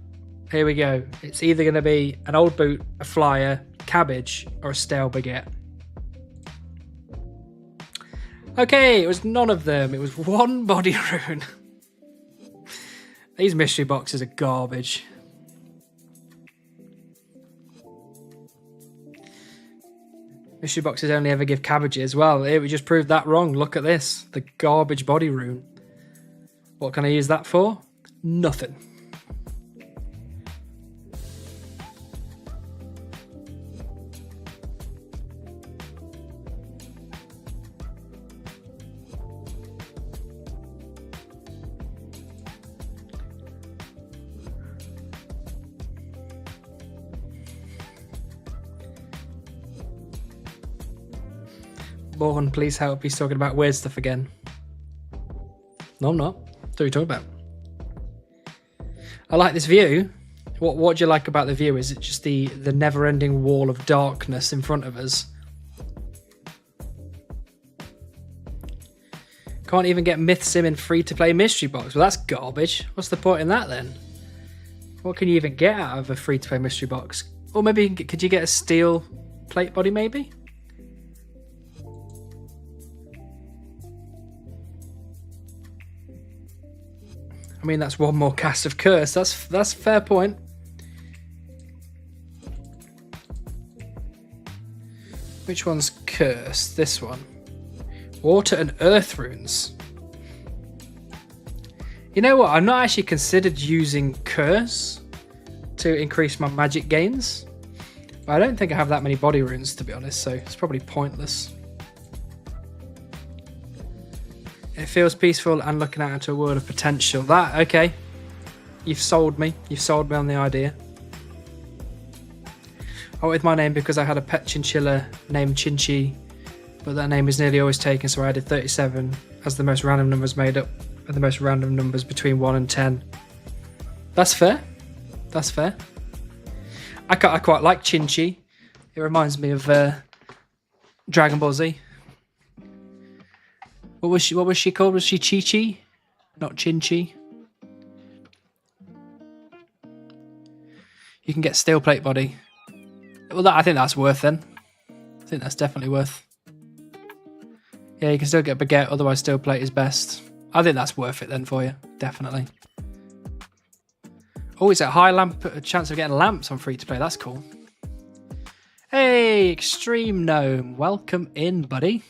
Here we go. It's either going to be an old boot, a flyer, cabbage, or a stale baguette. Okay, it was none of them. It was one body rune. These mystery boxes are garbage. Mystery boxes only ever give cabbages. Well, here we just proved that wrong. Look at this. The garbage body rune. What can I use that for? Nothing. Born, please help. He's talking about weird stuff again. No, I'm not. What are you talking about? I like this view. What do you like about the view? Is it just the never-ending wall of darkness in front of us? Can't even get Myth Sim in free-to-play mystery box. Well, that's garbage. What's the point in that then? What can you even get out of a free-to-play mystery box? Or maybe could you get a steel plate body maybe? I mean, that's one more cast of Curse. That's a fair point. Which one's Curse? This one. Water and Earth runes. You know what? I've not actually considered using Curse to increase my magic gains. But I don't think I have that many body runes, to be honest, so it's probably pointless. It feels peaceful and looking out into a world of potential. That, okay. You've sold me. You've sold me on the idea. I went with my name because I had a pet chinchilla named Chinchi, but that name is nearly always taken, so I added 37 as the most random numbers made up of the most random numbers between 1 and 10. That's fair. That's fair. I quite like Chinchi. It reminds me of Dragon Ball Z. What was she called? Was she Chi-Chi? Not Chinchi. You can get steel plate body. Well, I think that's worth then. I think that's definitely worth. Yeah, you can still get baguette, otherwise steel plate is best. I think that's worth it then for you, definitely. Oh, it's a high chance of getting lamps on free to play. That's cool. Hey, Extreme Gnome, welcome in, buddy.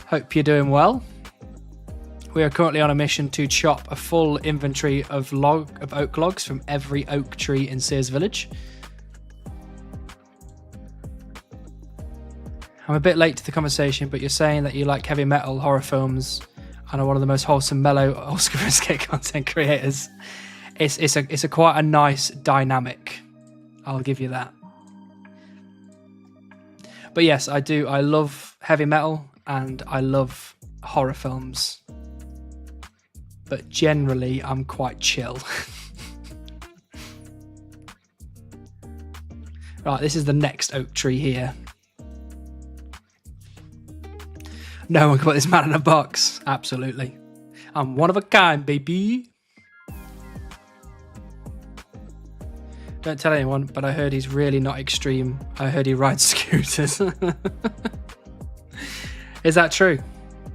Hope you're doing well. We are currently on a mission to chop a full inventory of oak logs from every oak tree in Sears Village. I'm a bit late to the conversation, but you're saying that you like heavy metal, horror films, and are one of the most wholesome, mellow, Oscar-esque content creators. It's a quite a nice dynamic. I'll give you that. But yes, I do. I love heavy metal and I love horror films. But generally, I'm quite chill. Right, this is the next oak tree here. No one can put this man in a box. Absolutely. I'm one of a kind, baby. Don't tell anyone, but I heard he's really not extreme. I heard he rides scooters. Is that true?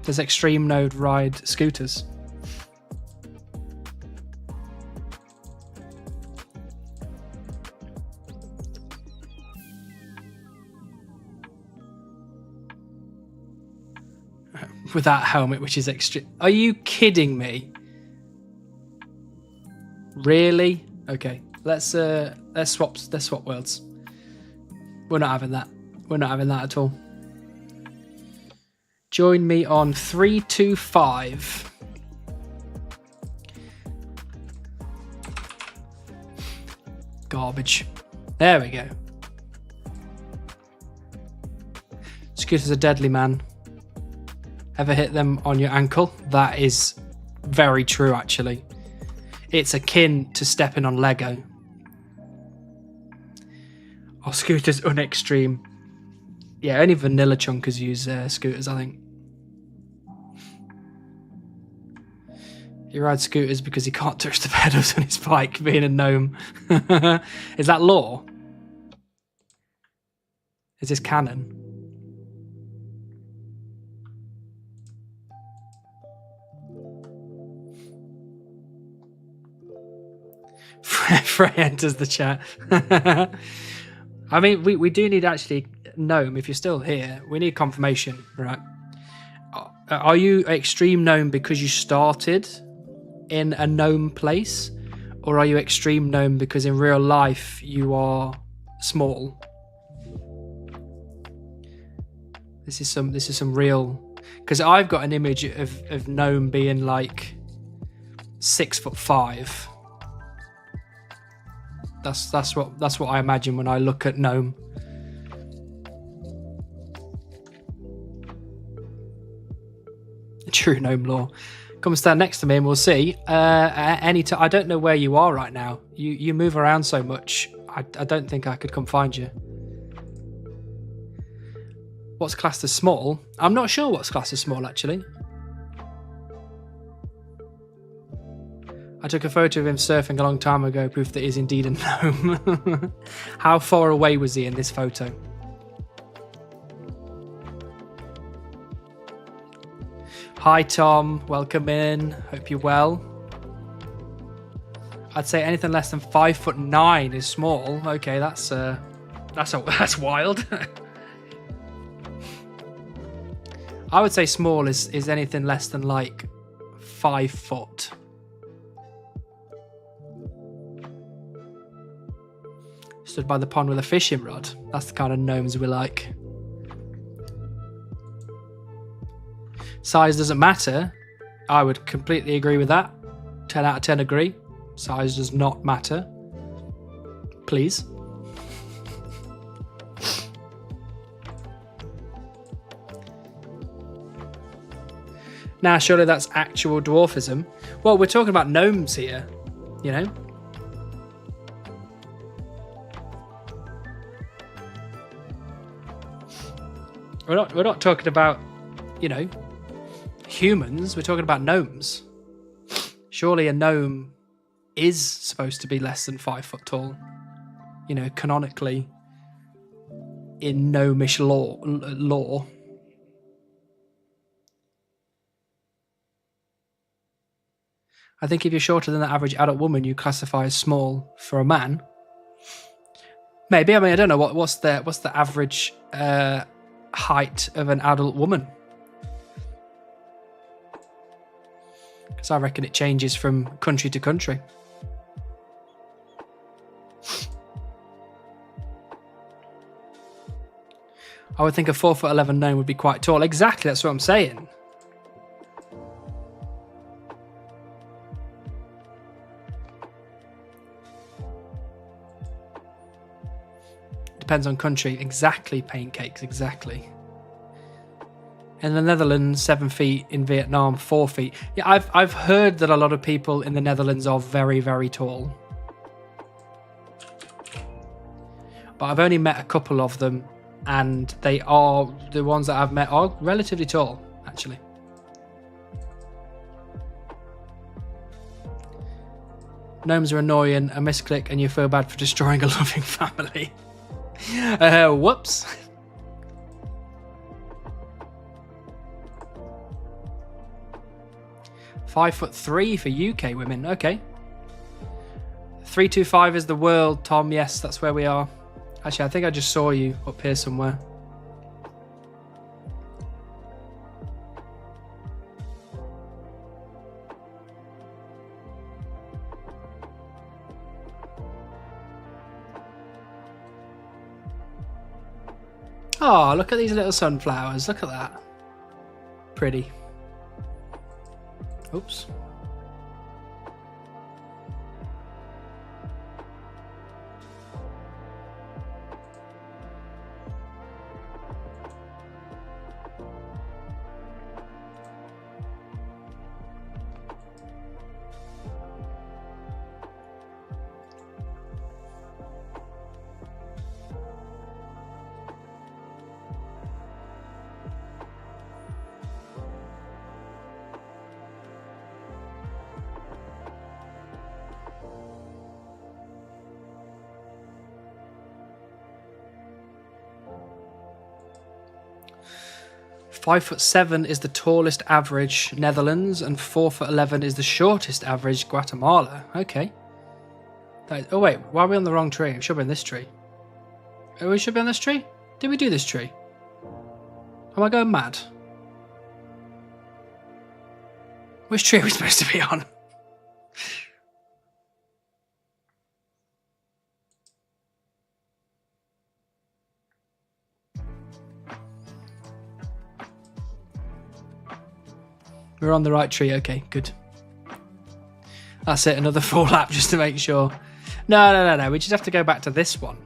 Does Extreme Node ride scooters? With that helmet, which is extreme. Are you kidding me? Really? Okay. Let's swap worlds. We're not having that. We're not having that at all. Join me on 325. Garbage. There we go. Scooters are deadly, man. Ever hit them on your ankle? That is very true, actually. It's akin to stepping on Lego. Oh, scooters unextreme. Yeah, only vanilla chunkers use scooters, I think. He rides scooters because he can't touch the pedals on his bike, being a gnome. Is that law? Is this canon? Frey enters the chat. I mean, we do need actually, gnome, if you're still here, we need confirmation, right? Are you extreme gnome because you started in a gnome place, or are you extreme gnome because in real life you are small? This is some real, because I've got an image of gnome being like 6'5". That's what I imagine when I look at gnome. True gnome lore. Come stand next to me and we'll see. I don't know where you are right now. You move around so much. I don't think I could come find you. What's classed as small? I'm not sure what's classed as small, actually. I took a photo of him surfing a long time ago, proof that he's indeed a gnome. How far away was he in this photo? Hi Tom, welcome in. Hope you're well. I'd say anything less than 5'9" is small. Okay, that's wild. I would say small is anything less than like 5 foot. Stood by the pond with a fishing rod. That's the kind of gnomes we like. Size doesn't matter. I would completely agree with that. 10 out of 10 agree. Size does not matter. Please. Now, surely that's actual dwarfism. Well, we're talking about gnomes here, you know? We're not talking about, you know, humans. We're talking about gnomes. Surely a gnome is supposed to be less than 5 foot tall. You know, canonically, in gnomish law. I think if you're shorter than the average adult woman, you classify as small for a man. Maybe. I mean, I don't know what's the average height of an adult woman. Because I reckon it changes from country to country. I would think a 4'11" gnome would be quite tall. Exactly, that's what I'm saying. Depends on country. Exactly, pancakes, exactly. In the Netherlands, 7 feet. In Vietnam, 4 feet. Yeah, I've heard that a lot of people in the Netherlands are very, very tall. But I've only met a couple of them, and the ones that I've met are relatively tall, actually. Gnomes are annoying, a misclick, and you feel bad for destroying a loving family. Whoops. "5'3" for UK women. Okay. 325 is the world, Tom. Yes, that's where we are. Actually, I think I just saw you up here somewhere. Oh, look at these little sunflowers. Look at that. Pretty. Oops. "5'7" is the tallest average Netherlands, and 4'11" is the shortest average Guatemala. Okay. Oh wait, why are we on the wrong tree? We should be on this tree. Oh, we should be on this tree? Did we do this tree? Am I going mad? Which tree are we supposed to be on? We're on the right tree. Okay, good. That's it. Another full lap just to make sure. No. We just have to go back to this one.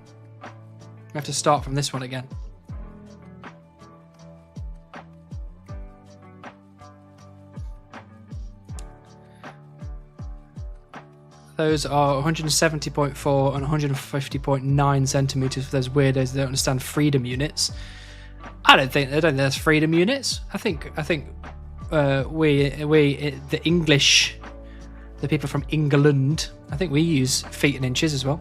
We have to start from this one again. Those are 170.4 and 150.9 centimeters for those weirdos that don't understand freedom units. I don't think that's freedom units. I think we the English, the people from England, I think we use feet and inches as well.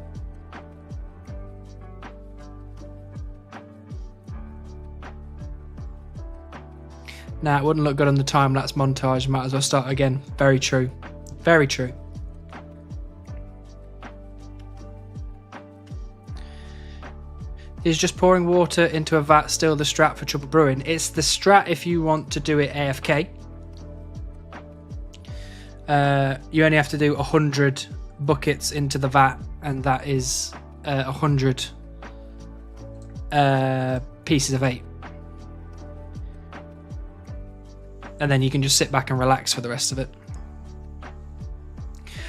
Nah, it wouldn't look good on the time-lapse montage. Might as well start again. Very true. Very true. Is just pouring water into a vat still the strat for trouble brewing? It's the strat if you want to do it AFK. You only have to do 100 buckets into the vat, and that is 100 pieces of 8. And then you can just sit back and relax for the rest of it.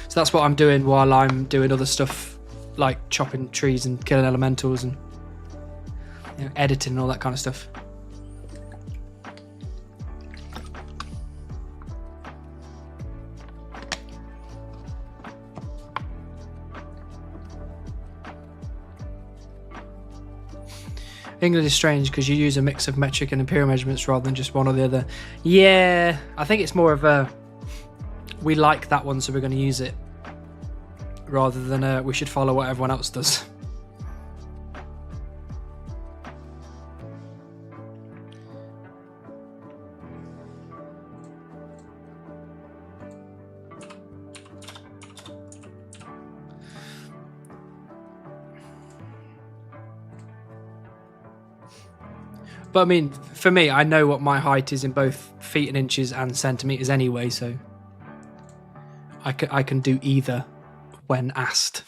So that's what I'm doing while I'm doing other stuff like chopping trees and killing elementals and editing and all that kind of stuff. England is strange because you use a mix of metric and imperial measurements rather than just one or the other. Yeah, I think it's more of a we like that one, so we're going to use it, rather than we should follow what everyone else does. But I mean, for me, I know what my height is in both feet and inches and centimeters anyway, so I can do either when asked.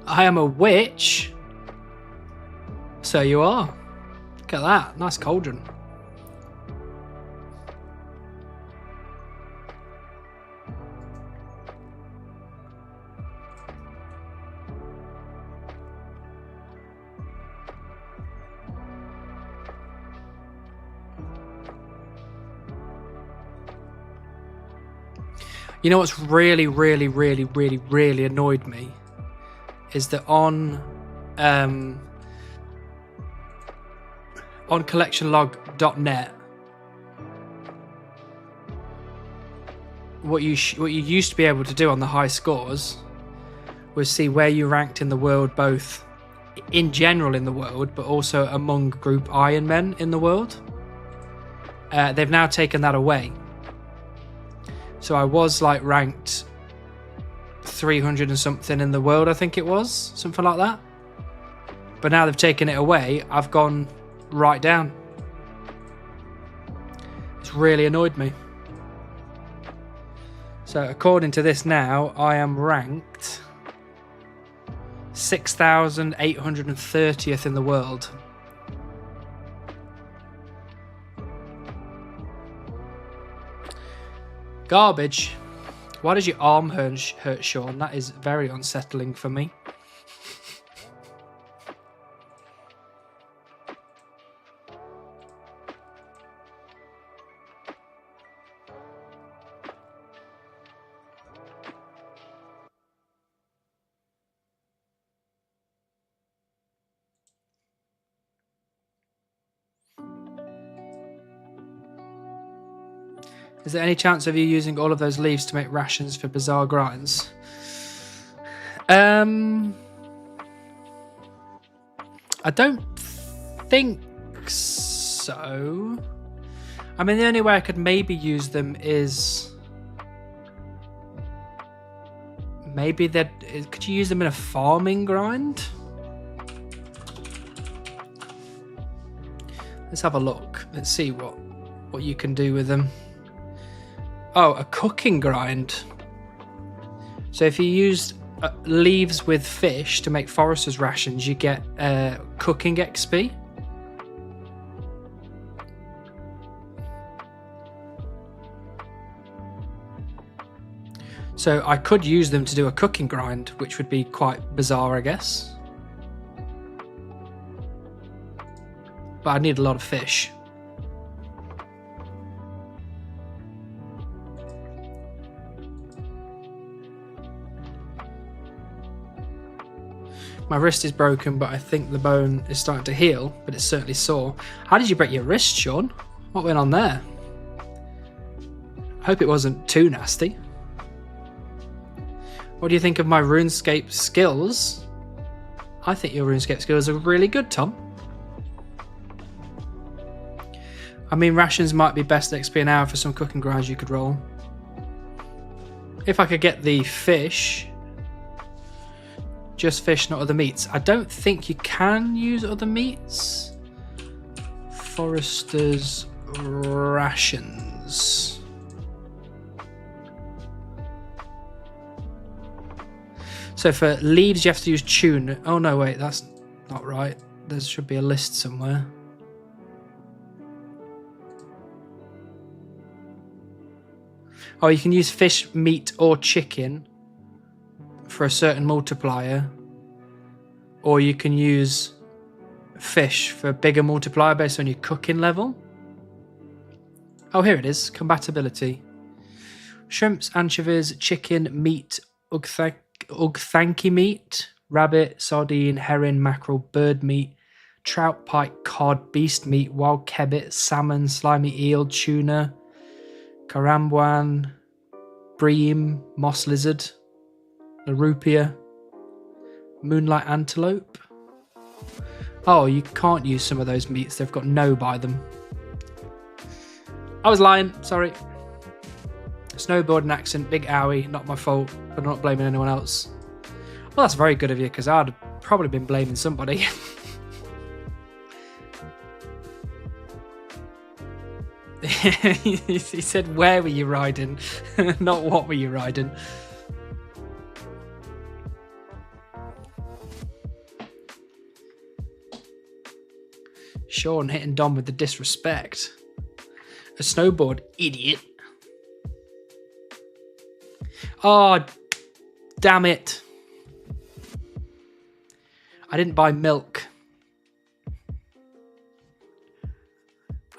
I am a witch. So you are. Look at that. Nice cauldron. You know what's really, really, really, really, really annoyed me is that on collectionlog.net, what you used to be able to do on the high scores was see where you ranked in the world, both in general in the world, but also among group Iron Men in the world. They've now taken that away. So I was like ranked 300 and something in the world, I think it was, something like that. But now they've taken it away, I've gone right down. It's really annoyed me. So according to this now, I am ranked 6,830th in the world. Garbage. Why does your arm hurt, Sean? That is very unsettling for me. Is there any chance of you using all of those leaves to make rations for bizarre grinds? I don't think so. I mean, the only way I could maybe use them is maybe that. Could you use them in a farming grind? Let's have a look. Let's see what you can do with them. Oh, a cooking grind. So if you used leaves with fish to make forester's rations, you get cooking XP. So I could use them to do a cooking grind, which would be quite bizarre, I guess. But I'd need a lot of fish. My wrist is broken, but I think the bone is starting to heal, but it's certainly sore. How did you break your wrist, Sean? What went on there? I hope it wasn't too nasty. What do you think of my RuneScape skills? I think your RuneScape skills are really good, Tom. I mean, rations might be best XP an hour for some cooking grinds you could roll. If I could get the fish, just fish, not other meats. I don't think you can use other meats. Forester's rations. So for leaves, you have to use tuna. Oh no, wait, that's not right. There should be a list somewhere. Oh, you can use fish, meat, or chicken for a certain multiplier. Or you can use fish for a bigger multiplier based on your cooking level. Oh, here it is. Compatibility. Shrimps, anchovies, chicken, meat, ugthanki meat, rabbit, sardine, herring, mackerel, bird meat, trout, pike, cod, beast meat, wild kebbit, salmon, slimy eel, tuna, carambuan, bream, moss lizard, larupia, moonlight antelope. Oh, you can't use some of those meats. They've got no by them. I was lying. Sorry. Snowboarding accent, big owie, not my fault, but I'm not blaming anyone else. Well, that's very good of you, because I'd have probably been blaming somebody. He said, where were you riding? Not what were you riding? Sean hitting Dom with the disrespect. A snowboard, idiot. Oh, damn it. I didn't buy milk.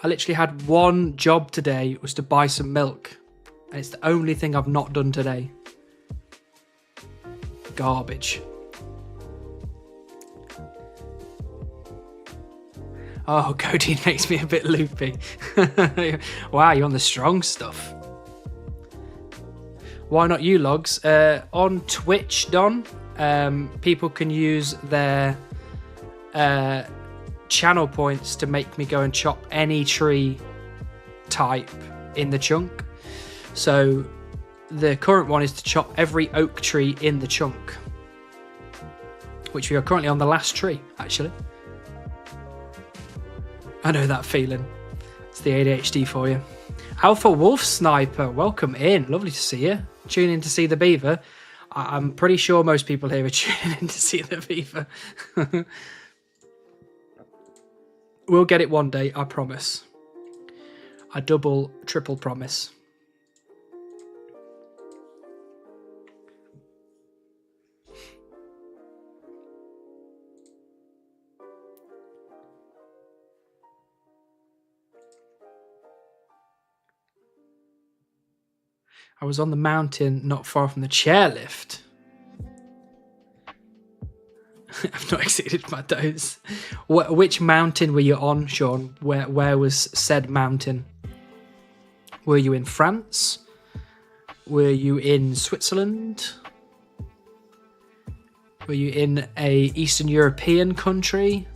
I literally had one job today, was to buy some milk. And it's the only thing I've not done today. Garbage. Oh, codeine makes me a bit loopy. Wow, you're on the strong stuff. Why not you, Logs? On Twitch, Don, people can use their channel points to make me go and chop any tree type in the chunk. So the current one is to chop every oak tree in the chunk, which we are currently on the last tree, actually. I know that feeling. It's the ADHD for you. Alpha Wolf Sniper, welcome in. Lovely to see you. Tune in to see the beaver. I'm pretty sure most people here are tuning in to see the beaver. We'll get it one day, I promise. I double, triple promise. I was on the mountain not far from the chairlift. I've not exceeded my dose. Which mountain were you on, Sean? Where was said mountain? Were you in France? Were you in Switzerland? Were you in a Eastern European country?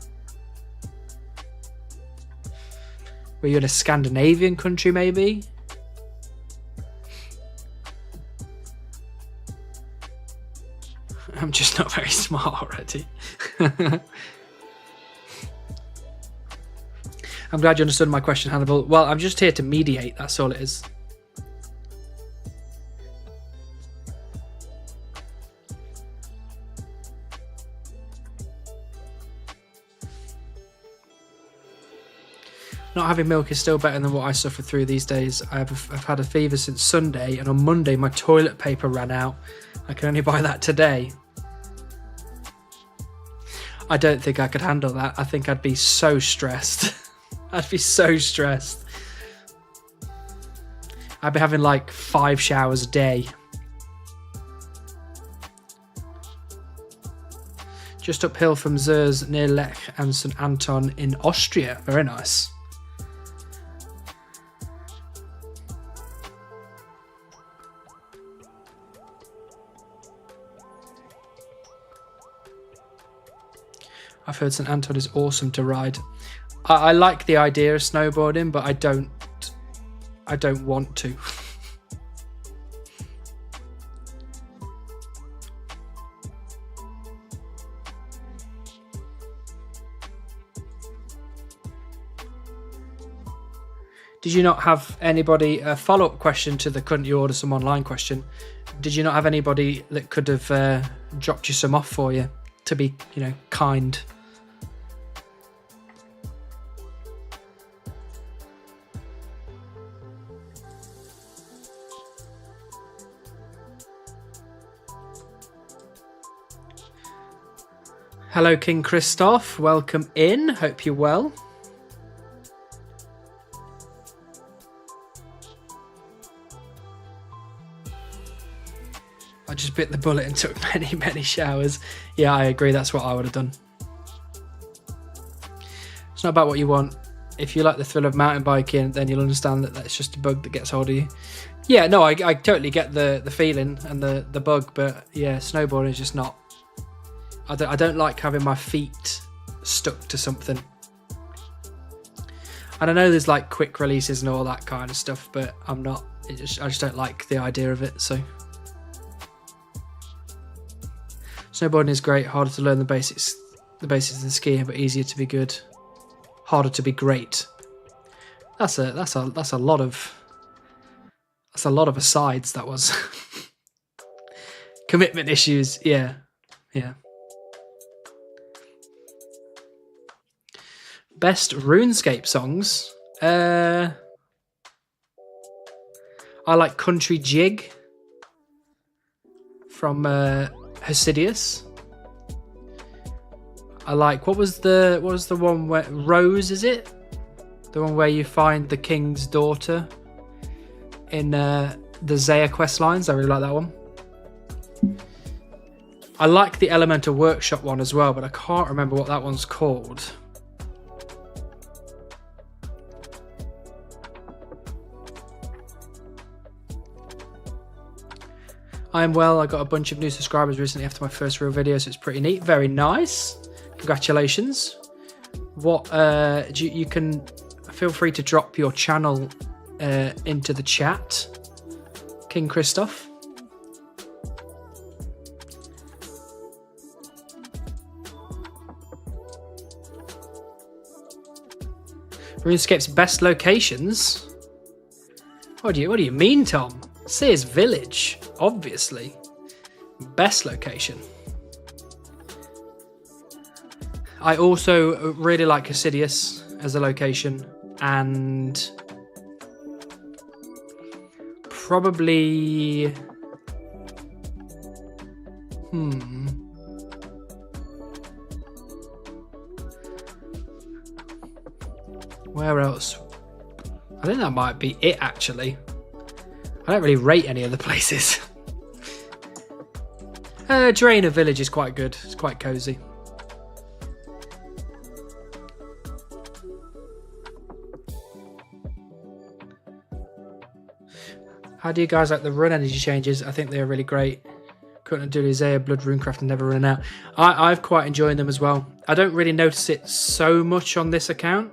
Were you in a Scandinavian country, maybe? I'm just not very smart already. I'm glad you understood my question, Hannibal. Well, I'm just here to mediate, that's all it is. Not having milk is still better than what I suffer through these days. I've had a fever since Sunday, and on Monday my toilet paper ran out. I can only buy that today. I don't think I could handle that. I think I'd be so stressed. I'd be so stressed. I'd be having like 5 showers a day. Just uphill from Zers near Lech and St. Anton in Austria. Very nice. I've heard St. Anton is awesome to ride. I like the idea of snowboarding, but I don't want to. Did you not have anybody, a follow-up question to the couldn't you order some online question, did you not have anybody that could have dropped you some off for you, to be, you know, kind? Hello, King Christoph. Welcome in. Hope you're well. I just bit the bullet and took many showers. Yeah, I agree. That's what I would have done. It's not about what you want. If you like the thrill of mountain biking, then you'll understand that that's just a bug that gets hold of you. Yeah, no, I totally get the feeling and the bug, but yeah, snowboarding is just not. I don't like having my feet stuck to something. And I know there's like quick releases and all that kind of stuff, but I'm not. I just don't like the idea of it. So snowboarding is great. Harder to learn the basics than skiing, but easier to be good. Harder to be great. That's a lot of asides. That was commitment issues. Yeah. Best RuneScape songs. I like Country Jig from Hasidius. I like what was the one where Rose, is it? The one where you find the king's daughter in the Zaya quest lines. I really like that one. I like the Elemental Workshop one as well, but I can't remember what that one's called. I am well. I got a bunch of new subscribers recently after my first real video, so it's pretty neat. Very nice. Congratulations. What you can feel free to drop your channel into the chat, King Christoph. RuneScape's best locations. What do you mean, Tom? Sears Village, obviously. Best location. I also really like Hasidius as a location, and probably where else? I think that might be it, actually. I don't really rate any other places. Drainer Village is quite good. It's quite cozy. How do you guys like the run energy changes? I think they're really great. Couldn't do Isaiah Blood Runecraft and never run out. I've quite enjoyed them as well. I don't really notice it so much on this account.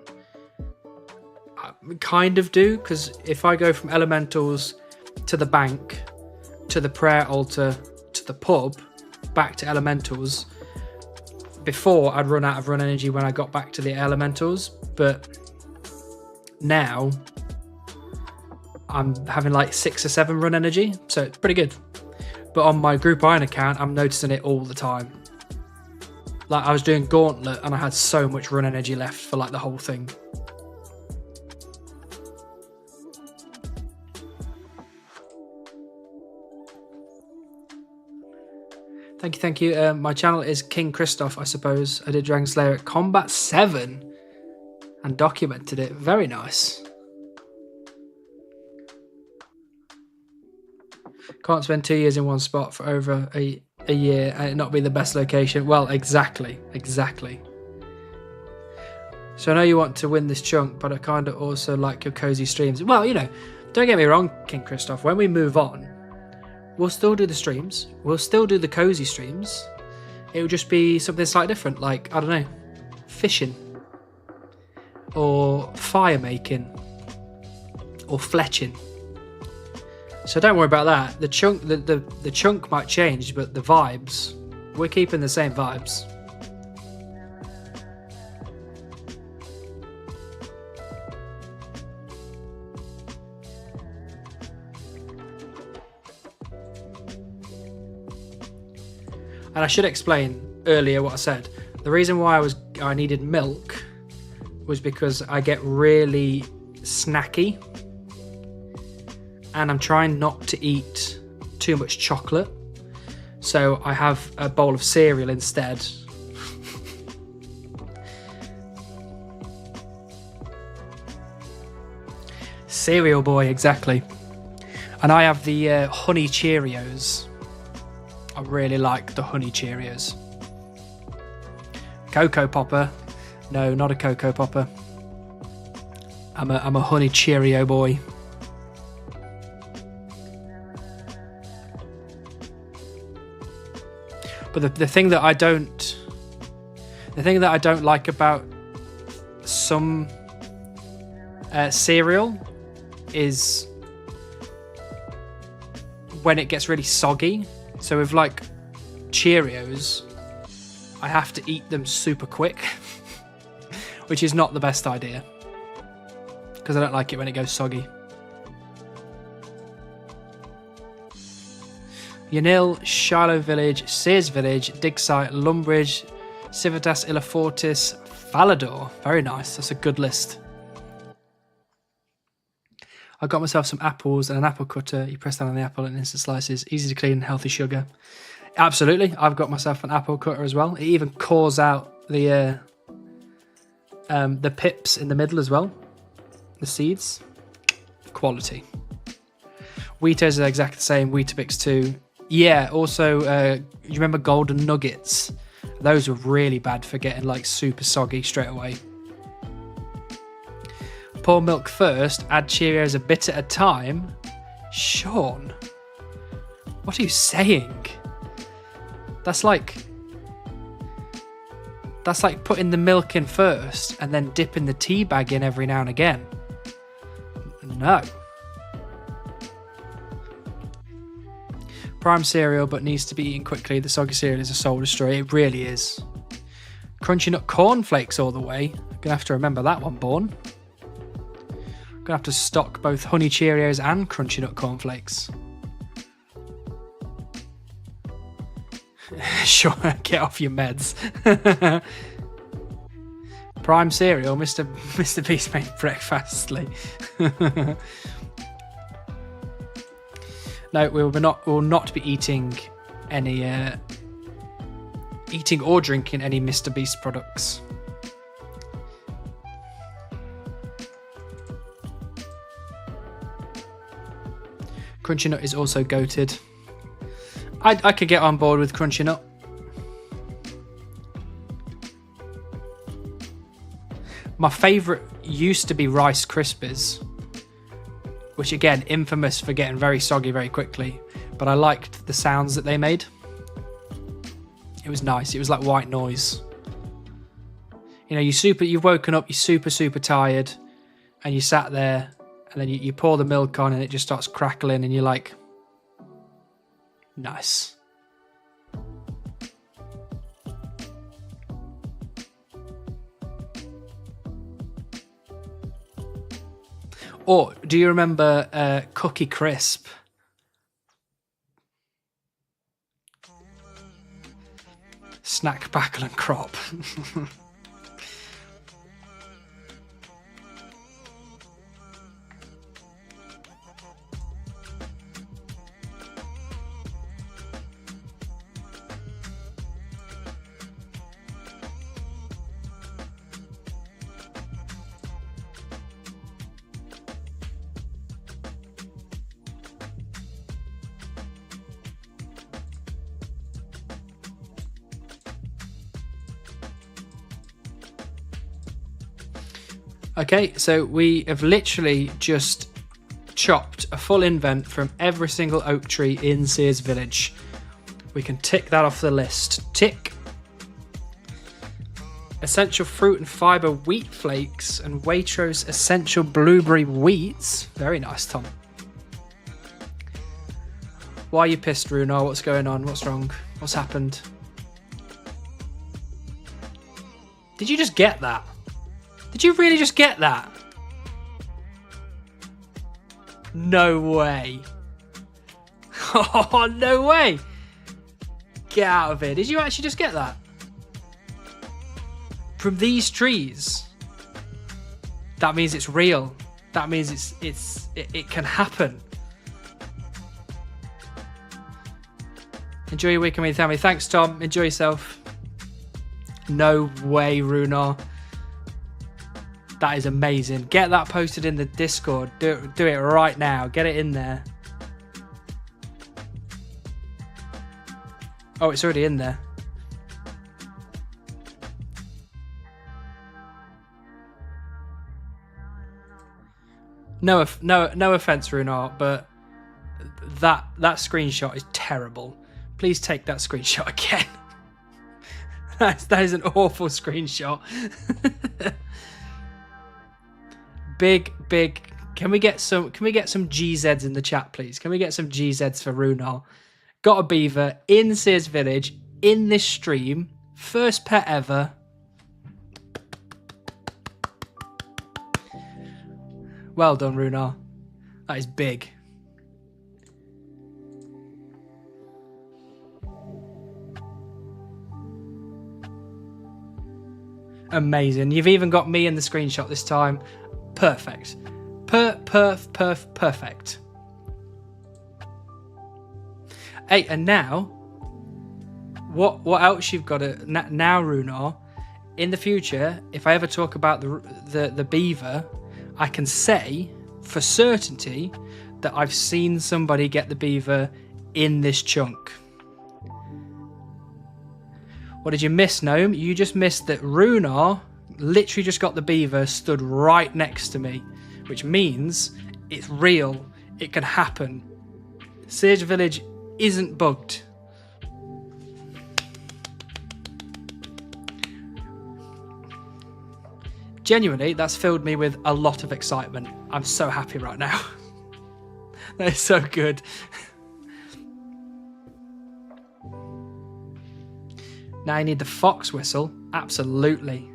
I kind of do, because if I go from elementals to the bank, to the prayer altar, to the pub, back to elementals, before I'd run out of run energy when I got back to the elementals, but now I'm having like 6 or 7 run energy, so it's pretty good. But on my Group Iron account, I'm noticing it all the time. Like, I was doing Gauntlet and I had so much run energy left for like the whole thing. Thank you. My channel is King Christoph, I suppose. I did Dragon Slayer at Combat 7 and documented it. Very nice. Can't spend 2 years in one spot for over a year and it not be the best location. Well, exactly. So I know you want to win this chunk, but I kind of also like your cozy streams. Well, you know, don't get me wrong, King Christoph. When we move on, we'll still do the streams. We'll still do the cozy streams. It will just be something slightly different, like, I don't know, fishing, or fire making, or fletching. So don't worry about that. The chunk might change, but the vibes, we're keeping the same vibes. And I should explain earlier what I said. The reason why I needed milk was because I get really snacky. And I'm trying not to eat too much chocolate. So I have a bowl of cereal instead. Cereal boy, exactly. And I have the honey Cheerios. I really like the honey Cheerios. Cocoa Popper. No, not a Cocoa Popper. I'm a honey Cheerio boy. But the thing that I don't like about some cereal is when it gets really soggy. So with like Cheerios, I have to eat them super quick, which is not the best idea because I don't like it when it goes soggy. Yanil, Shiloh Village, Sears Village, Digsite, Lumbridge, Civitas Illifortis, Falador. Very nice. That's a good list. I got myself some apples and an apple cutter. You press down on the apple and instant slices. Easy to clean, healthy sugar. Absolutely. I've got myself an apple cutter as well. It even cores out the pips in the middle as well. The seeds. Quality. Weetos are exactly the same. Weetabix too. Yeah, also, you remember Golden Nuggets? Those were really bad for getting like super soggy straight away. Pour milk first, add Cheerios a bit at a time. Sean, what are you saying? That's like putting the milk in first and then dipping the tea bag in every now and again. No. Prime cereal, but needs to be eaten quickly. The soggy cereal is a soul destroyer. It really is. Crunchy nut cornflakes all the way. I'm gonna have to remember that one, Born. I'm gonna have to stock both honey Cheerios and crunchy nut cornflakes. Sure, get off your meds. Prime cereal, Mr. Beast made breakfastly. No, we will not be eating any eating or drinking any Mr. Beast products. Crunchy Nut is also goated. I could get on board with Crunchy Nut. My favourite used to be Rice Krispies, which again, infamous for getting very soggy very quickly, but I liked the sounds that they made. It was nice. It was like white noise. You know, you've woken up, you're super tired, and you sat there, and then you pour the milk on and it just starts crackling and you're like, nice. Or do you remember Cookie Crisp? Snack, Packle and Crop. Okay, so we have literally just chopped a full invent from every single oak tree in Sears Village. We can tick that off the list. Tick. Essential fruit and fibre wheat flakes and Waitrose essential blueberry wheats. Very nice, Tom. Why are you pissed, Runar? What's going on? What's wrong? What's happened? Did you just get that? Did you really just get that? No way. Oh, no way. Get out of here. Did you actually just get that? From these trees? That means it's real. That means it can happen. Enjoy your weekend with your family. Thanks, Tom. Enjoy yourself. No way, Runar. That is amazing. Get that posted in the Discord. Do it right now. Get it in there. Oh, it's already in there. No offense, Runar, but that screenshot is terrible. Please take that screenshot again. That is an awful screenshot. Big. Can we get some GZs in the chat, please? Can we get some GZs for Runar? Got a beaver in Sears Village in this stream. First pet ever. Well done, Runar. That is big. Amazing. You've even got me in the screenshot this time. Perfect. Perfect. Hey, and now, what else you've got to now, Runar? In the future, if I ever talk about the beaver, I can say for certainty that I've seen somebody get the beaver in this chunk. What did you miss, Gnome? You just missed that Runar literally just got the beaver stood right next to me, which means it's real. It can happen. Sears Village isn't bugged. Genuinely, that's filled me with a lot of excitement. I'm so happy right now. That is so good. Now I need the fox whistle. Absolutely.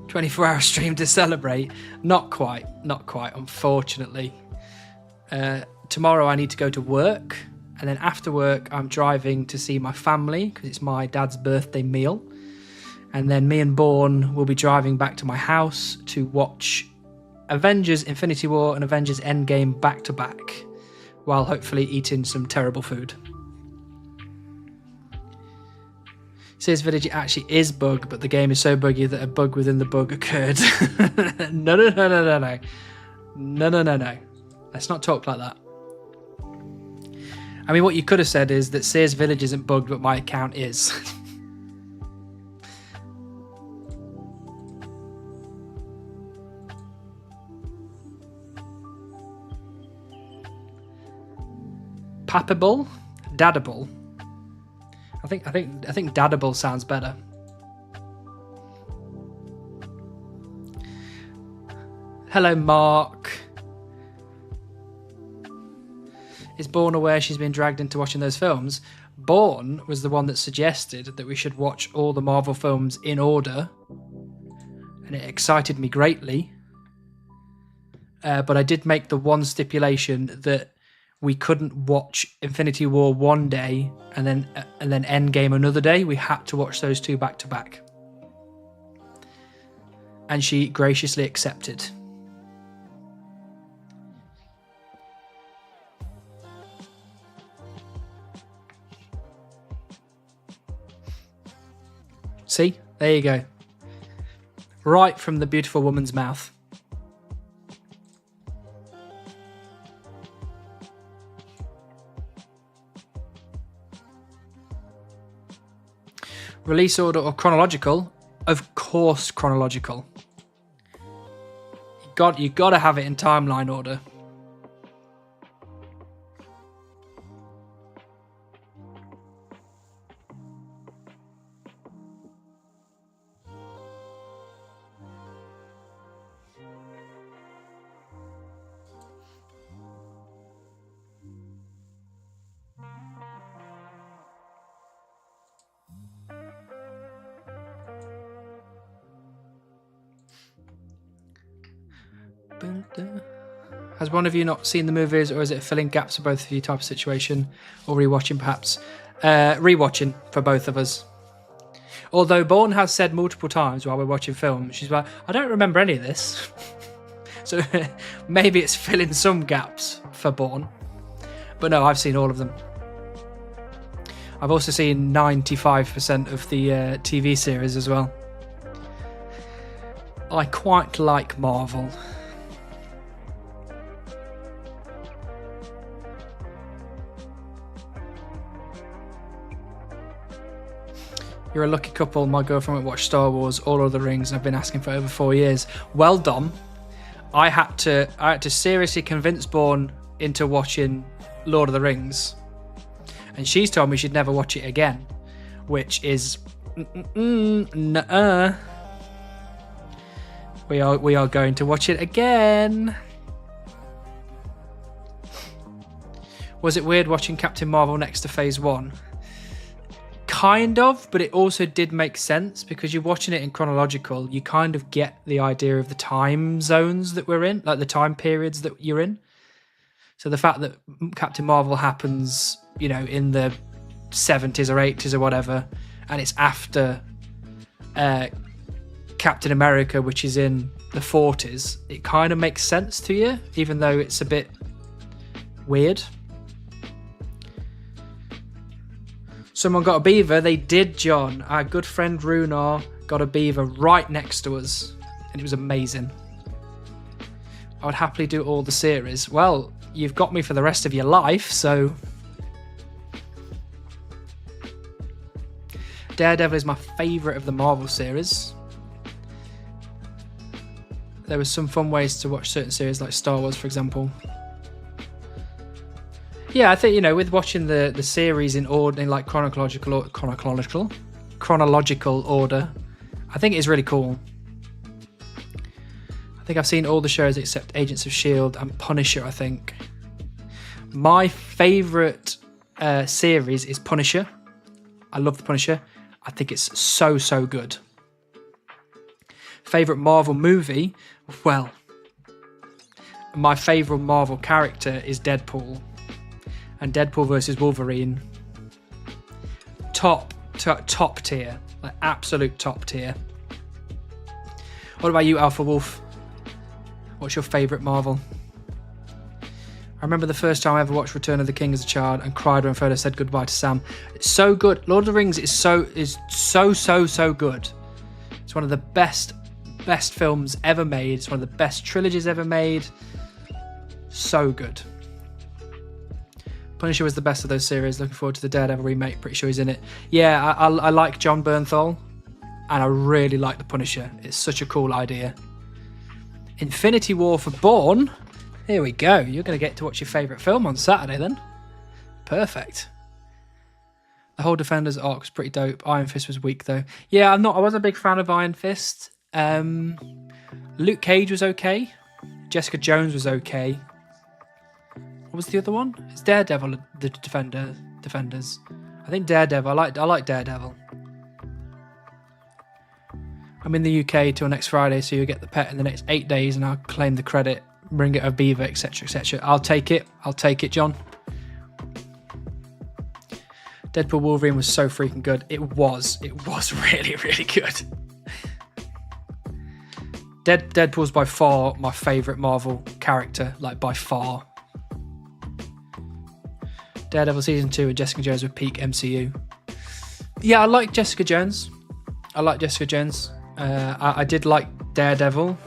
"24-hour stream to celebrate." Not quite, unfortunately. Tomorrow I need to go to work, and then after work I'm driving to see my family because it's my dad's birthday meal. And then me and Bourne will be driving back to my house to watch Avengers Infinity War and Avengers Endgame back to back, while hopefully eating some terrible food. Sears Village actually is bug, but the game is so buggy that a bug within the bug occurred. No. Let's not talk like that. I mean, what you could have said is that Sears Village isn't bugged, but my account is. Pappable? Daddable? I think daddable sounds better. Hello, Mark. Is Bourne aware she's been dragged into watching those films? Bourne was the one that suggested that we should watch all the Marvel films in order, and it excited me greatly. But I did make the one stipulation that we couldn't watch Infinity War one day and then Endgame another day. We had to watch those two back to back. And she graciously accepted. See? There you go. Right from the beautiful woman's mouth. Release order or chronological? Of course, chronological. You got to have it in timeline order. Has one of you not seen the movies, or is it filling gaps for both of you type of situation, or rewatching perhaps? Rewatching for both of us. Although Bourne has said multiple times while we're watching film, she's like, I don't remember any of this. So maybe it's filling some gaps for Bourne. But no, I've seen all of them. I've also seen 95% of the TV series as well. I quite like Marvel. You're a lucky couple. My girlfriend went watch Star Wars, All of the Rings, and I've been asking for over 4 years. Well done. I had to seriously convince Bourne into watching Lord of the Rings, and she's told me she'd never watch it again, which is nuh-uh. We are going to watch it again. Was it weird watching Captain Marvel next to Phase 1? Kind of, but it also did make sense because you're watching it in chronological. You kind of get the idea of the time zones that we're in, like the time periods that you're in. So the fact that Captain Marvel happens, in the 70s or 80s or whatever, and it's after Captain America, which is in the 40s, it kind of makes sense to you, even though it's a bit weird. Someone got a beaver. They did, John. Our good friend Runar got a beaver right next to us, and it was amazing. I would happily do all the series. Well, you've got me for the rest of your life, so... Daredevil is my favourite of the Marvel series. There were some fun ways to watch certain series, like Star Wars, for example. Yeah, I think, with watching the series in order, in like chronological order, I think it's really cool. I think I've seen all the shows except Agents of S.H.I.E.L.D. and Punisher, I think. My favourite series is Punisher. I love the Punisher. I think it's so good. Favourite Marvel movie? Well, my favourite Marvel character is Deadpool. And Deadpool versus Wolverine, top tier, like absolute top tier. What about you, Alpha Wolf? What's your favourite Marvel? I remember the first time I ever watched Return of the King as a child and cried when Frodo said goodbye to Sam. It's so good. Lord of the Rings is so good. It's one of the best films ever made. It's one of the best trilogies ever made. So good. Punisher was the best of those series. Looking forward to the Daredevil remake. Pretty sure he's in it. Yeah, I like John Bernthal, and I really like the Punisher. It's such a cool idea. Infinity War for Bourne. Here we go. You're going to get to watch your favourite film on Saturday then. Perfect. The whole Defenders arc was pretty dope. Iron Fist was weak though. Yeah, I wasn't a big fan of Iron Fist. Luke Cage was okay. Jessica Jones was okay. What was the other one? It's Daredevil, the Defenders. I think Daredevil. I like Daredevil. I'm in the UK till next Friday, so you'll get the pet in the next 8 days, and I'll claim the credit, bring it a Beaver, etc., etc. I'll take it, John. Deadpool Wolverine was so freaking good. It was really, really good. Deadpool's by far my favourite Marvel character, like by far. Daredevil Season 2 and Jessica Jones with peak MCU. Yeah, I like Jessica Jones. I like Jessica Jones. I did like Daredevil.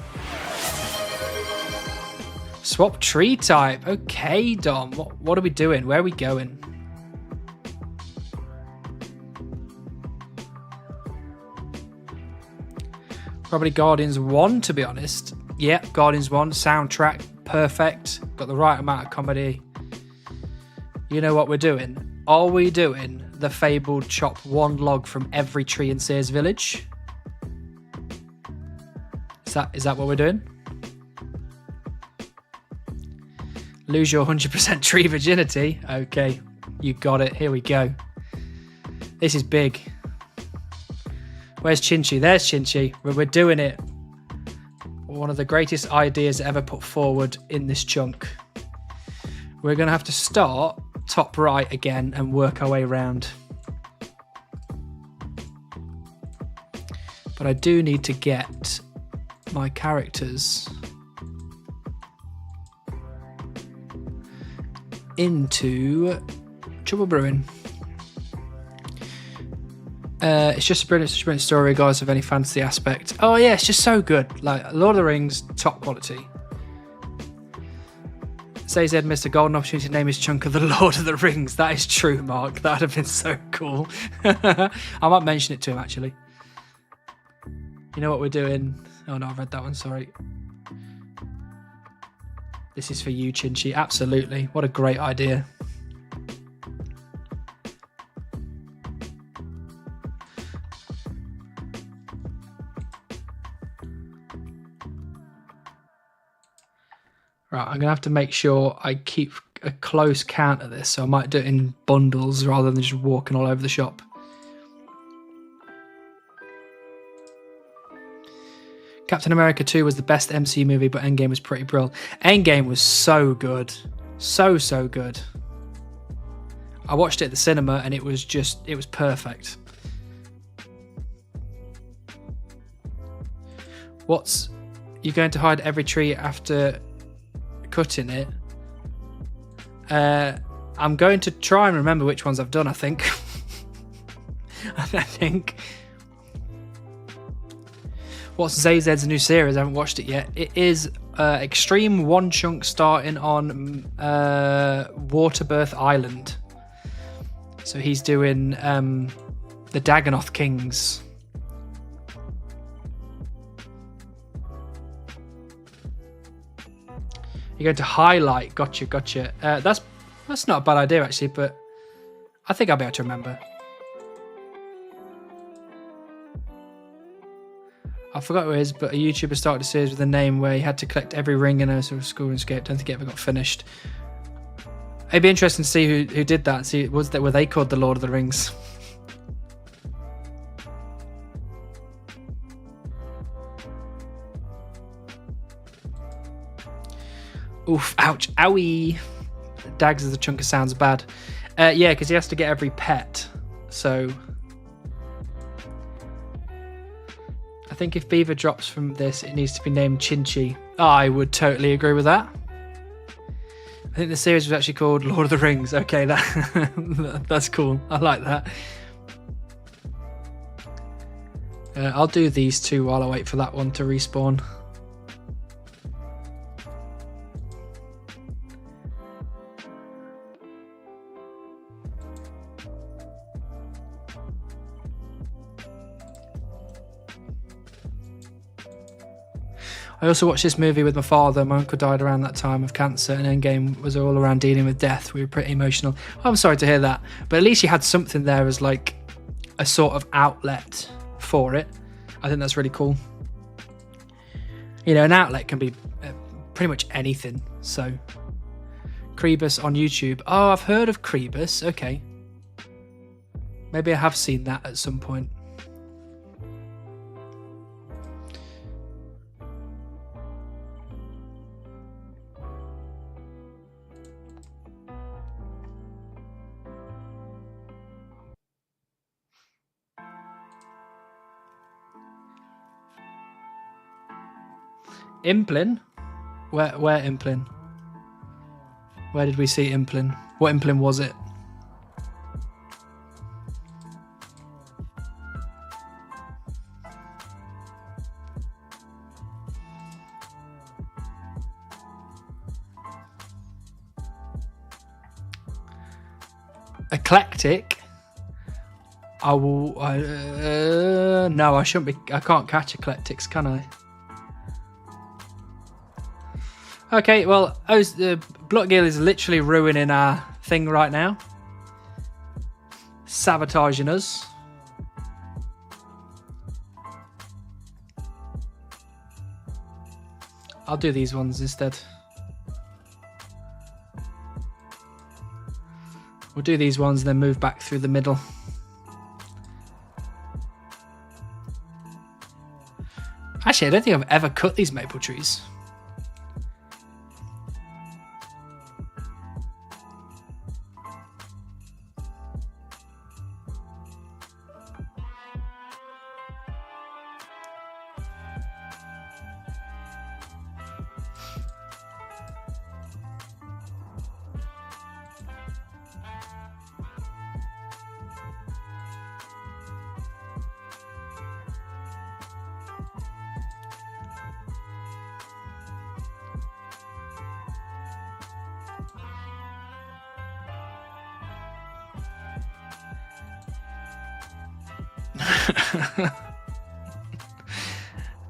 Swap tree type. Okay, Dom. What are we doing? Where are we going? Probably Guardians 1, to be honest. Yeah, Guardians 1. Soundtrack, perfect. Got the right amount of comedy. You know what we're doing? Are we doing the fabled chop one log from every tree in Sears Village? Is that what we're doing? Lose your 100% tree virginity. Okay, you got it. Here we go. This is big. Where's Chinchi? There's Chinchi. We're doing it. One of the greatest ideas ever put forward in this chunk. We're going to have to start top right again and work our way around. But I do need to get my characters into Trouble Brewing. It's just a brilliant story, regardless of any fantasy aspect. Oh yeah, it's just so good. Like Lord of the Rings, top quality. Says Ed missed a golden opportunity to name his chunk of the Lord of the Rings. That is true, Mark. That would have been so cool. I might mention it to him, actually. You know what we're doing? Oh no, I've read that one, sorry. This is for you, Chinchi. Absolutely. What a great idea. Right, I'm going to have to make sure I keep a close count of this, so I might do it in bundles rather than just walking all over the shop. Captain America 2 was the best MCU movie, but Endgame was pretty brilliant. Endgame was so good. So good. I watched it at the cinema and it was perfect. You're going to hide every tree after cutting it? I'm going to try and remember which ones I've done, I think. I think. What's ZZ's new series? I haven't watched it yet. It is Extreme One Chunk starting on Waterbirth Island. So he's doing the Dagonoth Kings. You're going to highlight. Gotcha. That's not a bad idea, actually, but I think I'll be able to remember. I forgot who it is, but a YouTuber started a series with a name where he had to collect every ring in a sort of school escape. Don't think it ever got finished. It'd be interesting to see who did that. See, were they called the Lord of the Rings? Oof! Ouch! Owie! Dags as a chunk of sounds bad. Yeah, because he has to get every pet. So I think if Beaver drops from this, it needs to be named Chinchi. I would totally agree with that. I think the series was actually called Lord of the Rings. Okay, that's cool. I like that. I'll do these two while I wait for that one to respawn. I also watched this movie with my father. My uncle died around that time of cancer, and Endgame was all around dealing with death. We were pretty emotional. I'm sorry to hear that, but at least you had something there as like a sort of outlet for it. I think that's really cool. You know, an outlet can be pretty much anything. So, Crebus on YouTube. Oh, I've heard of Crebus. Okay. Maybe I have seen that at some point. Implin? Where Implin? Where did we see Implin? What Implin was it? Eclectic. I will. No, I shouldn't be. I can't catch eclectics, can I? Okay, well, Bloodgill is literally ruining our thing right now. Sabotaging us. I'll do these ones instead. We'll do these ones and then move back through the middle. Actually, I don't think I've ever cut these maple trees.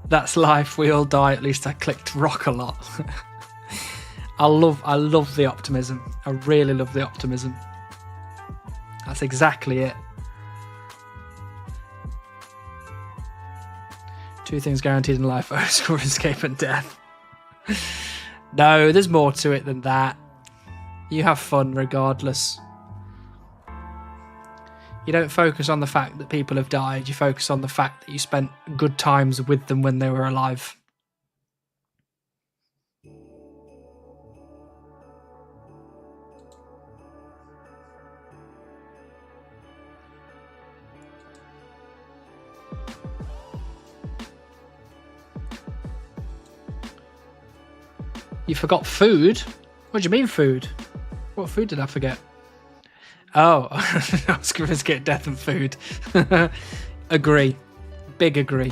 That's life. We all die. At least I clicked rock a lot. I love the optimism. I really love the optimism. That's exactly it. Two things guaranteed in life: or escape and death. No, there's more to it than that. You have fun regardless. You don't focus on the fact that people have died. You focus on the fact that you spent good times with them when they were alive. You forgot food? What do you mean food? What food did I forget? Oh, I was going to get death and food. Agree. Big agree.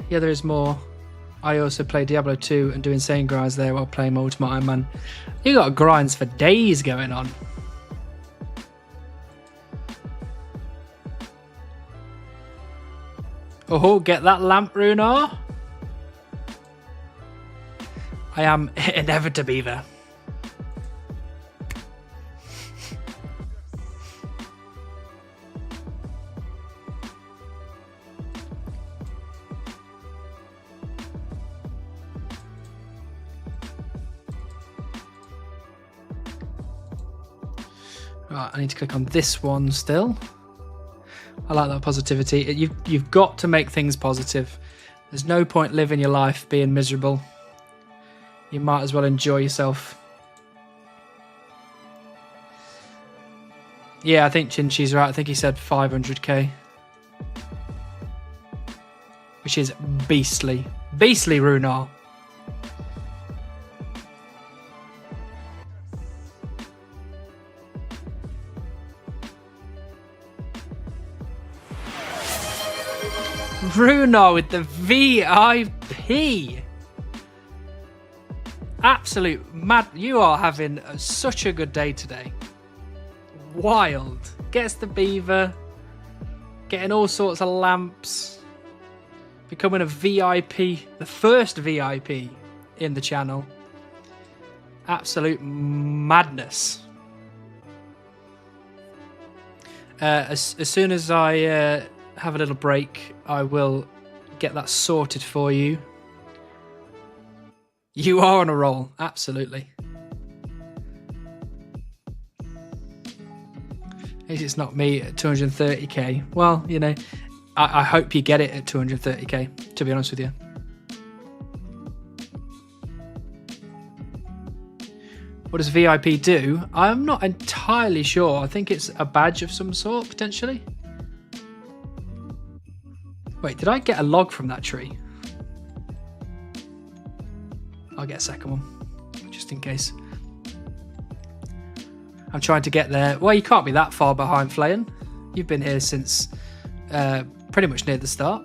Yeah, there is more. I also play Diablo 2 and do insane grinds there while playing Ultimate Iron Man. You got grinds for days going on. Oh, get that lamp, Runar. I am inevitable Beaver. Right, I need to click on this one still. I like that positivity. You've got to make things positive. There's no point living your life being miserable. You might as well enjoy yourself. Yeah, I think Chinchi's right. I think he said 500k. Which is beastly. Beastly, Runar. Runar with the VIP. Absolute mad. You are having such a good day today. Wild. Gets the Beaver. Getting all sorts of lamps. Becoming a VIP. The first VIP in the channel. Absolute madness. As soon as I have a little break, I will get that sorted for you. You are on a roll, absolutely. At least it's not me at 230k. Well, you know, I hope you get it at 230k, to be honest with you. What does VIP do? I'm not entirely sure. I think it's a badge of some sort, potentially. Wait, did I get a log from that tree? I'll get a second one, just in case. I'm trying to get there. Well, you can't be that far behind Flayon. You've been here since pretty much near the start.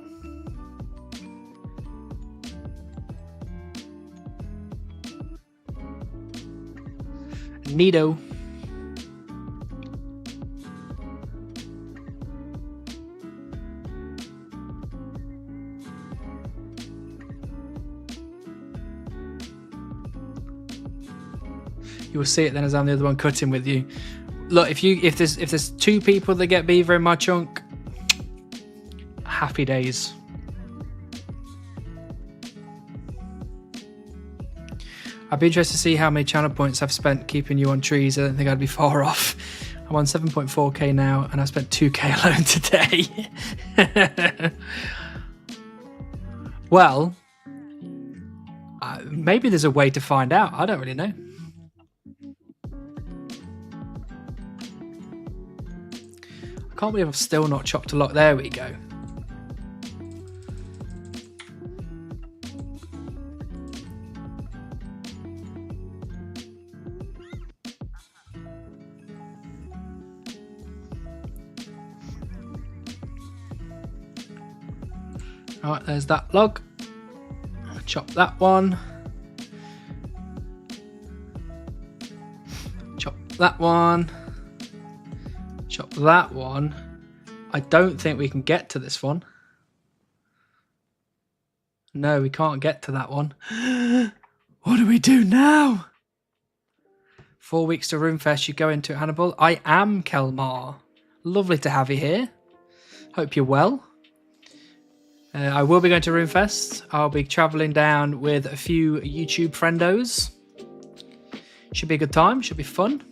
Neato. You will see it then as I'm the other one cutting with you. Look, if there's 2 people that get beaver in my chunk, happy days. I'd be interested to see how many channel points I've spent keeping you on trees. I don't think I'd be far off. I'm on 7.4k now, and I spent 2k alone today. Well, maybe there's a way to find out. I don't really know. I can't believe I've still not chopped a lot. There we go. Alright, there's that log. I'll chop that one. Chop that one. Chop that one. I don't think we can get to this one. No, we can't get to that one. What do we do now? 4 weeks to Runefest. You go into it, Hannibal. I am Kelmar. Lovely to have you here. Hope you're well. I will be going to Runefest. I'll be travelling down with a few YouTube friendos. Should be a good time. Should be fun.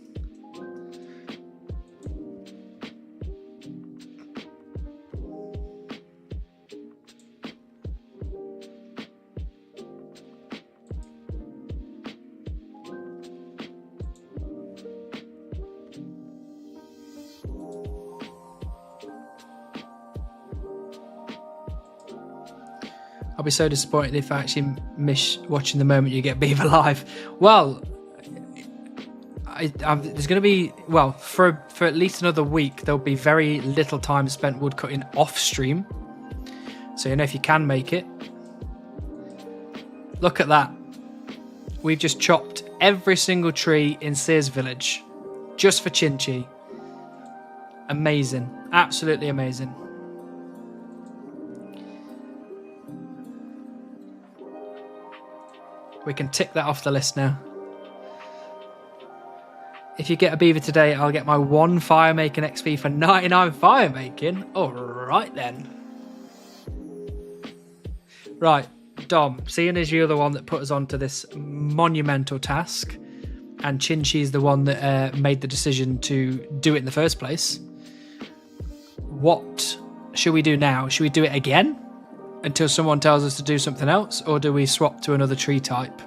I'll be so disappointed if I actually miss watching the moment you get Beaver live. Well, there's going to be, well, for at least another week, there'll be very little time spent woodcutting off stream. So you know if you can make it. Look at that. We've just chopped every single tree in Sears Village. Just for Chinchi. Amazing. Absolutely amazing. We can tick that off the list now. If you get a beaver today, I'll get my 1 fire making XP for 99 fire making. Alright then. Right, Dom, seeing as you're the one that put us onto this monumental task, and Chinchi's the one that made the decision to do it in the first place, what should we do now? Should we do it again? Until someone tells us to do something else, or do we swap to another tree type?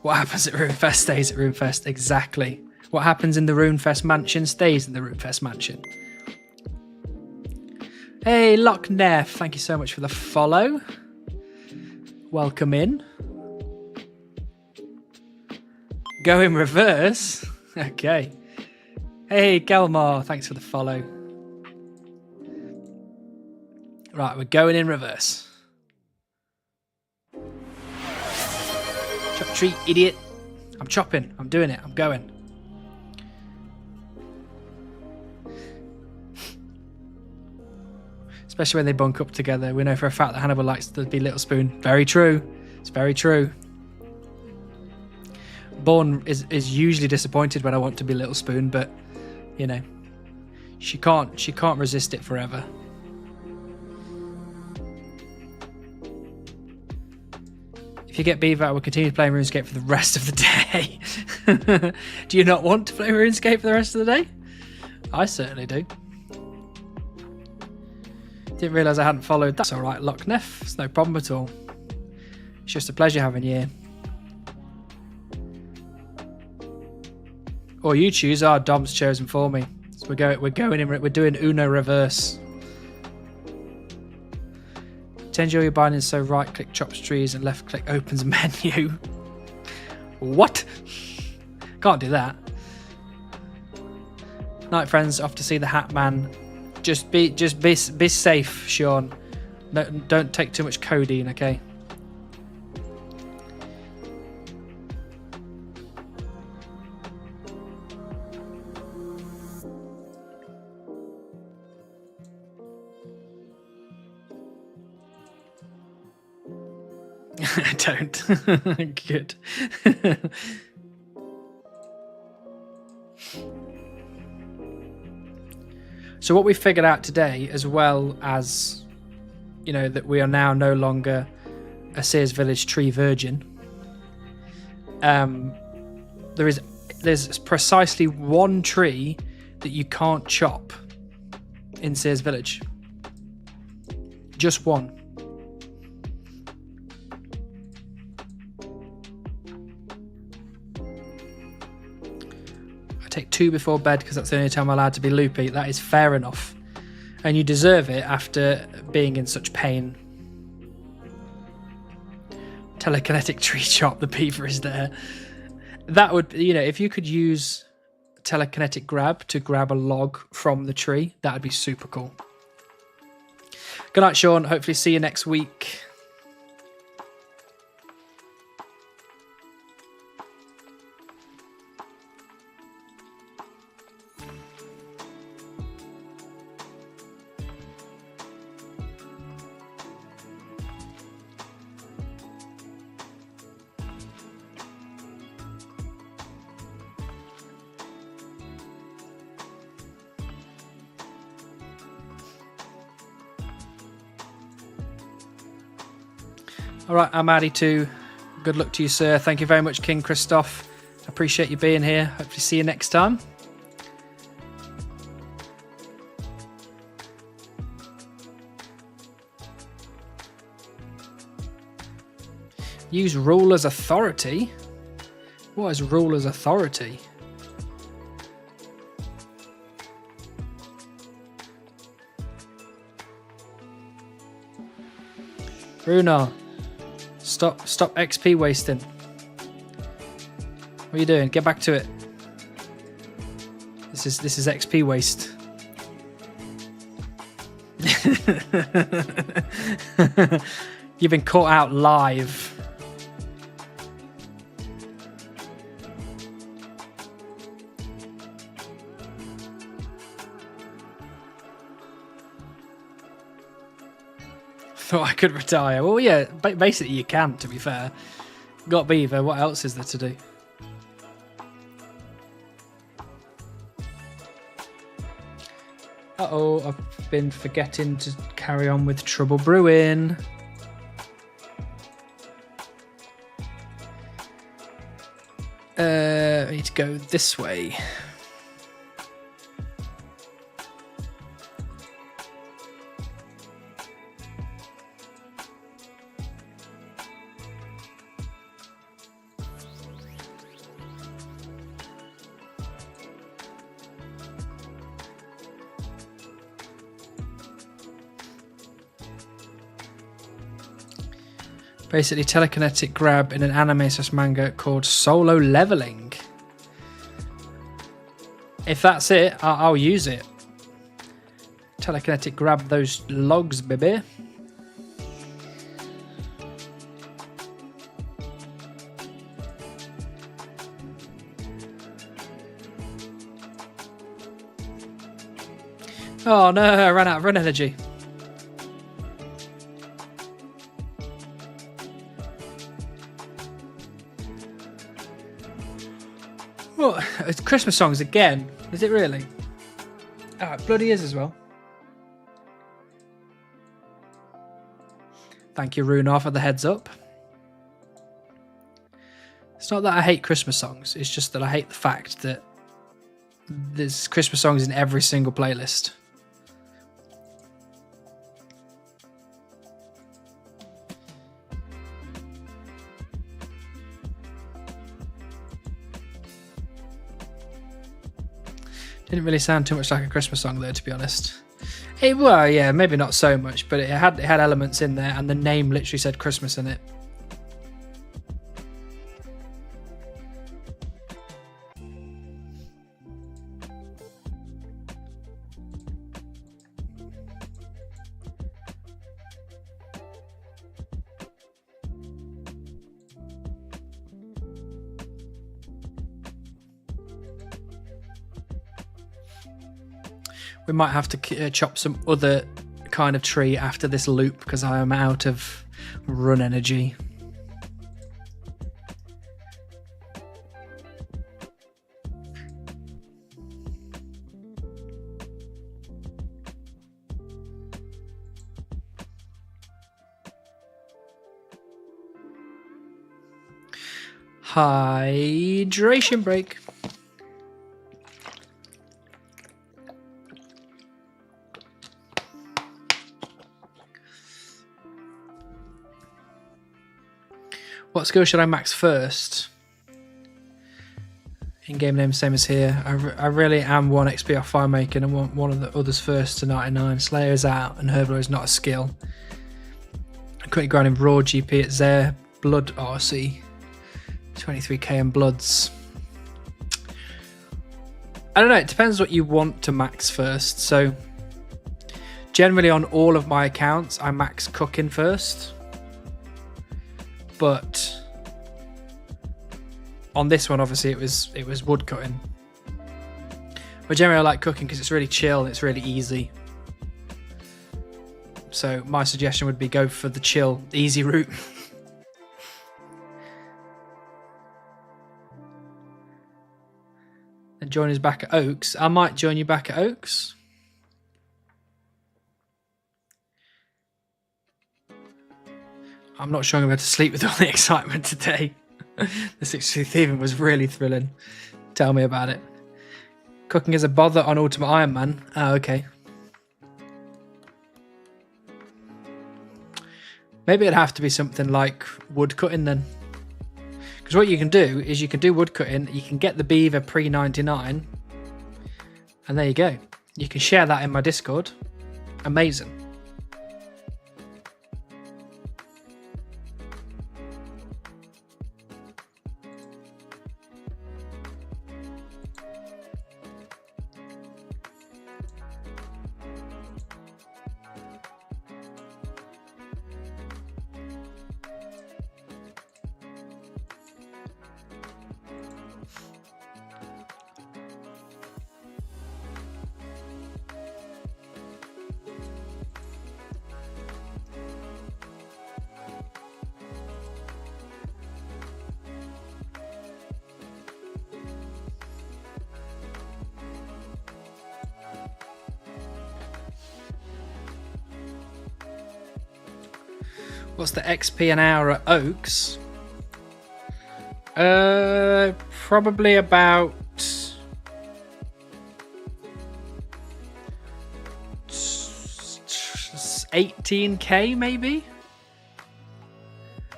What happens at Runefest stays at Runefest, exactly. What happens in the Runefest mansion stays in the Runefest mansion. Hey, Loch Neff, thank you so much for the follow. Welcome in. Go in reverse? Okay. Hey, Gelmar, thanks for the follow. Right, we're going in reverse. Chop tree, idiot. I'm chopping. I'm doing it. I'm going. Especially when they bunk up together. We know for a fact that Hannibal likes to be Little Spoon. Very true. It's very true. Born is usually disappointed when I want to be Little Spoon, but you know, she can't resist it forever. If you get Beaver, I will continue playing RuneScape for the rest of the day. Do you not want to play RuneScape for the rest of the day? I certainly do. Didn't realise I hadn't followed. That's alright, Loch Neff. It's no problem at all. It's just a pleasure having you here. Or you choose. Our Dom's chosen for me. So we're going in. We're doing Uno reverse. Change all your bindings so right click chops trees and left click opens menu. What? Can't do that. Night, friends. Off to see the Hat Man. Just be safe, Sean. No, don't take too much codeine, okay? Don't. Good. So what we figured out today, as well as, you know, that we are now no longer a Sears Village tree virgin. There's precisely one tree that you can't chop in Sears Village. Just one. I take 2 before bed because that's the only time I'm allowed to be loopy. That is fair enough. And you deserve it after being in such pain. Telekinetic tree chop, the Beaver is there. That would, you know, if you could use telekinetic grab to grab a log from the tree, that would be super cool. Good night, Sean. Hopefully see you next week. All right, I'm Addy too. Good luck to you, sir. Thank you very much, King Christoph. Appreciate you being here. Hopefully see you next time. Use ruler's authority? What is ruler's authority? Runar. Stop XP wasting. What are you doing? Get back to it. This is XP waste. You've been caught out live. Thought I could retire. Well, yeah, basically you can, to be fair. Got Beaver, what else is there to do? Uh-oh, I've been forgetting to carry on with Trouble Brewing. I need to go this way. Basically, telekinetic grab in an anime/manga called Solo Leveling. If that's it, I'll use it. Telekinetic grab those logs, baby. Oh no, I ran out of run energy. What? It's Christmas songs again. Is it really? Oh, it bloody is as well. Thank you, Runar, for the heads up. It's not that I hate Christmas songs. It's just that I hate the fact that there's Christmas songs in every single playlist. Didn't really sound too much like a Christmas song though, to be honest. Well, yeah, maybe not so much, but it had elements in there, and the name literally said Christmas in it. We might have to chop some other kind of tree after this loop because I am out of run energy. Hydration break. What skill should I max first? In-game name same as here. I really am 1 XP off fire making and want one of the others first to 99. Slayer is out and Herbler is not a skill. I'm currently grinding raw GP at Zare. Blood RC. 23k in bloods. I don't know, it depends what you want to max first. So generally on all of my accounts I max cooking first, but on this one obviously it was woodcutting. But generally I like cooking because it's really chill and it's really easy. So my suggestion would be go for the chill, easy route. And join us back at Oaks. I might join you back at Oaks. I'm not sure I'm going to sleep with all the excitement today. The 62 Thieving was really thrilling. Tell me about it. Cooking is a bother on Ultimate Iron Man. Oh, okay. Maybe it'd have to be something like woodcutting then. Because what you can do is you can do woodcutting, you can get the Beaver pre-99, and there you go. You can share that in my Discord. Amazing. What's the XP an hour at Oaks? Probably about 18k maybe.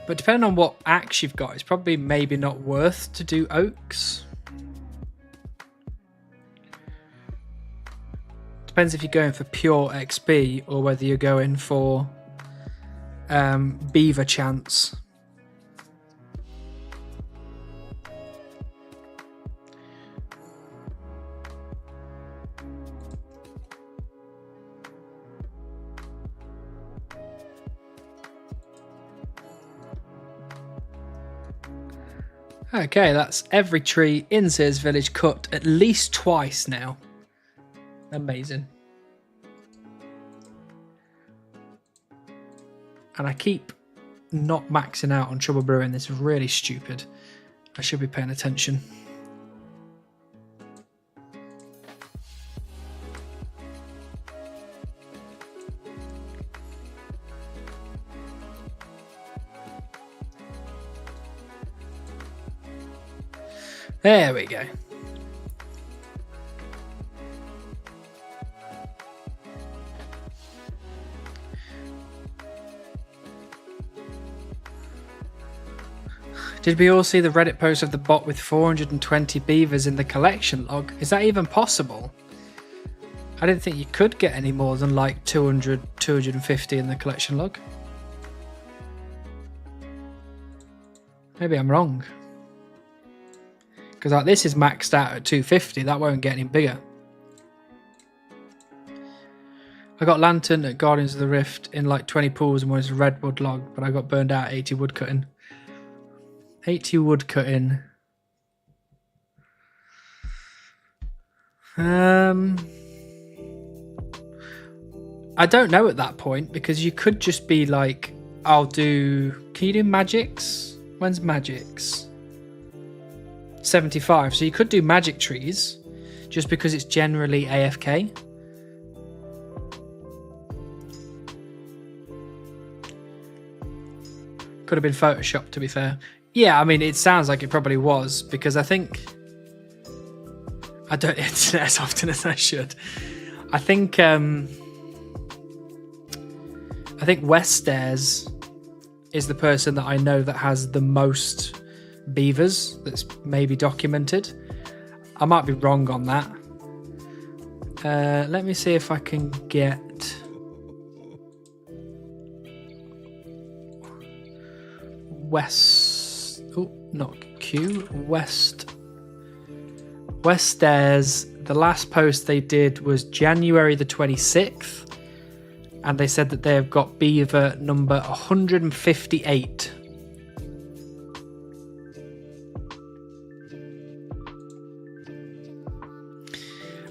But depending on what axe you've got, it's probably maybe not worth to do Oaks. Depends if you're going for pure XP or whether you're going for Beaver chance. Okay, that's every tree in Sears Village cut at least twice now. Amazing. And I keep not maxing out on Trouble Brewing. This is really stupid. I should be paying attention. There we go. Did we all see the Reddit post of the bot with 420 beavers in the collection log? Is that even possible? I didn't think you could get any more than like 200, 250 in the collection log. Maybe I'm wrong. Because like this is maxed out at 250, that won't get any bigger. I got Lantern at Guardians of the Rift in like 20 pools and was a redwood log, but I got burned out at 80 woodcutting. 80 woodcutting. I don't know at that point, because you could just be like, I'll do... Can you do magics? When's magics? 75. So you could do magic trees, just because it's generally AFK. Could have been photoshopped, to be fair. Yeah, I mean, it sounds like it probably was, because I think... I don't internet as often as I should. I think West Stairs is the person that I know that has the most beavers that's maybe documented. I might be wrong on that. Let me see if I can get... West... Oh, not Q. West Stairs. The last post they did was January the 26th. And they said that they've got beaver number 158.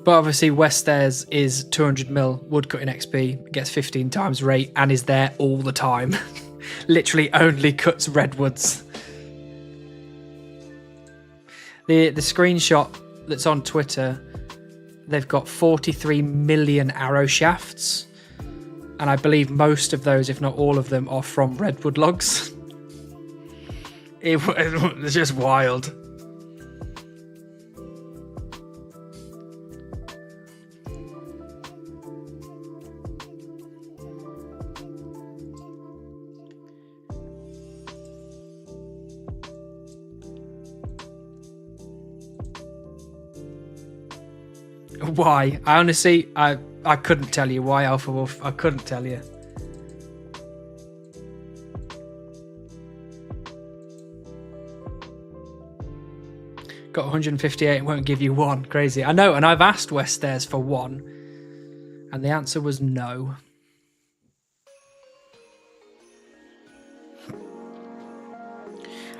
But obviously West Stairs is 200 mil woodcutting XP, gets 15 times rate, and is there all the time. Literally only cuts redwoods. The screenshot that's on Twitter, they've got 43 million arrow shafts. And I believe most of those, if not all of them, are from redwood logs. It's just wild. Why? I honestly, I couldn't tell you why, Alpha Wolf. I couldn't tell you. Got 158 and won't give you one. Crazy. I know, and I've asked West Stairs for one, and the answer was no.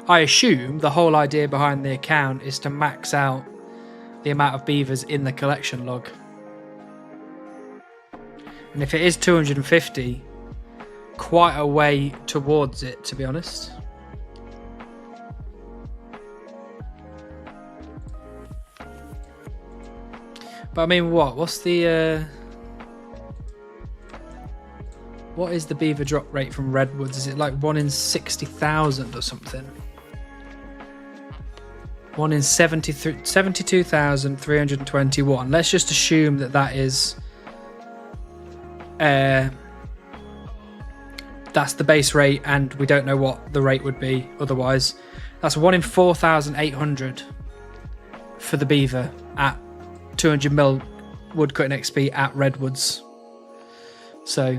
I assume the whole idea behind the account is to max out the amount of beavers in the collection log. And if it is 250, quite a way towards it, to be honest. But I mean, what's the what is the beaver drop rate from redwoods? Is it like 1 in 60,000 or something? 1 in 72,321. Let's just assume that that is that's the base rate, and we don't know what the rate would be otherwise. That's 1 in 4,800 for the beaver at 200 mil woodcutting XP at redwoods. So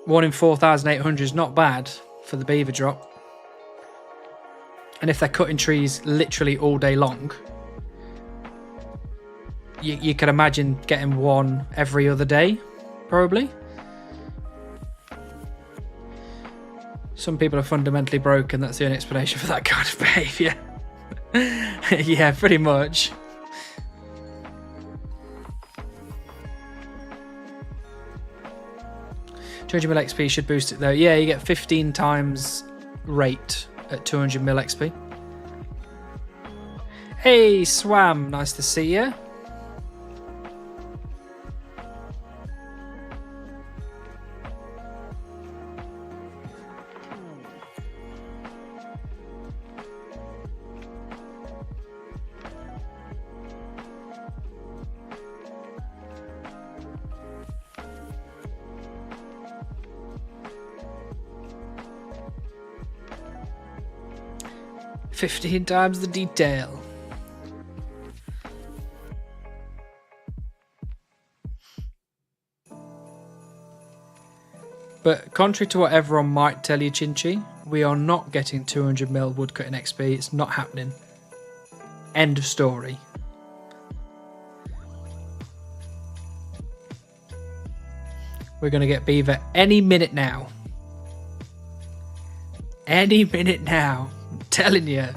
1 in 4,800 is not bad for the beaver drop. And if they're cutting trees literally all day long, you can imagine getting one every other day, probably. Some people are fundamentally broken. That's the only explanation for that kind of behaviour. Yeah, pretty much. $200 mil XP should boost it though. Yeah, you get 15 times rate at 200 mil XP. Hey, Swam, nice to see you. $15 times the detail. But contrary to what everyone might tell you, Chinchi, we are not getting 200 mil woodcutting XP. It's not happening. End of story. We're going to get beaver any minute now. Any minute now. I'm telling you.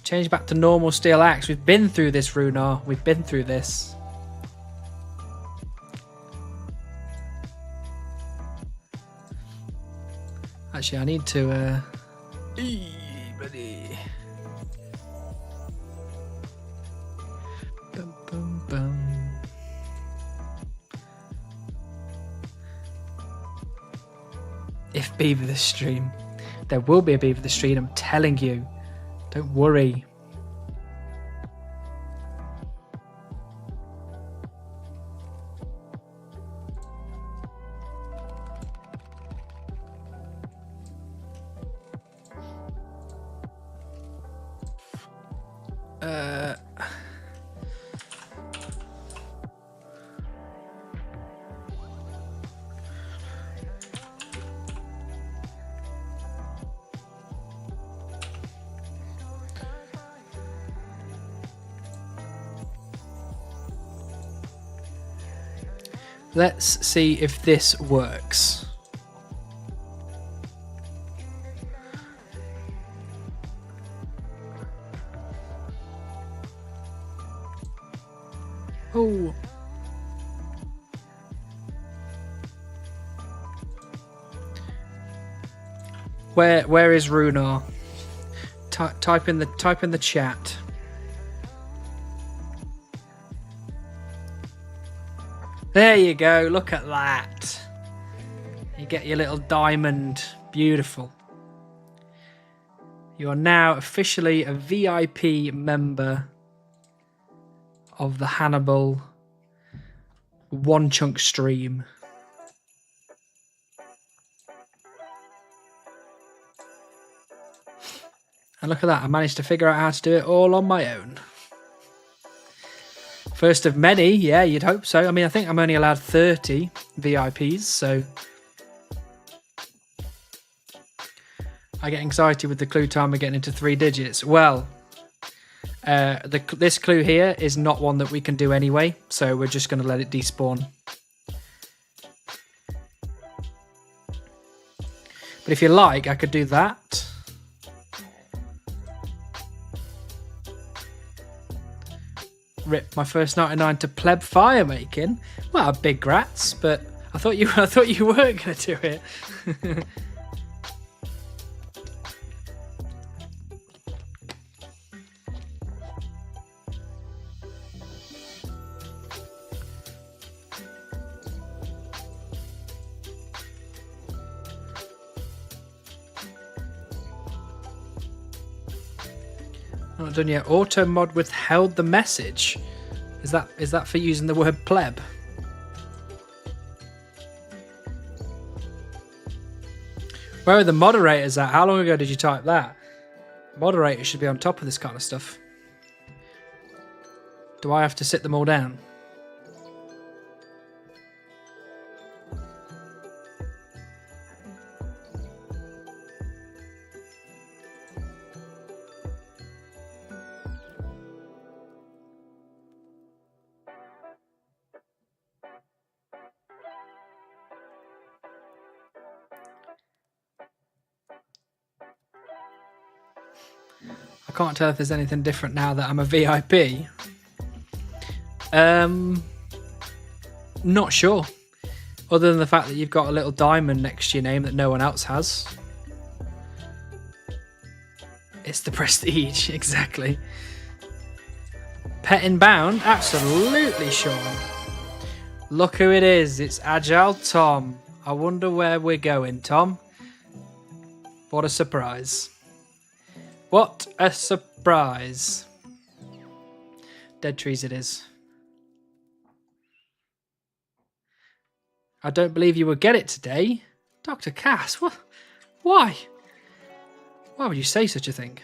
Change back to normal steel axe. We've been through this, Runar. We've been through this. Actually, I need to... buddy. Bum, bum, bum. If Beaver the stream. There will be a Beaver the stream, I'm telling you. Don't worry. Let's see if this works. Oh. Where is Runar? Type in the chat. There you go, look at that. You get your little diamond. Beautiful. You are now officially a VIP member of the Hannibal One Chunk stream. And look at that, I managed to figure out how to do it all on my own. First of many, yeah, you'd hope so. I mean, I think I'm only allowed 30 VIPs, so... I get anxiety with the clue timer getting into 3 digits. Well, this clue here is not one that we can do anyway, so we're just going to let it despawn. But if you like, I could do that. Rip my first 99 to pleb fire making. Well, big grats, but I thought you weren't going to do it. Not done yet. Auto mod withheld the message. Is that for using the word pleb? Where are the moderators at? How long ago did you type that? Moderators should be on top of this kind of stuff. Do I have to sit them all down? I can't tell if there's anything different now that I'm a VIP. Not sure. Other than the fact that you've got a little diamond next to your name that no one else has. It's the prestige, exactly. Pet inbound? Absolutely, Sean. Look who it is. It's Agile Tom. I wonder where we're going, Tom. What a surprise. What a surprise. Dead trees it is. I don't believe you will get it today. Dr. Cass, what? Why? Why would you say such a thing?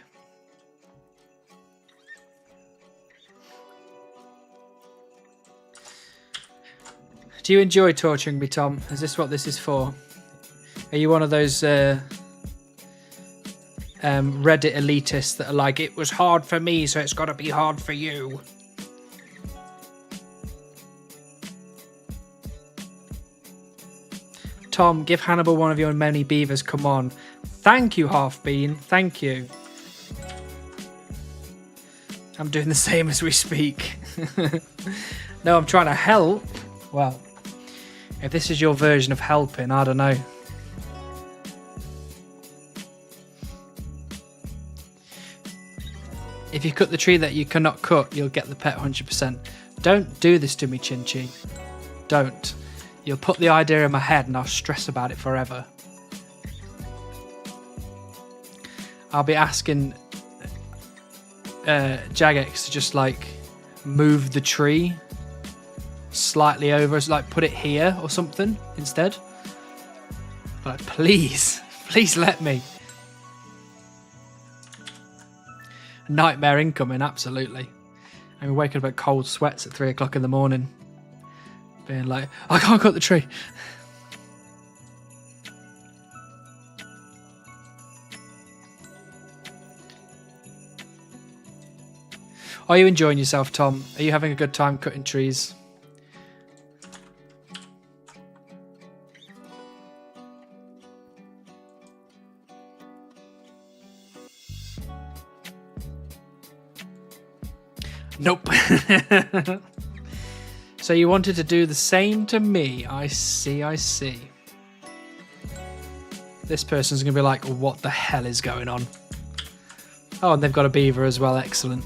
Do you enjoy torturing me, Tom? Is this what this is for? Are you one of those... Reddit elitists that are like, it was hard for me, so it's got to be hard for you. Tom, give Hannibal one of your many beavers. Come on. Thank you, Half Bean. Thank you. I'm doing the same as we speak. No, I'm trying to help. Well, if this is your version of helping, I don't know. If you cut the tree that you cannot cut, you'll get the pet 100%. Don't do this to me, Chinchi. Don't. You'll put the idea in my head and I'll stress about it forever. I'll be asking Jagex to just like move the tree slightly over, so like put it here or something instead. Like, please let me. Nightmare incoming, absolutely. I'm waking up at cold sweats at 3 o'clock in the morning, being like, I can't cut the tree. Are you enjoying yourself, Tom? Are you having a good time cutting trees? Nope. So you wanted to do the same to me. I see. This person's going to be like, what the hell is going on? Oh, and they've got a beaver as well. Excellent.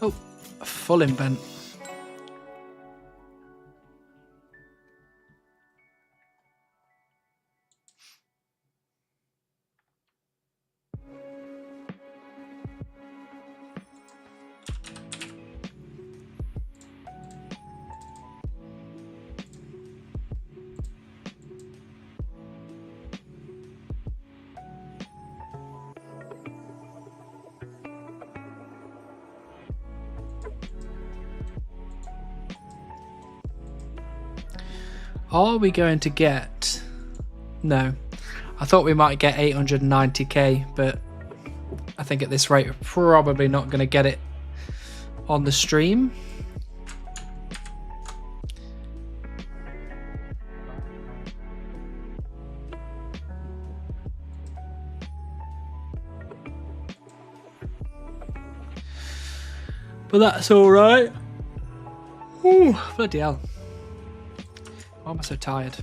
Oh, full invent. Are we going to get... No. I thought we might get 890k, but I think at this rate we're probably not going to get it on the stream. But that's alright. Ooh, bloody hell. Why am I so tired?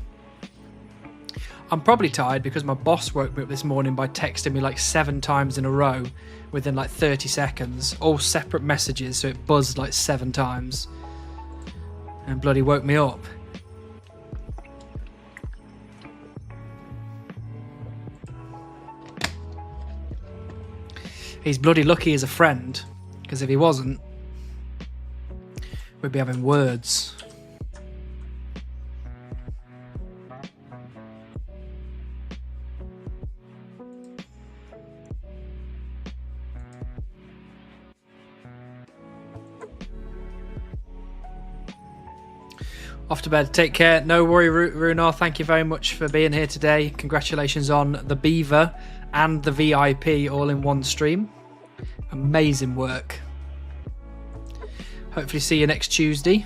I'm probably tired because my boss woke me up this morning by texting me like 7 times in a row within like 30 seconds. All separate messages, so it buzzed like 7 times. And bloody woke me up. He's bloody lucky he's a friend, because if he wasn't, we'd be having words. Off to bed. Take care. No worry, Runar. Thank you very much for being here today. Congratulations on the Beaver and the VIP all in one stream. Amazing work. Hopefully see you next Tuesday.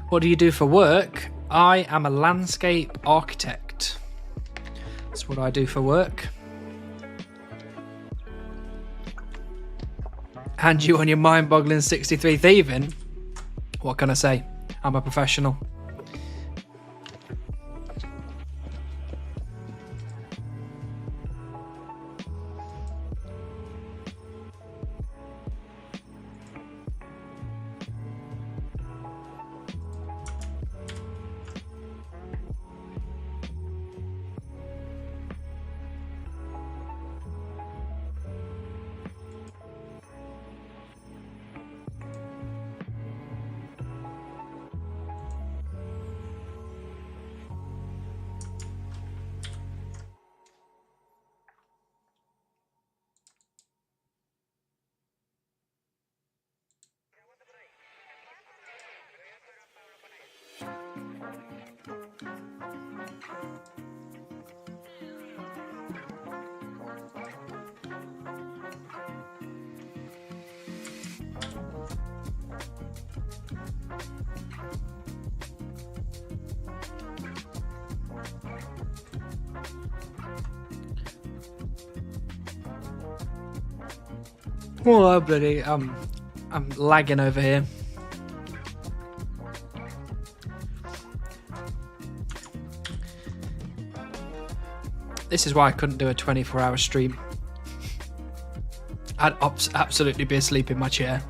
What do you do for work? I am a landscape architect. That's what I do for work. And you on your mind-boggling 63 thieving? What can I say? I'm a professional. Oh bloody! I'm lagging over here. This is why I couldn't do a 24-hour stream. I'd absolutely be asleep in my chair.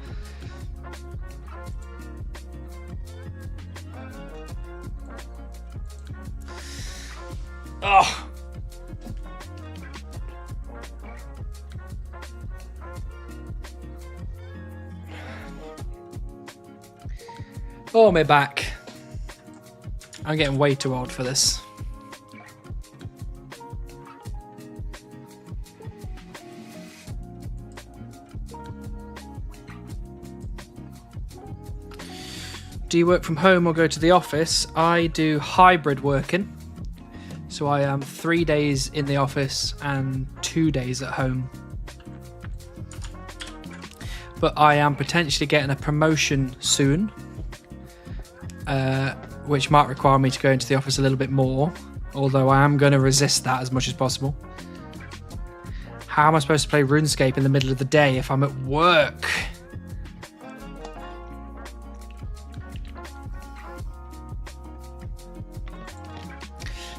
Oh. Oh, my back. I'm getting way too old for this. Do you work from home or go to the office? I do hybrid working. So I am 3 days in the office and 2 days at home. But I am potentially getting a promotion soon, which might require me to go into the office a little bit more, although I am going to resist that as much as possible. How am I supposed to play RuneScape in the middle of the day if I'm at work?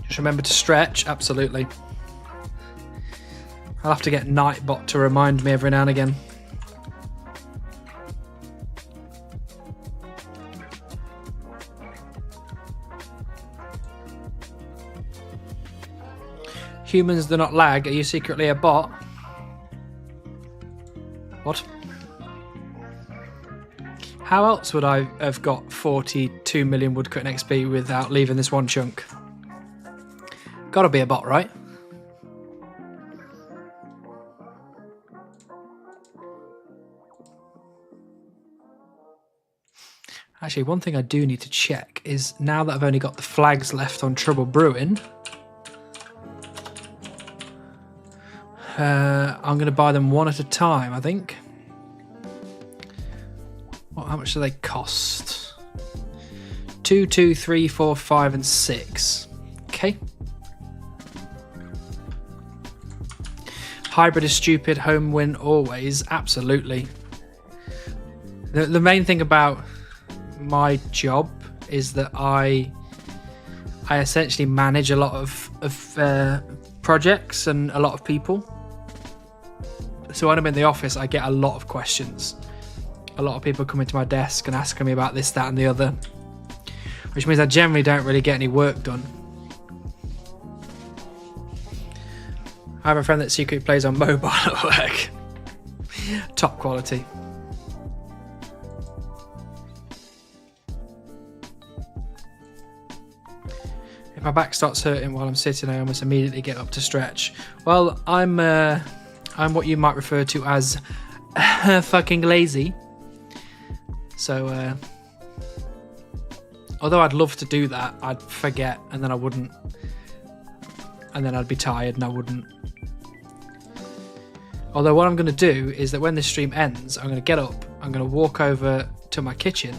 Just remember to stretch, absolutely. I'll have to get Nightbot to remind me every now and again. Humans do not lag. Are you secretly a bot? What? How else would I have got 42 million woodcutting XP without leaving this one chunk? Gotta be a bot, right? Actually, one thing I do need to check is now that I've only got the flags left on Trouble Brewing, I'm going to buy them one at a time, I think. How much do they cost? 2, 2, 3, 4, 5, and 6. Okay. Hybrid is stupid, home win always. Absolutely. The main thing about my job is that I essentially manage a lot of projects and a lot of people. So when I'm in the office, I get a lot of questions. A lot of people come into my desk and asking me about this, that, and the other, which means I generally don't really get any work done. I have a friend that secretly plays on mobile at work. Top quality. If my back starts hurting while I'm sitting, I almost immediately get up to stretch. Well, I'm what you might refer to as fucking lazy. So, although I'd love to do that, I'd forget and then I wouldn't. And then I'd be tired and I wouldn't. Although what I'm going to do is that when this stream ends, I'm going to get up, I'm going to walk over to my kitchen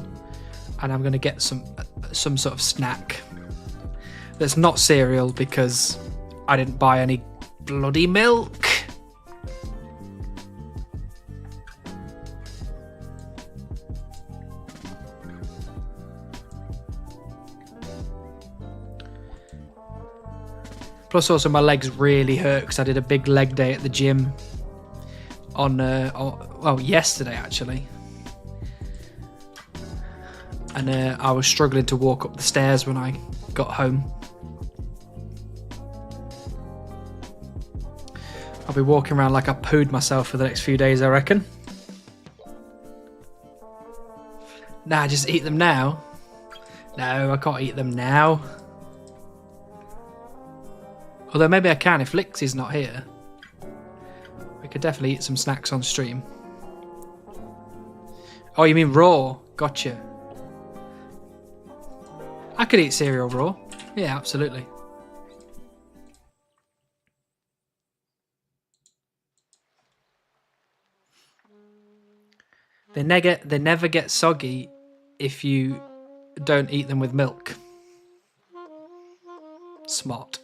and I'm going to get some sort of snack. That's not cereal because I didn't buy any bloody milk. Plus also my legs really hurt because I did a big leg day at the gym well, yesterday actually. And I was struggling to walk up the stairs when I got home. I'll be walking around like I pooed myself for the next few days, I reckon. Nah, just eat them now. No, I can't eat them now. Although maybe I can if Lixie's not here. We could definitely eat some snacks on stream. Oh, you mean raw? Gotcha. I could eat cereal raw. Yeah, absolutely. They never get soggy if you don't eat them with milk. Smart.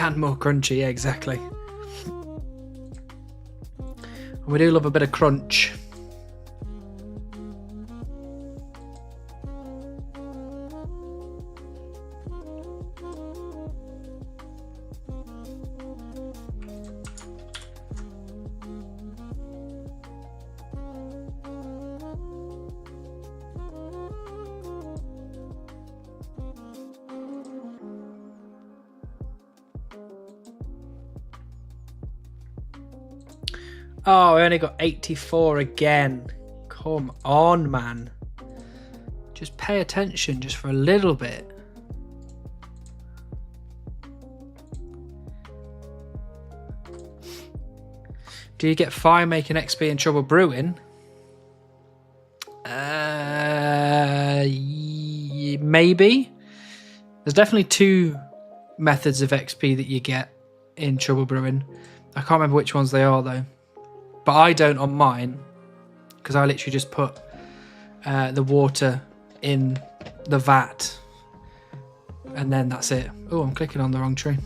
And more crunchy, yeah, exactly. We do love a bit of crunch. Oh, we only got 84 again. Come on, man. Just pay attention just for a little bit. Do you get fire making XP in trouble brewing? Maybe. There's definitely 2 methods of XP that you get in trouble brewing. I can't remember which ones they are though. But I don't on mine, because I literally just put the water in the vat, and then that's it. Oh, I'm clicking on the wrong tree.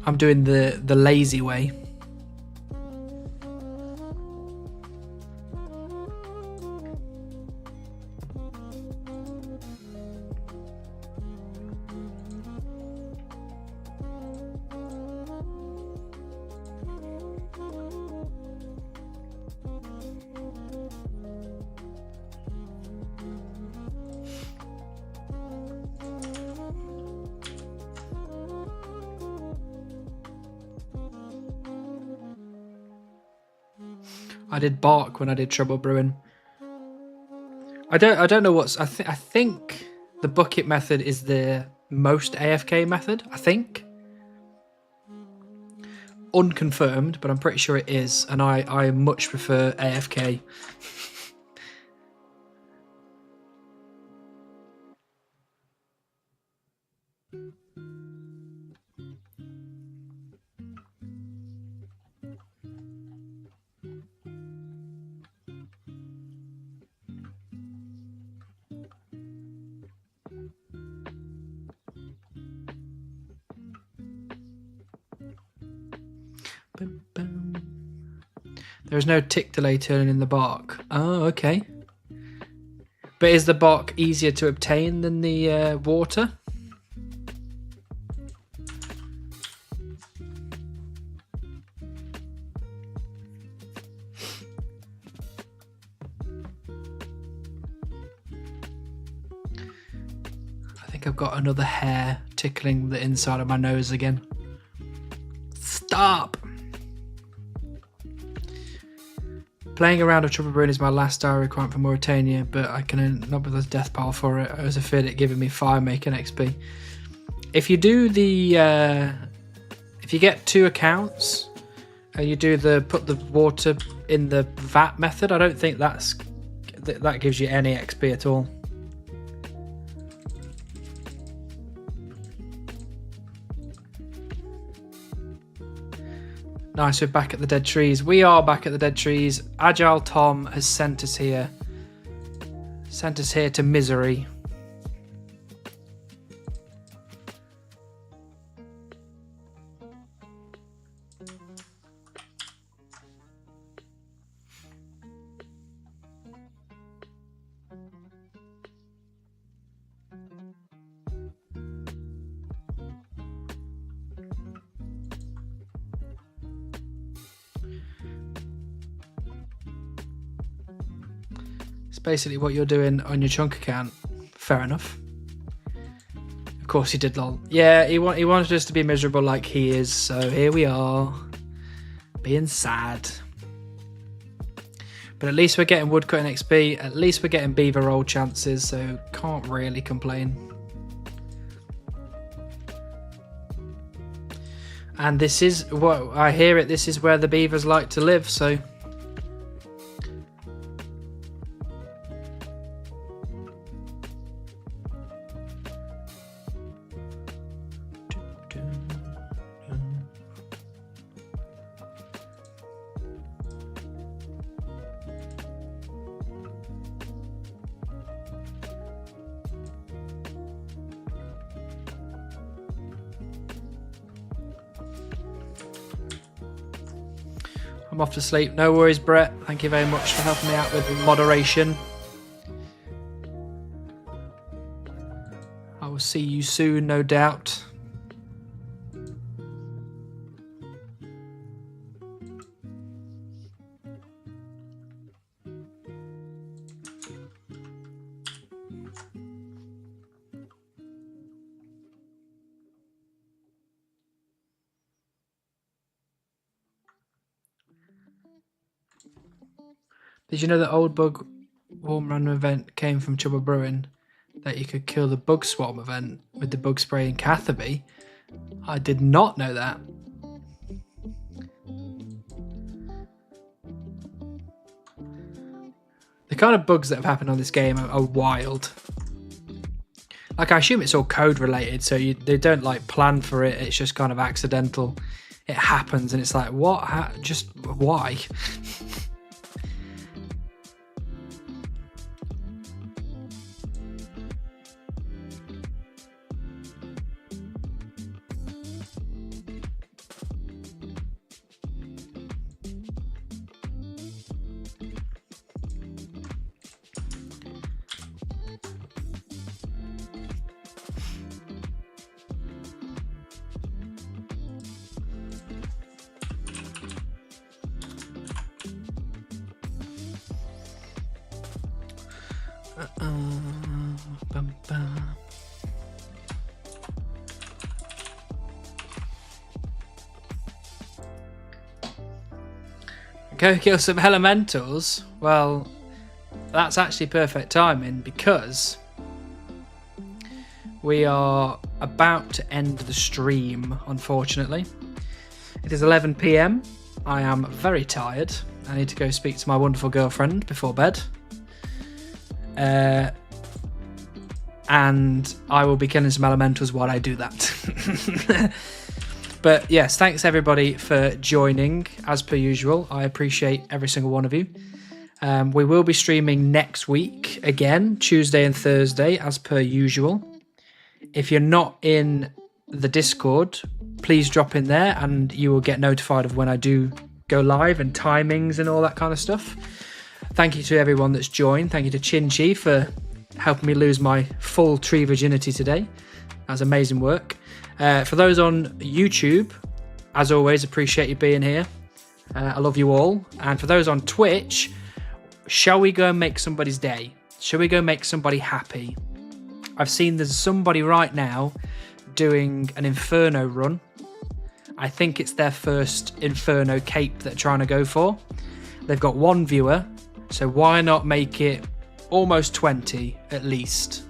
I'm doing the lazy way. I did bark when I did trouble brewing. I don't know what's. I think the bucket method is the most AFK method. I think. Unconfirmed, but I'm pretty sure it is, and I much prefer AFK. There's no tick delay turning in the bark. Oh, okay. But is the bark easier to obtain than the water? I think I've got another hair tickling the inside of my nose again. Stop! Playing around with Trouble Brewing is my last diary requirement for Mauritania, but I can end up with a death pile for it. I was afraid it giving me fire making XP. If you do the, if you get 2 accounts and you do the put the water in the vat method, I don't think that gives you any XP at all. Nice, we're back at the dead trees. We are back at the dead trees. Agile Tom has sent us here. Sent us here to misery. Basically what you're doing on your chunk account. Fair enough. Of course he did, lol. Yeah, he wanted us to be miserable like he is, so here we are. Being sad. But at least we're getting woodcutting XP, at least we're getting beaver roll chances, so can't really complain. And this is, what I hear it, this is where the beavers like to live, so... I'm off to sleep. No worries, Brett. Thank you very much for helping me out with moderation. I will see you soon, no doubt. Did you know that Old Bug Warm Random event came from Chubba Brewing? That you could kill the Bug Swarm event with the bug spray in Catherby? I did not know that. The kind of bugs that have happened on this game are wild. Like, I assume it's all code related, so they don't like plan for it. It's just kind of accidental. It happens, and it's like, what? Just why? Go kill some elementals? Well, that's actually perfect timing because we are about to end the stream, unfortunately. It is 11 PM. I am very tired. I need to go speak to my wonderful girlfriend before bed. And I will be killing some elementals while I do that. But yes, thanks everybody for joining, as per usual. I appreciate every single one of you. We will be streaming next week again, Tuesday and Thursday, as per usual. If you're not in the Discord, please drop in there and you will get notified of when I do go live and timings and all that kind of stuff. Thank you to everyone that's joined. Thank you to Chinchi for helping me lose my full tree virginity today. That was amazing work. For those on YouTube, as always, appreciate you being here. I love you all. And for those on Twitch, shall we go and make somebody's day? Shall we go make somebody happy? I've seen there's somebody right now doing an Inferno run. I think it's their first Inferno cape they're trying to go for. They've got one viewer, so why not make it almost 20 at least?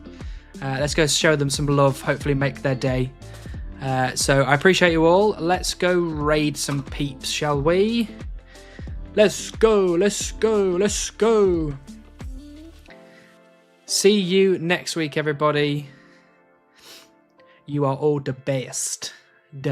Let's go show them some love, hopefully make their day. So I appreciate you all. Let's go raid some peeps, shall we? Let's go, let's go, let's go. See you next week, everybody. You are all the best.